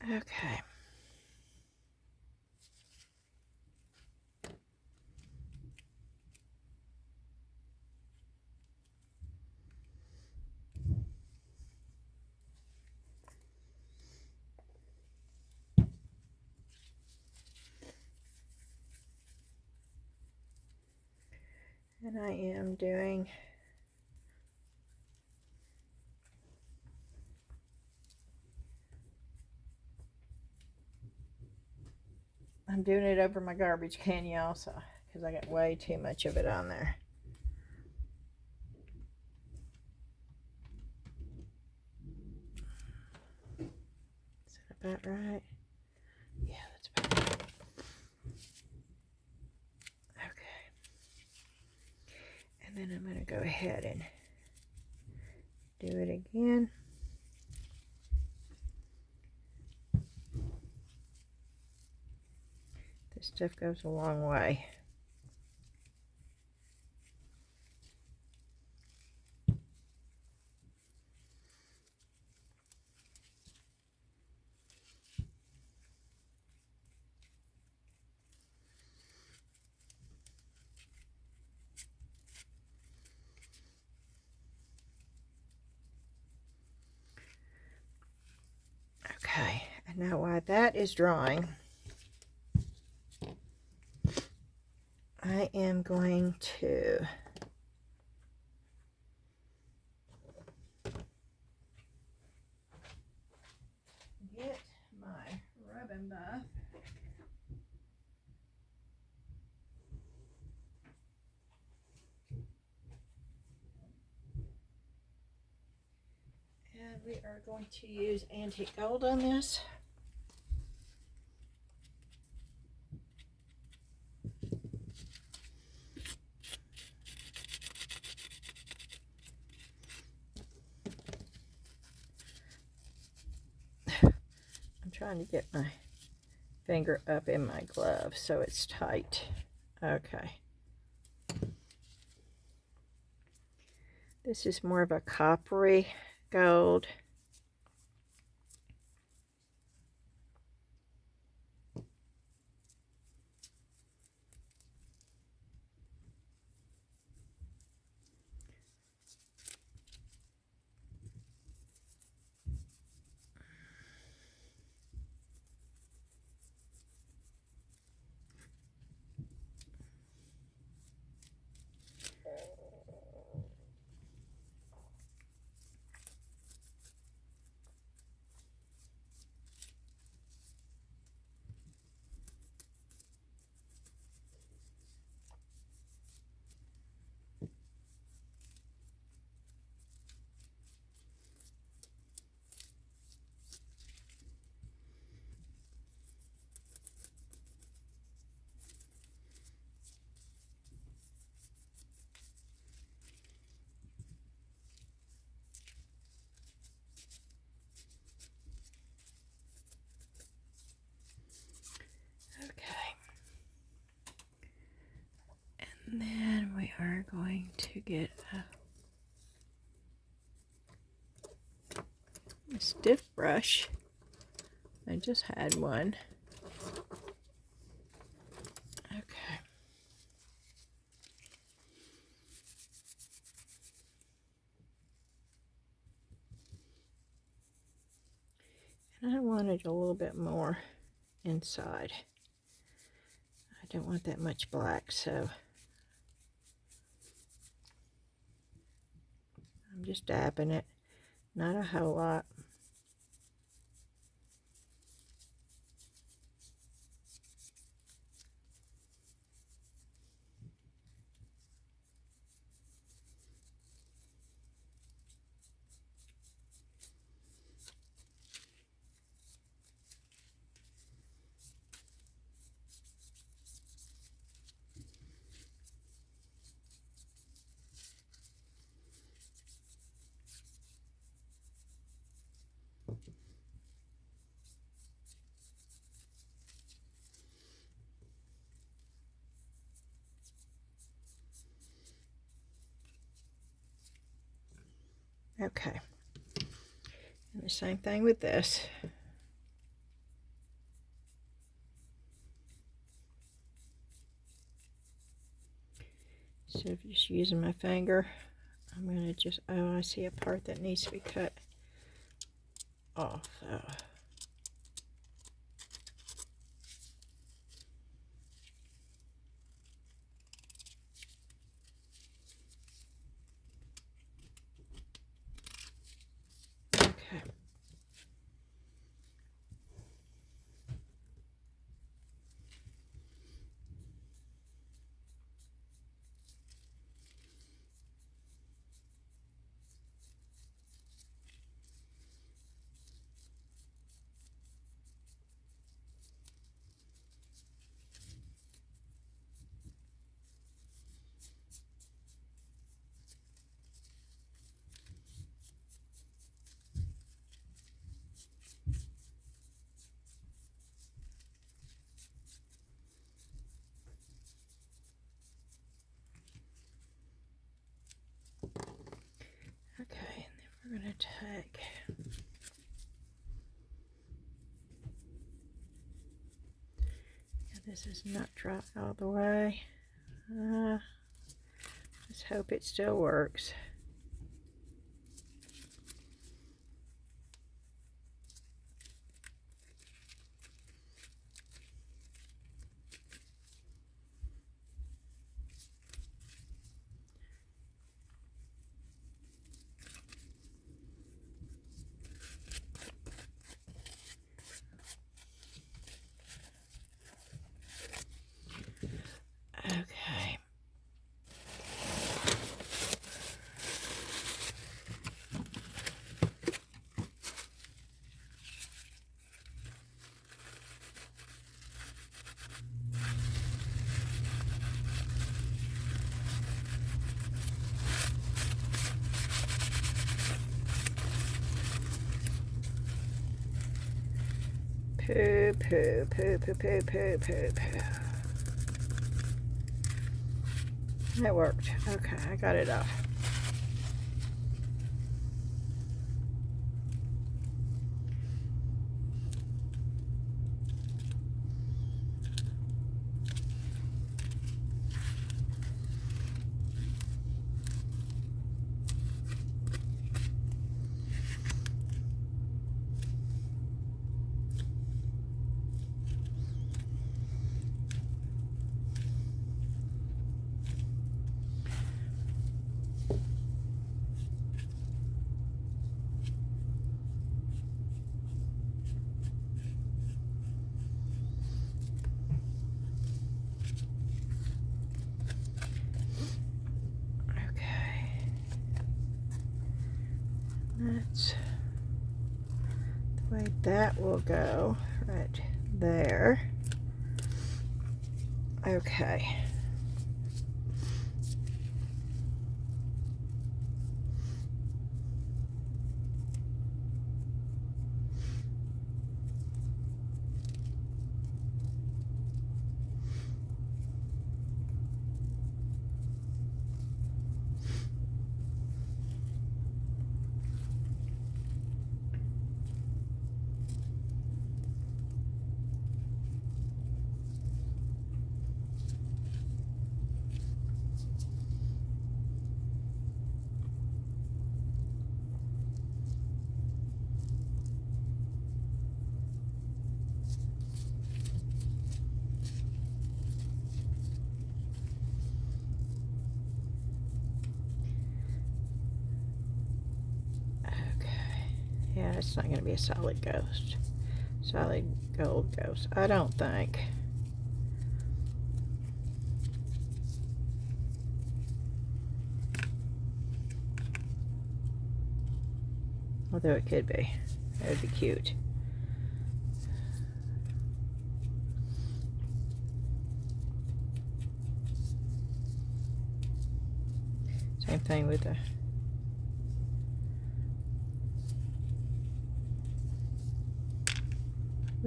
Okay. And I am doing it over my garbage can, y'all, so because I got way too much of it on there. Is that about right? Yeah, that's about right. Okay. And then I'm going to go ahead and do it again. This stuff goes a long way. Okay, and now while that is drying, I am going to get my rubbing buff. And we are going to use antique gold on this. I'm trying to get my finger up in my glove so it's tight. Okay. This is more of a coppery gold. And then we are going to get a stiff brush. I just had one. Okay. And I wanted a little bit more inside. don't want that much black, so I'm just dabbing it, not a whole lot. Okay, and the same thing with this. Instead of just using my finger, I'm going to just, oh, I see a part that needs to be cut off. Okay. Okay, and then we're going to take this is not dry all the way. Let's hope it still works. Okay. Poo, poo, poo, poo, poo, poo, poo, poo. That worked. Okay, I got it off. That's the way that will go right there. Okay. Yeah, it's not going to be a solid ghost. Solid gold ghost. I don't think. Although it could be. That would be cute. Same thing with the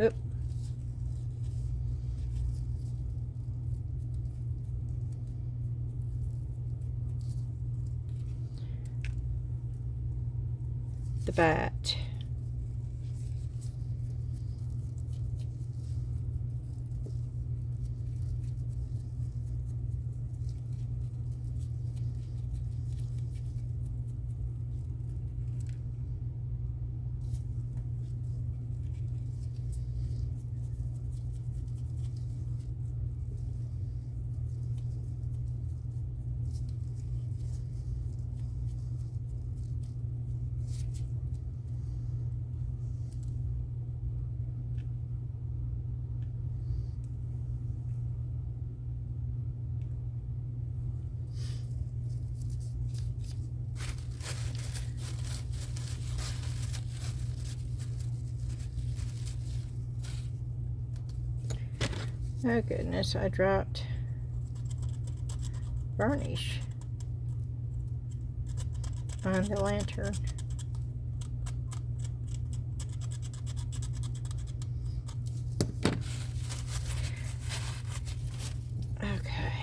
oop. The bat. Oh goodness, I dropped varnish on the lantern. Okay.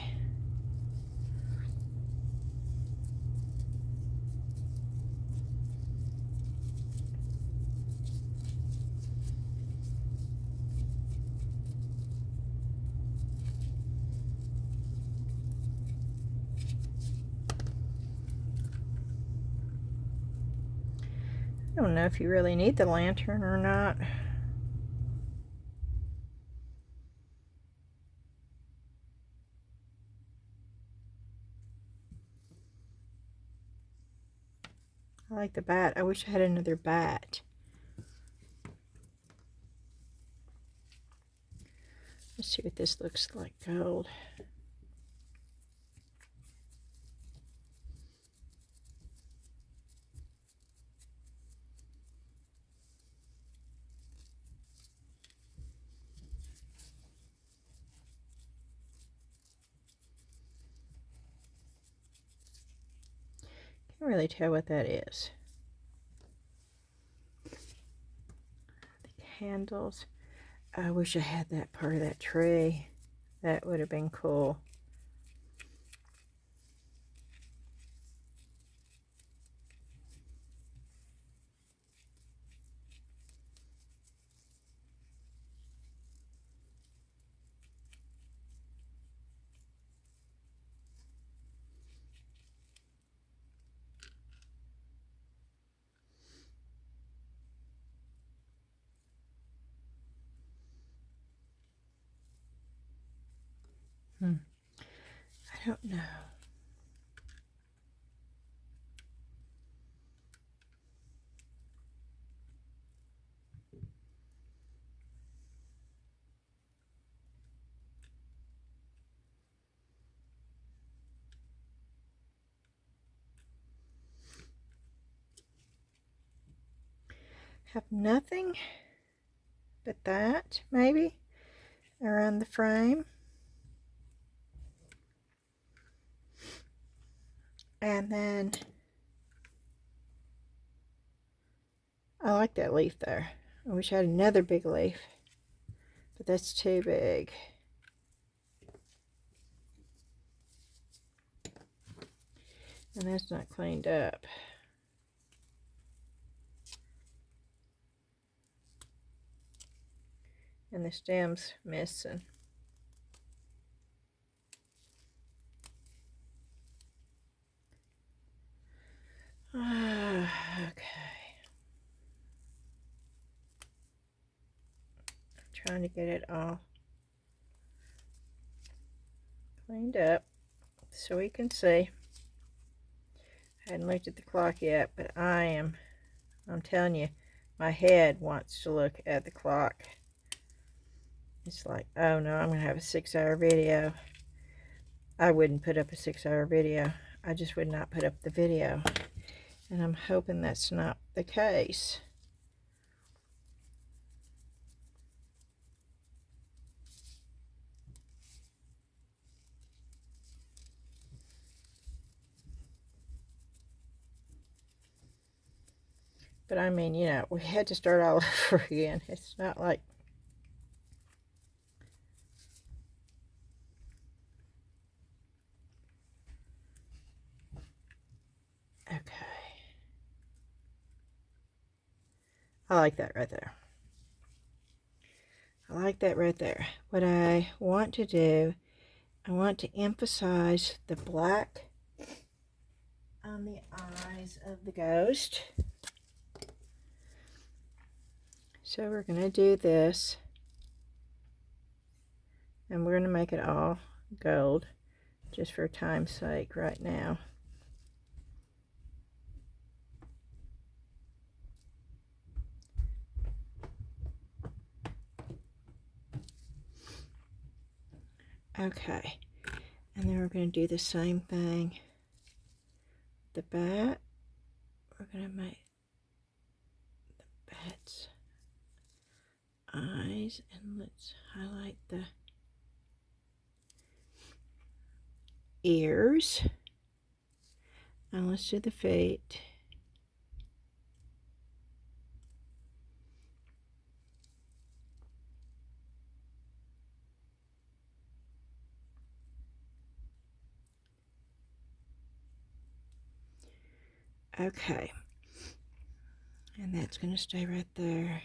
I don't know if you really need the lantern or not. I like the bat. I wish I had another bat. Let's see what this looks like gold. Can't really tell what that is. The candles. I wish I had that part of that tree. That would have been cool. I don't know. Have nothing but that, maybe, around the frame. And then I like that leaf there. I wish I had another big leaf, but that's too big. And that's not cleaned up. And the stem's missing. Okay. Trying to get it all cleaned up so we can see. I hadn't looked at the clock yet, but I'm telling you, my head wants to look at the clock. It's like, oh no, I'm going to have a 6-hour video. I wouldn't put up a 6-hour video. I just would not put up the video. And I'm hoping that's not the case. But I mean, you know, we had to start all over again. It's not like... Okay. I like that right there. I like that right there. What I want to do, I want to emphasize the black on the eyes of the ghost. So we're going to do this. And we're going to make it all gold, just for time's sake right now. Okay, and then we're going to do the same thing. The bat, we're going to make the bat's eyes, and let's highlight the ears. And let's do the feet. Okay, and that's going to stay right there.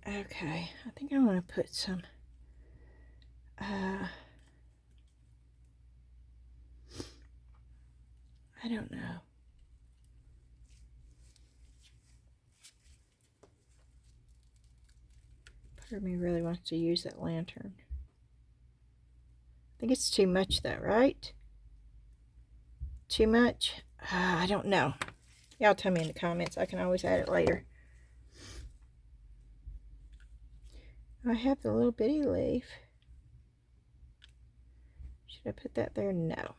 Okay, I think I want to put some I don't know. Part of me really wants to use that lantern. I think it's too much though, right? Too much? I don't know. Y'all tell me in the comments. I can always add it later. I have the little bitty leaf. Should I put that there? No.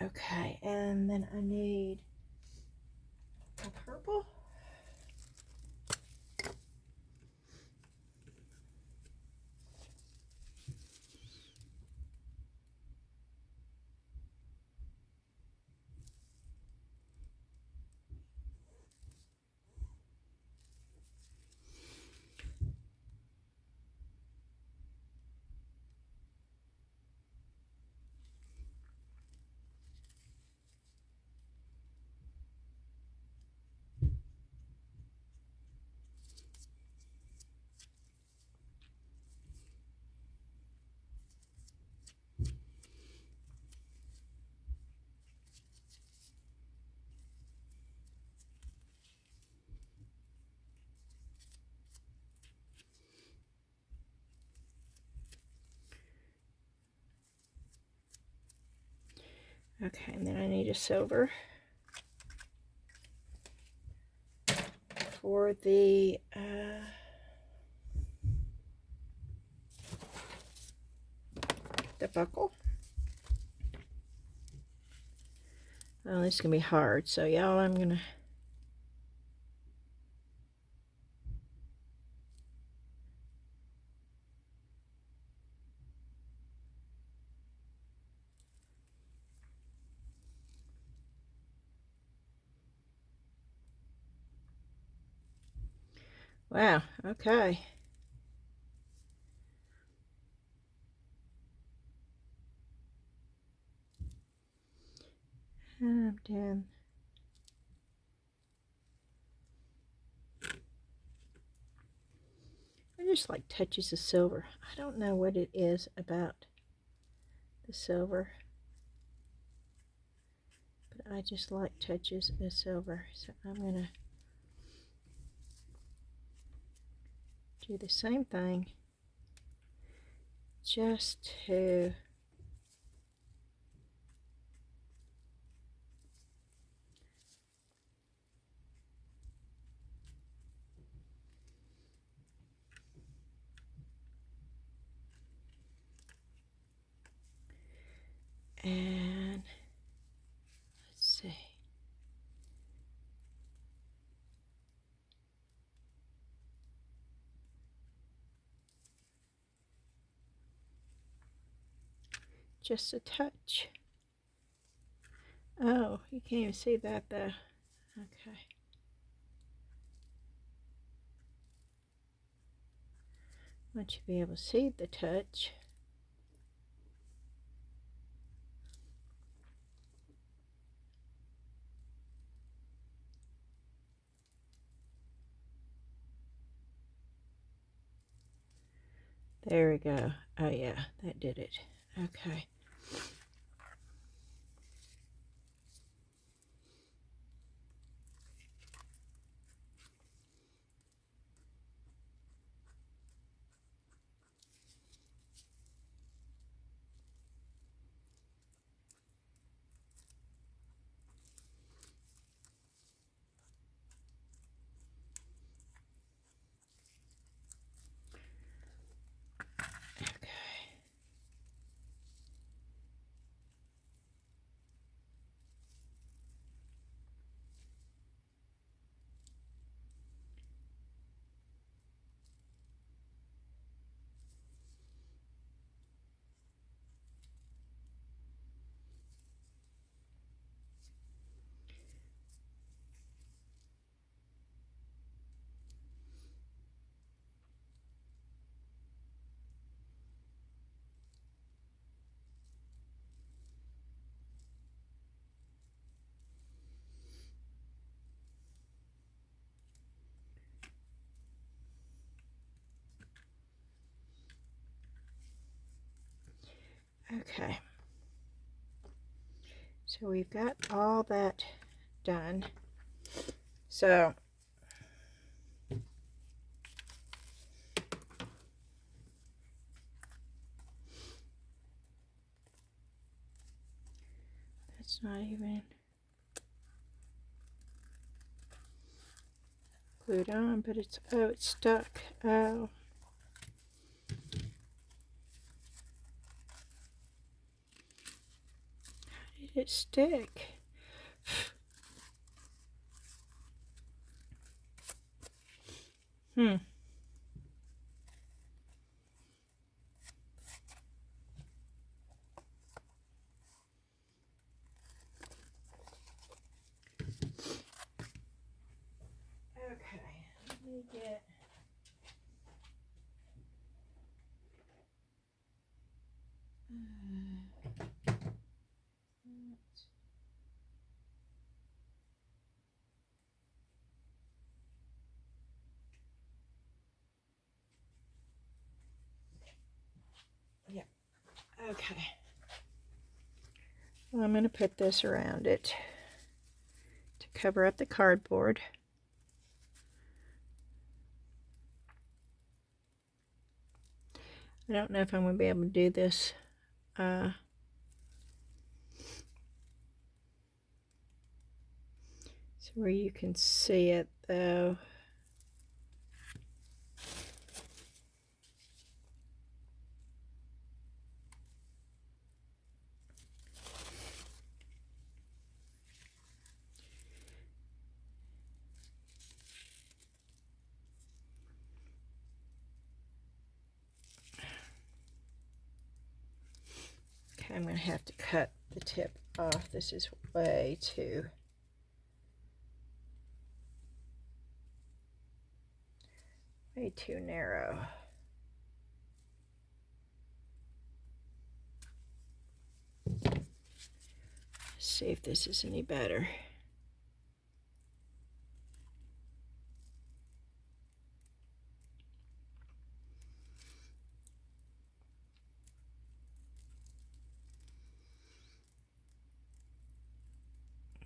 Okay, and then I need a purple. Okay, and then I need a silver for the buckle. Oh, this is gonna be hard. So y'all, I'm gonna Wow, okay. I'm done. I just like touches of silver. I don't know what it is about the silver, but I just like touches of silver. So I'm going to do the same thing just to and let's see. Just a touch. Oh, you can't even see that though. Okay. I want you to be able to see the touch. There we go. Oh yeah, that did it. Okay. Okay. So we've got all that done. So that's not even glued on, but it's, oh, it's stuck. Oh. How did it stick? Hmm. Okay, let me get yeah. Okay. Well, I'm going to put this around it to cover up the cardboard. I don't know if I'm going to be able to do this so where you can see it though. Okay, I'm going to have to cut the tip off. This is way too Way too narrow. Let's see if this is any better.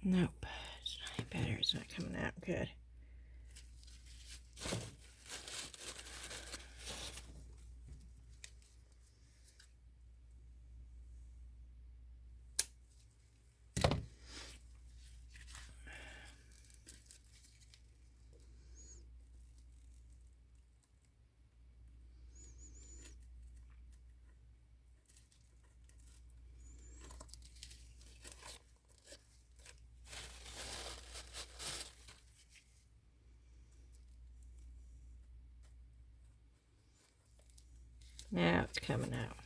Nope, it's not any better. It's not coming out good. Now it's coming out.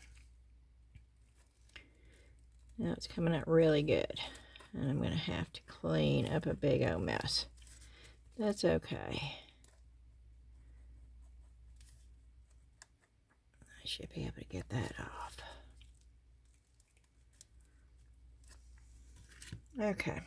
Now it's coming out really good. And I'm going to have to clean up a big old mess. That's okay. I should be able to get that off. Okay.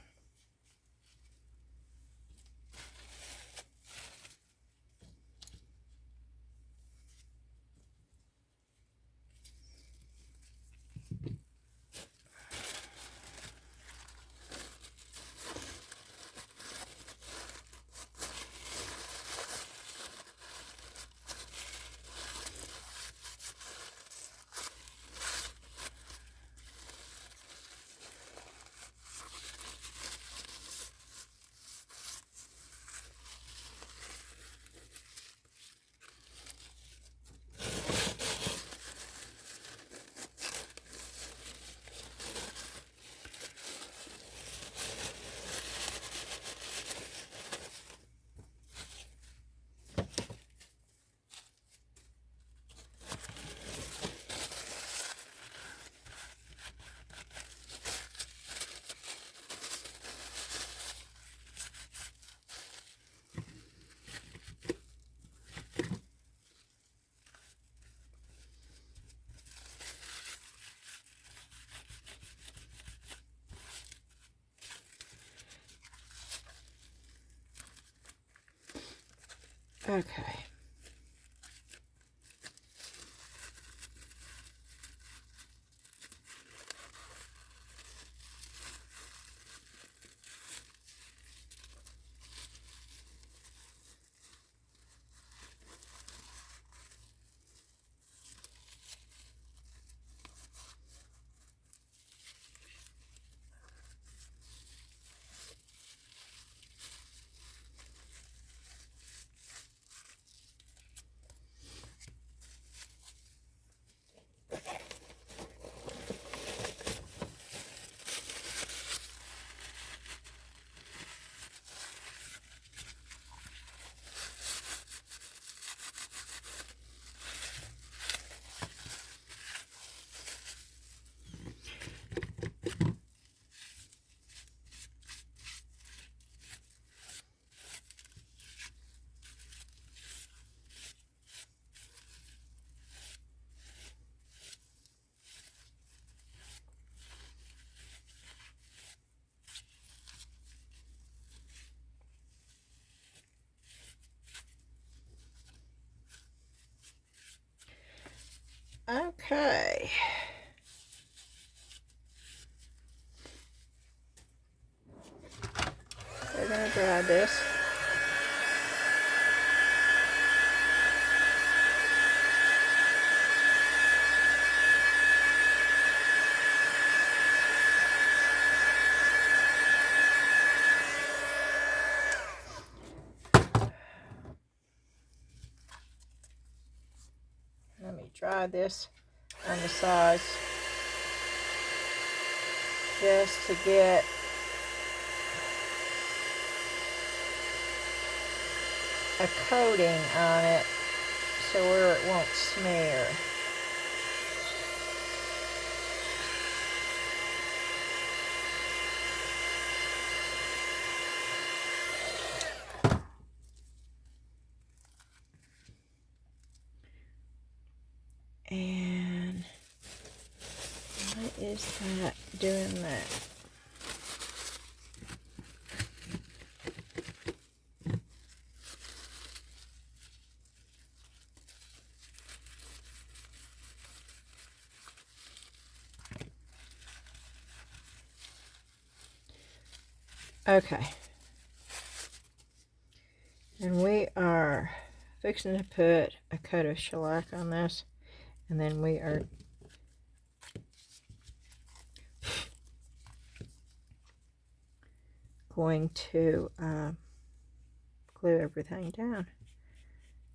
Okay. Okay. We're going to dry this. Let me dry this on the sides just to get a coating on it so where it won't smear. is that doing that? Okay. And we are fixing to put a coat of shellac on this, and then we are going to glue everything down,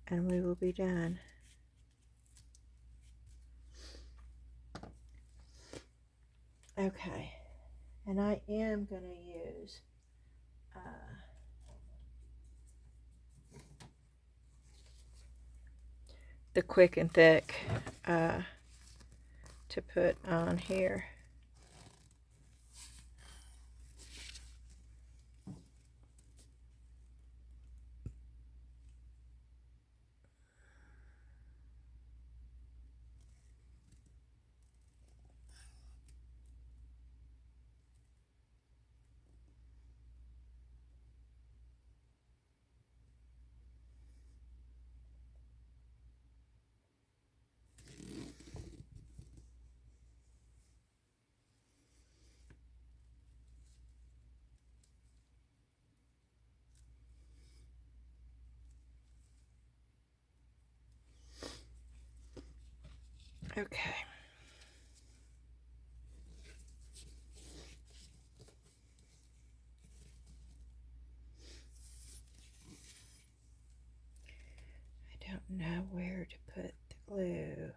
and we will be done. Okay, and I am going to use the Quick and Thick to put on here. Okay. I don't know where to put the glue.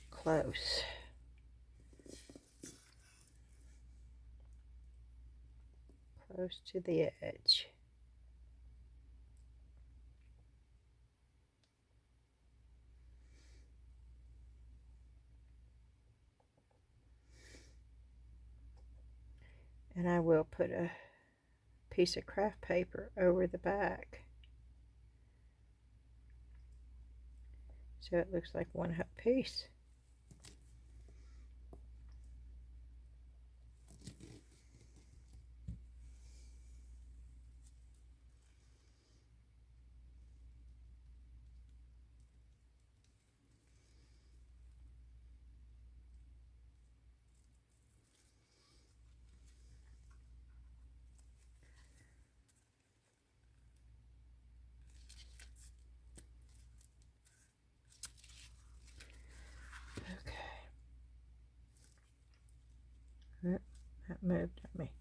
Close. Close to the edge. And I will put a piece of craft paper over the back so it looks like one piece. Okay. That moved at me.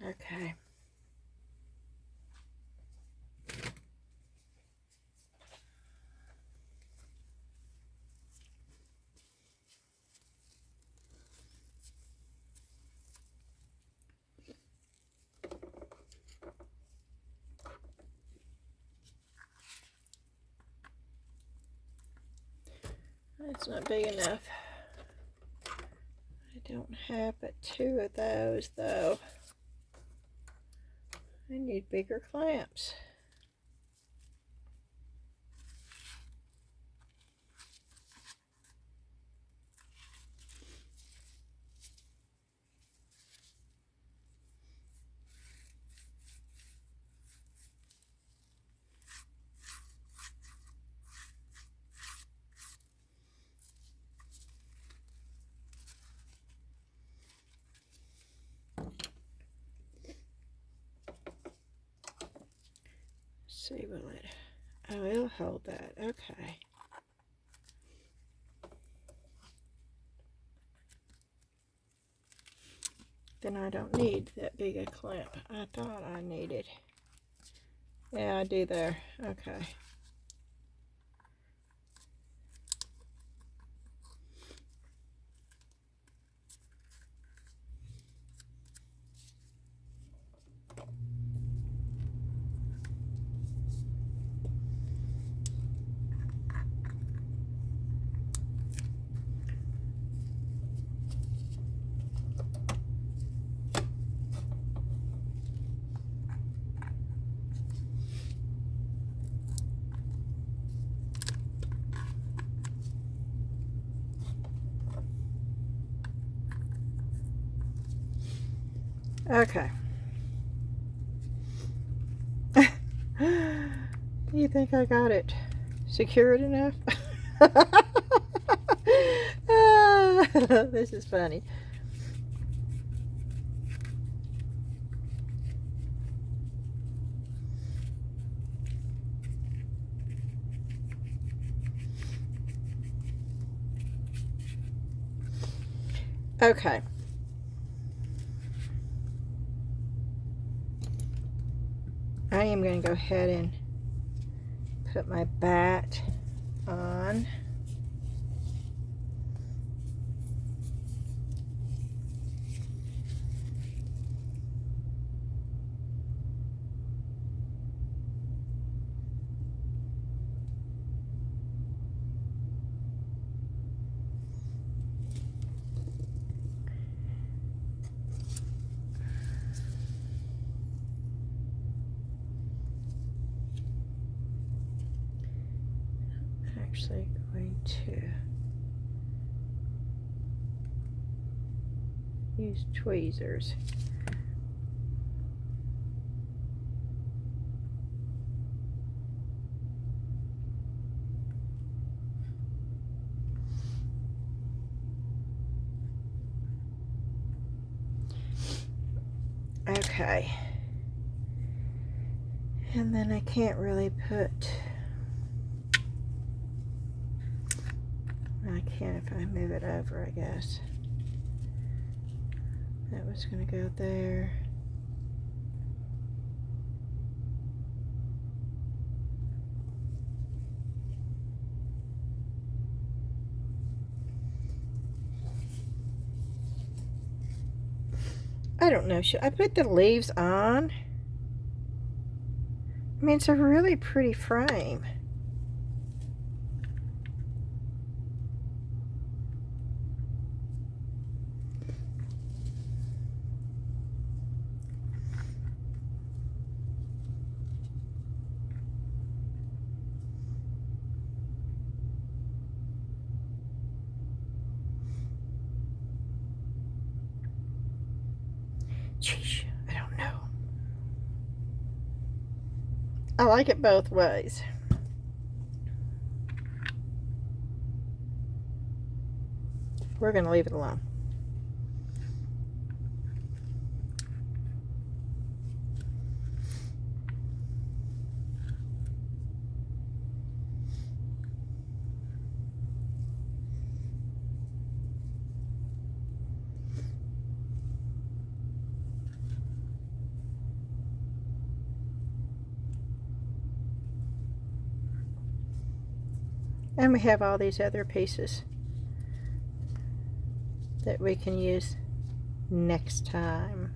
Okay. That's not big enough. I don't have but 2 of those though. I need bigger clamps. See, will it? Oh, it'll hold that. Okay. Then I don't need that big a clamp I thought I needed. Yeah, I do there. Okay. Okay. Do you think I got it secured enough? This is funny. Okay. I am going to go ahead and put my bat on. Actually going to use tweezers. Okay. And then I can't really put, I can if I move it over, I guess. That was going to go there. I don't know, should I put the leaves on? I mean, it's a really pretty frame. Sheesh, I don't know. I like it both ways. We're going to leave it alone. And we have all these other pieces that we can use next time.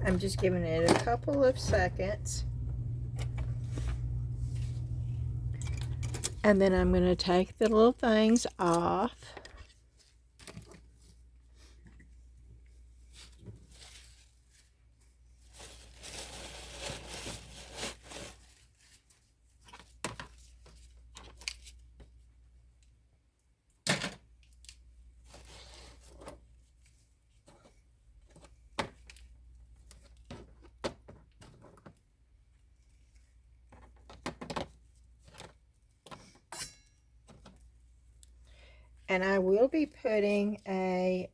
I'm just giving it a couple of seconds. And then I'm going to take the little things off. And I will be putting a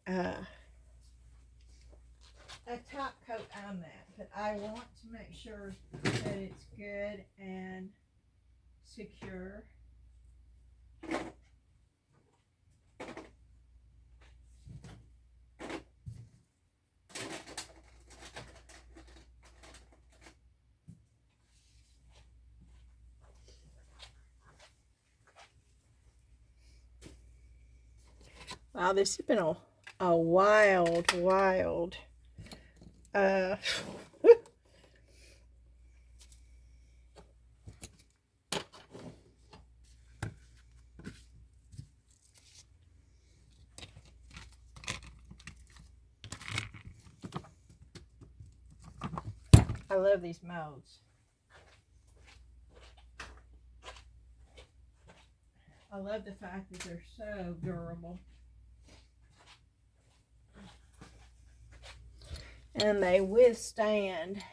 top coat on that, but I want to make sure that it's good and secure. Wow, this has been a wild I love these molds. I love the fact that they're so durable. And they withstand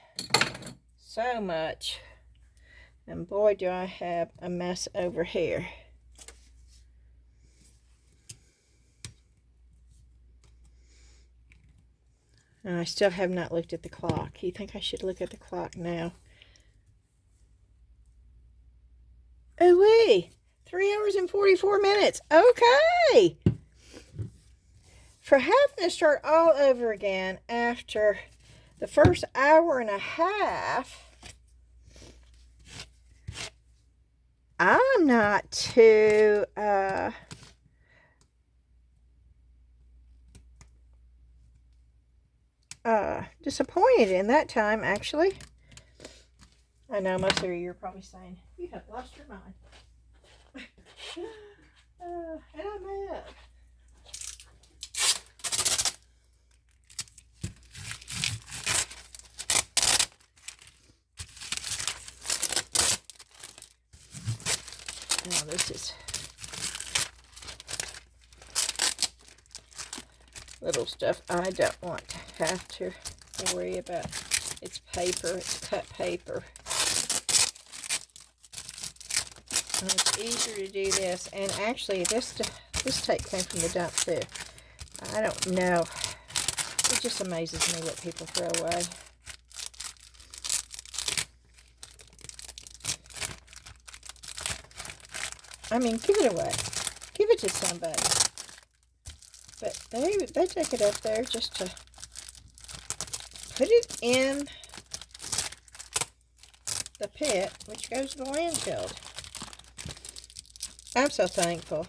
so much. And boy, do I have a mess over here. And I still have not looked at the clock. You think I should look at the clock now? Oh, wait. 3 hours and 44 minutes. Okay. For having to start all over again after the first hour and a half, I'm not too disappointed in that time, actually. I know most of you are probably saying, you have lost your mind. And I'm up. Now this is little stuff I don't want to have to worry about. It's paper, it's cut paper. And it's easier to do this. And actually this tape came from the dump too. I don't know. It just amazes me what people throw away. I mean, give it away. Give it to somebody. But they take it up there just to put it in the pit, which goes to the landfill. I'm so thankful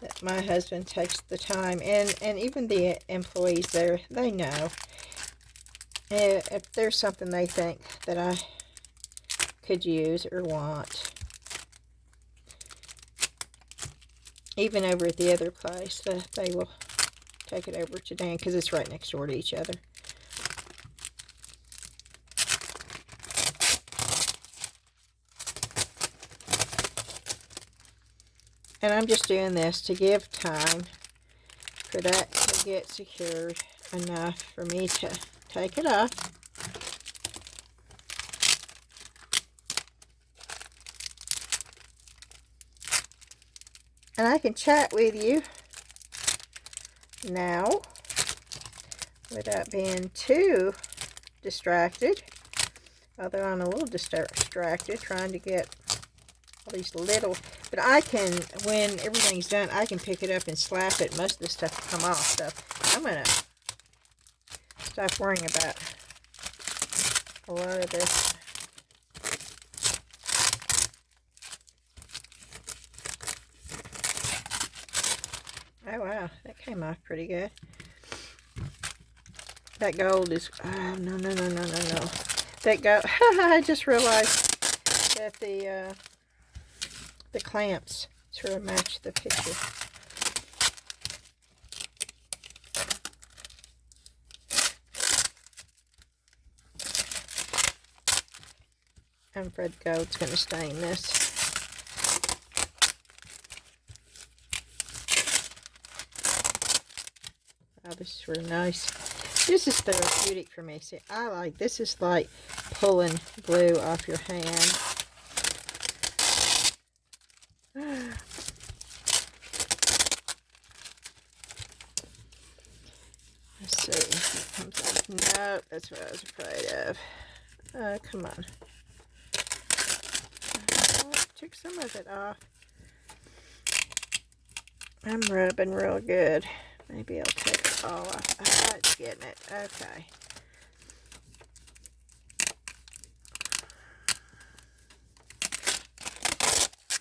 that my husband takes the time, and even the employees there, they know. If there's something they think that I could use or want. Even over at the other place, they will take it over to Dan because it's right next door to each other. And I'm just doing this to give time for that to get secured enough for me to take it off. And I can chat with you now without being too distracted. Although I'm a little distracted trying to get all these little... But I can, when everything's done, I can pick it up and slap it. Most of the stuff will come off. So I'm going to stop worrying about a lot of this. Oh, wow. That came off pretty good. That gold is... Oh, no. That gold... I just realized that the clamps sort of match the picture. I'm afraid the gold's going to stain this. Oh, this is really nice. This is therapeutic for me. See, I like, this is like pulling glue off your hand. Let's see if it comes off. No, that's what I was afraid of. Come on. Oh, took some of it off. I'm rubbing real good. Maybe I'll take it all off. Oh, it's getting it. Okay.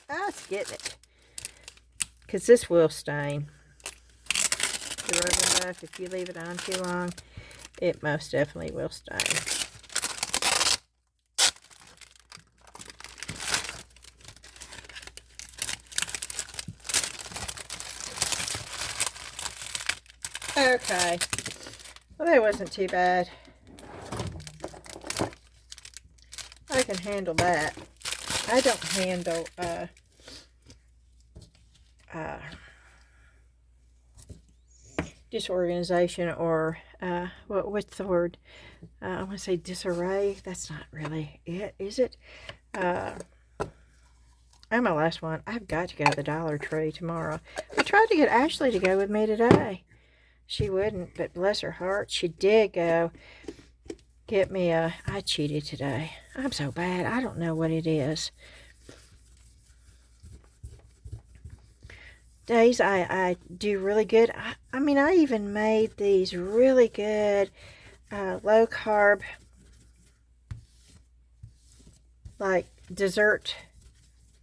Oh, it's getting it. Because this will stain. The rubber buff, if you leave it on too long, it most definitely will stain. Okay. Well, that wasn't too bad. I can handle that. I don't handle disorganization or what's the word? I want to say disarray. That's not really it, is it? And my last one. I've got to go to the Dollar Tree tomorrow. I tried to get Ashley to go with me today. She wouldn't, but bless her heart, she did go get me a... I cheated today. I'm so bad. I don't know what it is. Days I do really good. I mean, I even made these really good low carb, like dessert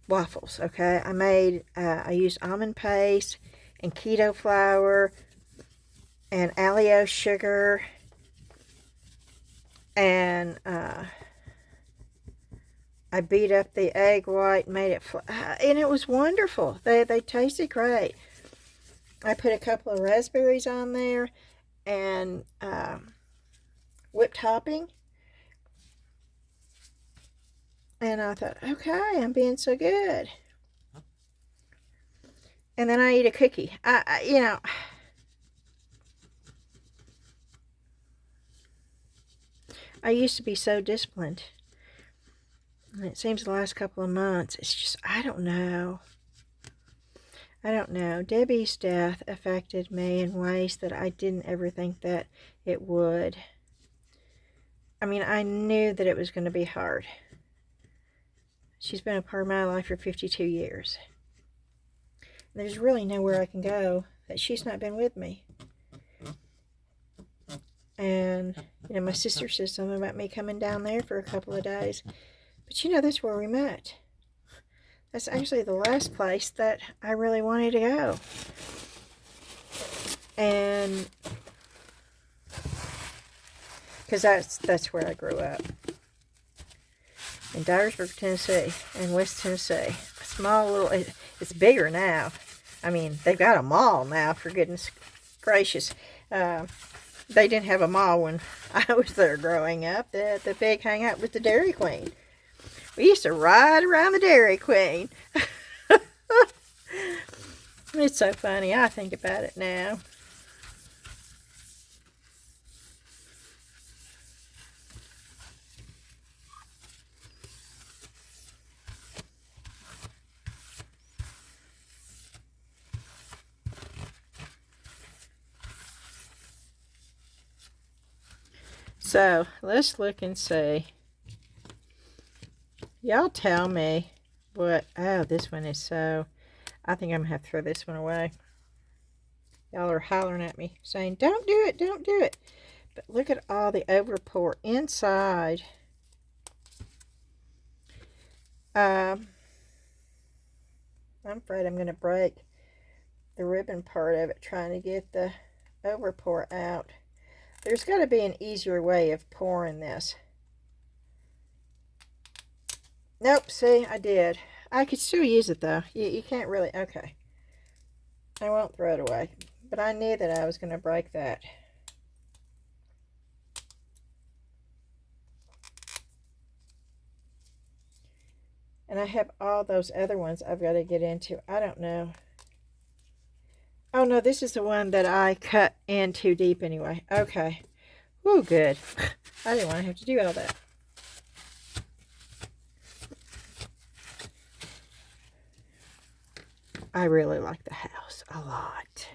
waffles. Okay, I used almond paste and keto flour and alleo sugar and I beat up the egg white, made it and it was wonderful. They tasted great. I put a couple of raspberries on there and whipped topping. And I thought, okay, I'm being so good. And then I eat a cookie. You know, I used to be so disciplined. And it seems the last couple of months, it's just, I don't know. I don't know. Debbie's death affected me in ways that I didn't ever think that it would. I mean, I knew that it was going to be hard. She's been a part of my life for 52 years. There's really nowhere I can go that she's not been with me. And, you know, my sister says something about me coming down there for a couple of days. But, you know, that's where we met. That's actually the last place that I really wanted to go. And, because that's where I grew up. In Dyersburg, Tennessee, in West Tennessee. A small little, it's bigger now. I mean, they've got a mall now, for goodness gracious. They didn't have a mall when I was there growing up. The big hangout was the Dairy Queen. We used to ride around the Dairy Queen. It's so funny. I think about it now. So, let's look and see. Y'all tell me what... Oh, this one is so... I think I'm going to have to throw this one away. Y'all are hollering at me, saying, don't do it, don't do it. But look at all the overpour inside. I'm afraid I'm going to break the ribbon part of it trying to get the overpour out. There's got to be an easier way of pouring this. Nope, see, I did. I could still use it, though. You can't really... Okay. I won't throw it away. But I knew that I was going to break that. And I have all those other ones I've got to get into. I don't know. Oh, no, this is the one that I cut in too deep anyway. Okay. Woo, good. I didn't want to have to do all that. I really like the house a lot.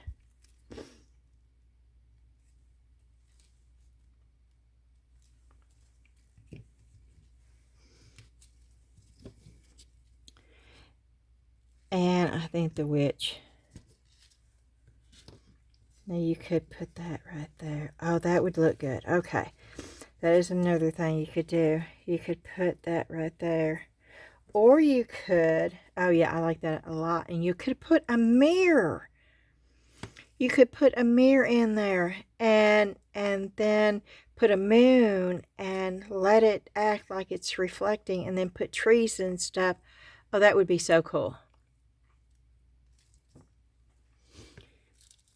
think the witch. Now you could put that right there. Oh, that would look good. Okay. That is another thing you could do. You could put that right there. Or you could, oh yeah, I like that a lot. And you could put a mirror. You could put a mirror in there and then put a moon and let it act like it's reflecting, and then put trees and stuff. Oh, that would be so cool.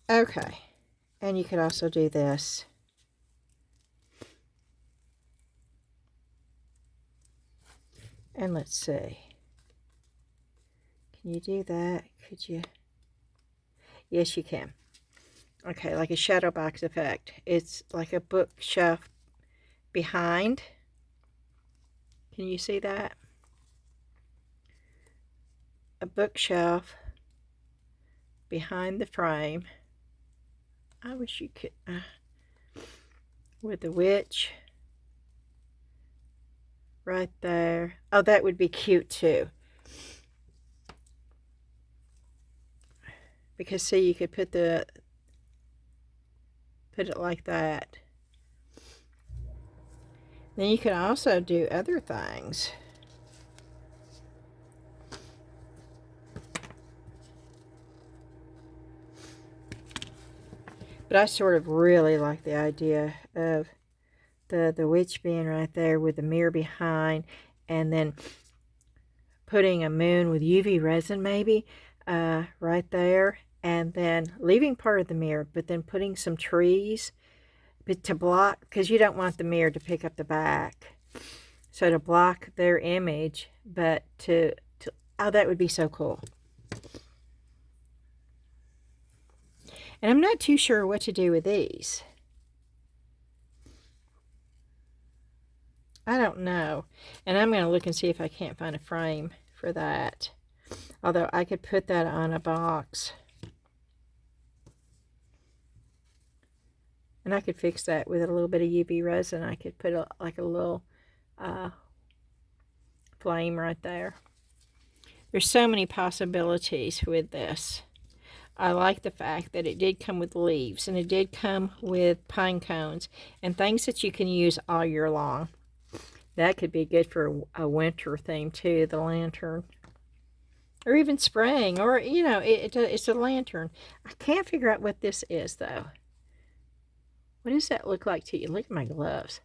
Okay. And you could also do this. And let's see. Can you do that? Could you? Yes, you can. Okay, like a shadow box effect. It's like a bookshelf behind. Can you see that? A bookshelf behind the frame. I wish you could. With the witch right there. Oh, that would be cute too. Because see, you could put it like that. Then you could also do other things. But I sort of really like the idea of the witch being right there with the mirror behind, and then putting a moon with UV resin maybe right there, and then leaving part of the mirror, but then putting some trees to block, because you don't want the mirror to pick up the back. So to block their image, but oh, that would be so cool. And I'm not too sure what to do with these. I don't know. And I'm going to look and see if I can't find a frame for that. Although I could put that on a box. And I could fix that with a little bit of UV resin. I could put like a little flame right there. There's so many possibilities with this. I like the fact that it did come with leaves, and it did come with pine cones and things that you can use all year long. That could be good for a winter theme too, the lantern. Or even spring, or, you know, it's a lantern. I can't figure out what this is, though. What does that look like to you? Look at my gloves.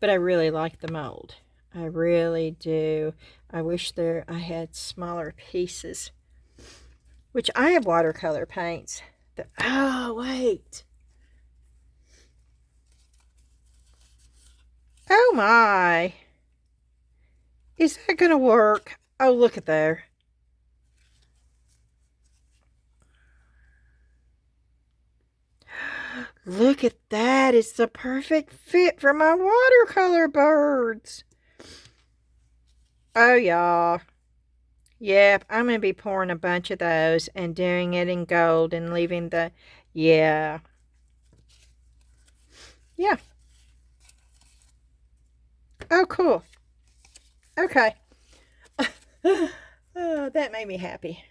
But I really like the mold. I really do. I wish I had smaller pieces. Which I have watercolor paints. Oh, wait. Oh, my. Is that going to work? Oh, look at there. Look at that. It's the perfect fit for my watercolor birds. Oh, y'all. Yep, I'm going to be pouring a bunch of those and doing it in gold and leaving the... Yeah. Yeah. Oh, cool. Okay. Oh, that made me happy.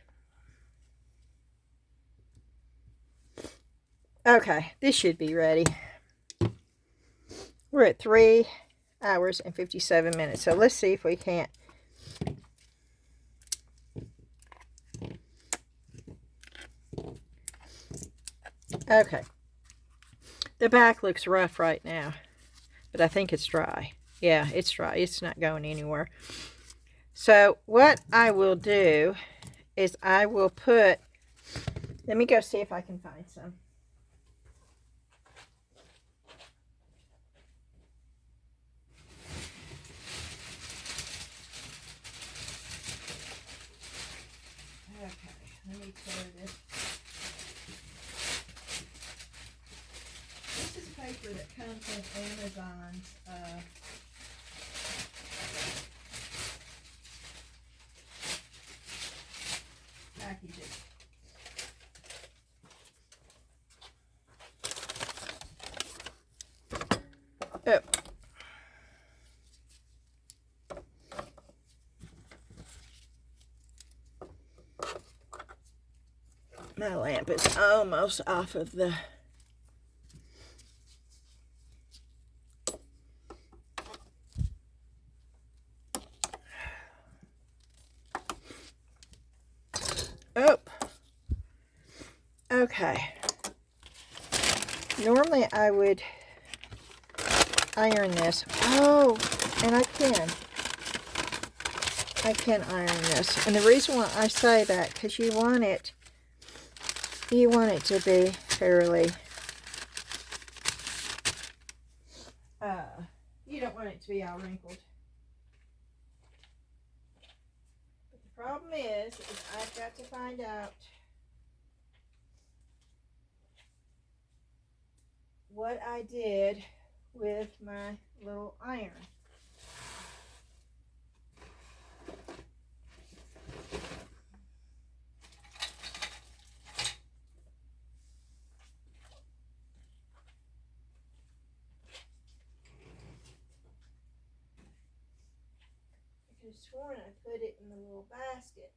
Okay, this should be ready. We're at 3 hours and 57 minutes. So let's see if we can't. Okay. The back looks rough right now, but I think it's dry. Yeah, it's dry. It's not going anywhere. So what I will do is I will put, let me go see if I can find some. Okay, let me tear this. This is paper that comes in Amazon's packages. Oh. My lamp is almost off of the... Oh. Okay. Normally I would iron this. Oh, and I can iron this. And the reason why I say that, because you want it to be fairly, you don't want it to be all wrinkled. But the problem is I've got to find out what I did with my little iron. I could have sworn I put it in the little basket,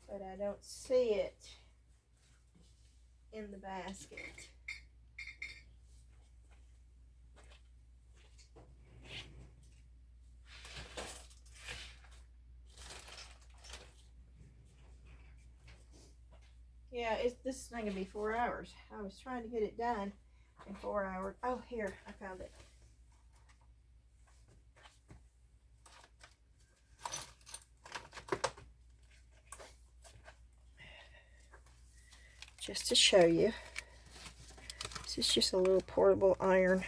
but I don't see it in the basket. Yeah, this is not going to be 4 hours. I was trying to get it done in 4 hours. Oh, here, I found it. Just to show you, this is just a little portable iron.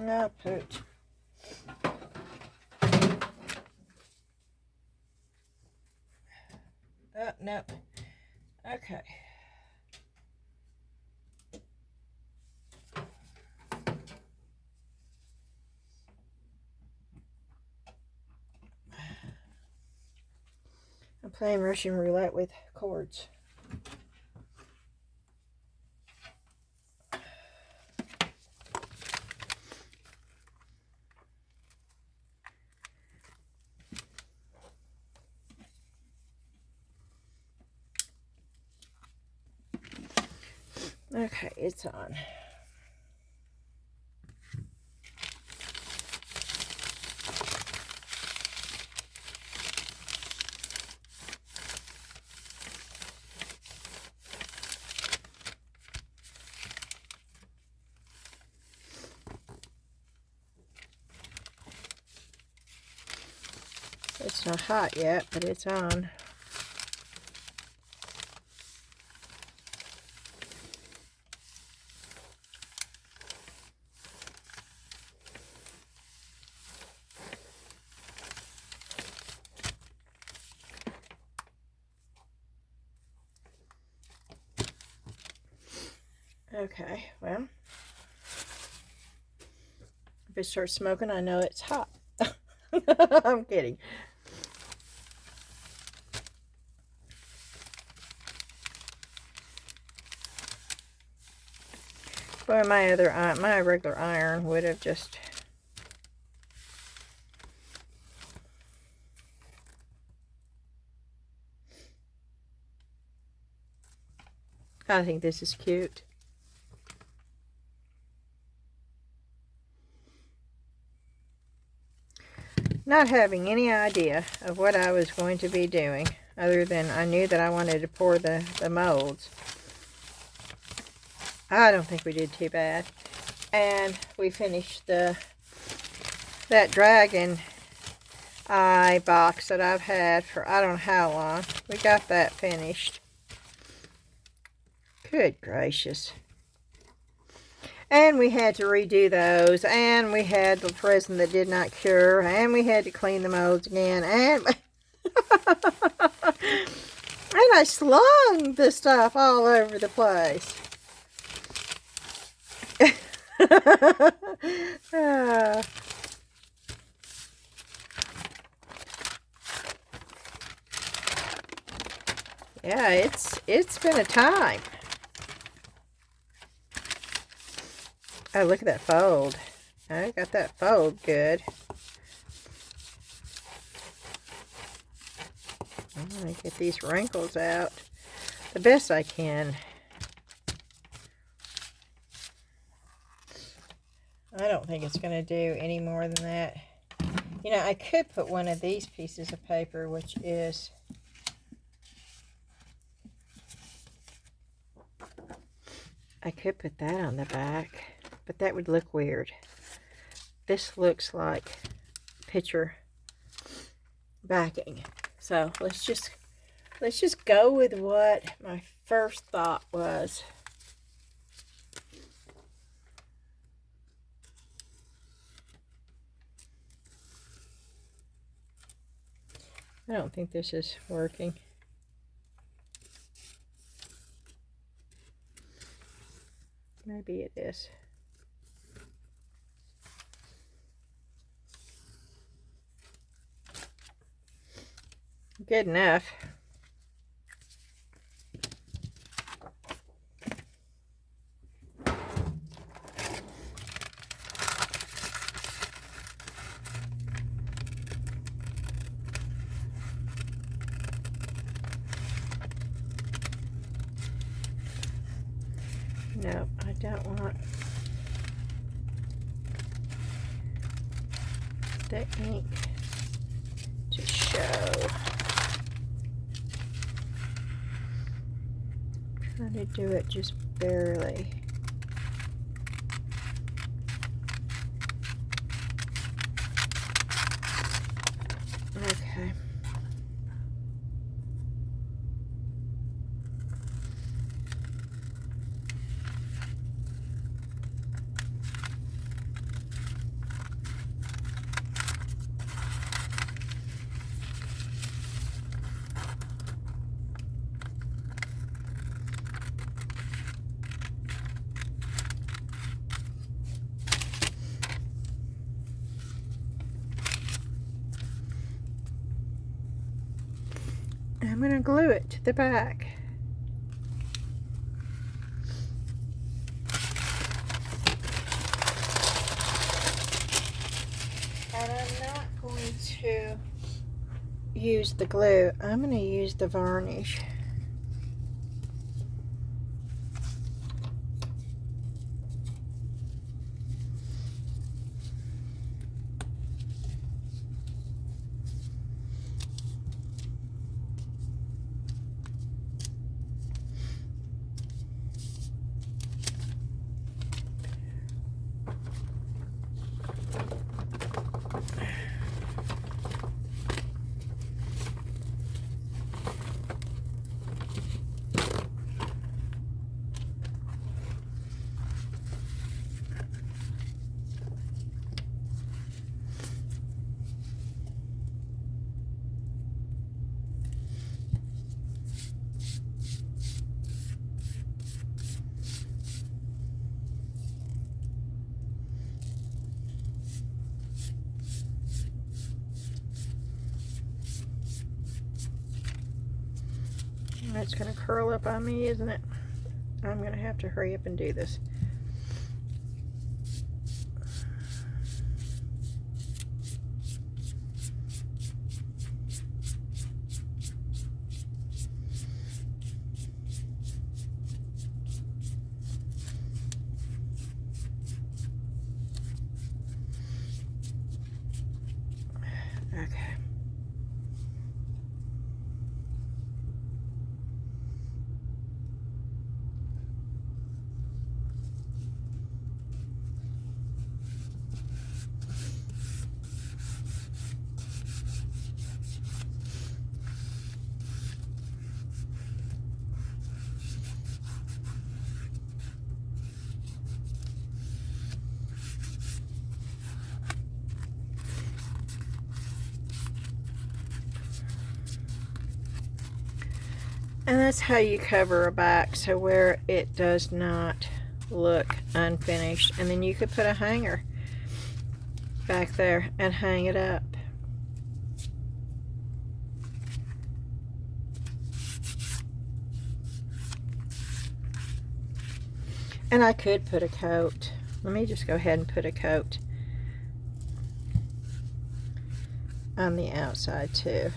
I'll put no. Okay. I'm playing Russian roulette with cords. Okay, it's on. It's not hot yet, but it's on. Okay, well, if it starts smoking, I know it's hot. I'm kidding. Well, my regular iron would have just... I think this is cute. Not having any idea of what I was going to be doing, other than I knew that I wanted to pour the molds. I don't think we did too bad. And we finished that dragon eye box that I've had for I don't know how long. We got that finished. Good gracious. And we had to redo those, and we had the resin that did not cure, and we had to clean the molds again, and and I slung the stuff all over the place. Yeah, it's been a time. Oh, look at that fold. I got that fold good. I'm going to get these wrinkles out the best I can. I don't think it's going to do any more than that. You know, I could put one of these pieces of paper, which is... I could put that on the back, but that would look weird. This looks like picture backing. So let's just go with what my first thought was. I don't think this is working. Maybe it is. Good enough. No, I don't want the ink to show. I'm trying to do it just barely. Okay. I'm going to glue it to the back. And I'm not going to use the glue. I'm going to use the varnish. It's going to curl up on me, isn't it? I'm going to have to hurry up and do this. Okay. And that's how you cover a back, so where it does not look unfinished. And then you could put a hanger back there and hang it up. And I could put a coat. Let me just go ahead and put a coat on the outside too.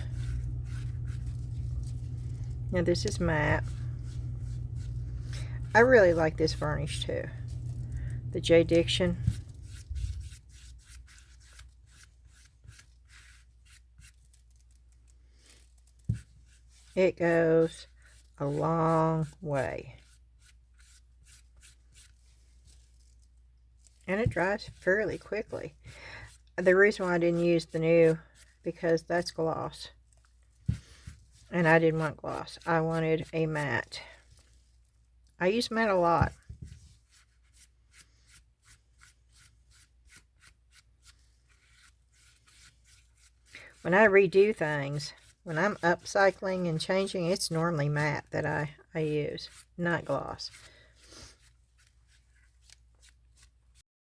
Now this is matte. I really like this varnish too. The J. Diction. It goes a long way. And it dries fairly quickly. The reason why I didn't use the new, because that's gloss. And I didn't want gloss. I wanted a matte. I use matte a lot. When I redo things, when I'm upcycling and changing, it's normally matte that I use, not gloss.